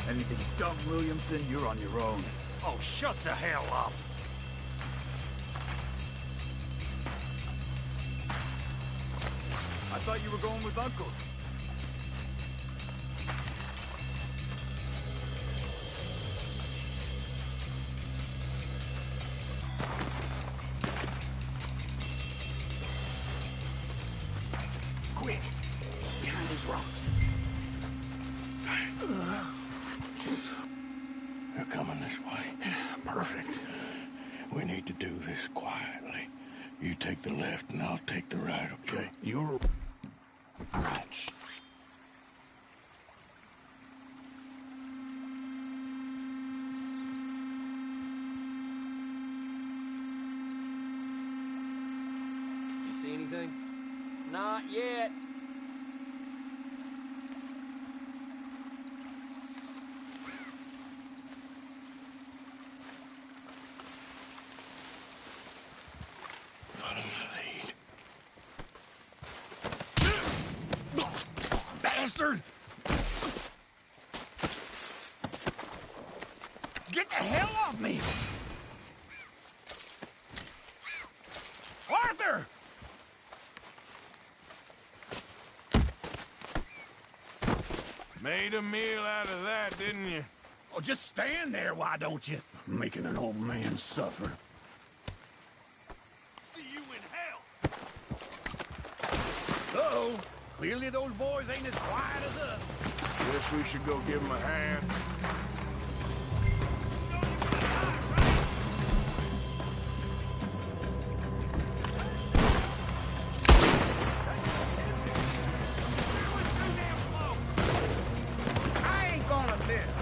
S14: Anything done, Williamson, you're on your own.
S21: Oh, shut the hell up.
S14: I thought you were going with Uncle.
S21: Quick! Behind these rocks.
S9: They're coming this way. Perfect. We need to do this quietly. You take the left and I'll take the right, okay?
S19: You're... All right, shh.
S3: You see anything? Not yet.
S9: Follow me.
S8: bastard!
S19: Get the hell off me! Arthur!
S5: Made a meal out of that, didn't you?
S19: Oh, just stand there, why don't you? Making an old man suffer.
S5: See you in hell!
S19: Uh-oh. Clearly those boys ain't as quiet as us.
S5: Guess we should go give them a hand.
S21: I ain't gonna miss.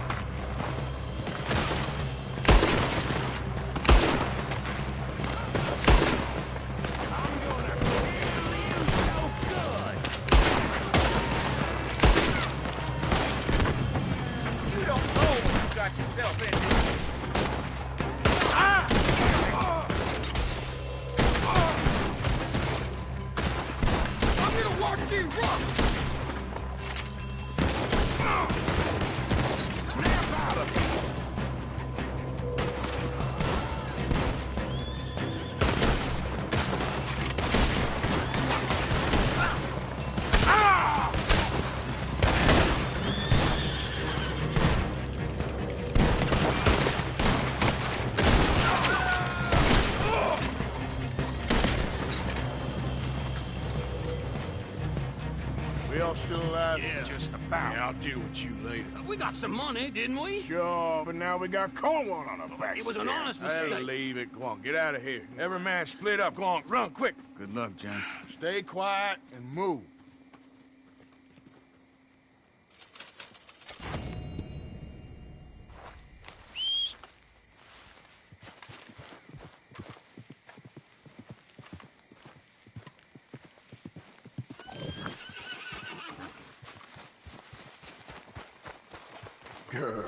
S21: You don't know what you got yourself into.
S19: I'm gonna watch you rock! Snap out of it!
S5: We all still alive?
S19: Yeah,
S5: Just about. Yeah, I'll deal with you later.
S12: We got some money, didn't we?
S5: Sure, but now we got Cornwall on our backs.
S12: It was an honest
S5: I'll
S12: mistake.
S5: leave it. Go on, get out of here. Every man split up. Go on, run, quick.
S14: Good luck, gents.
S5: Stay quiet and move.
S9: Girl,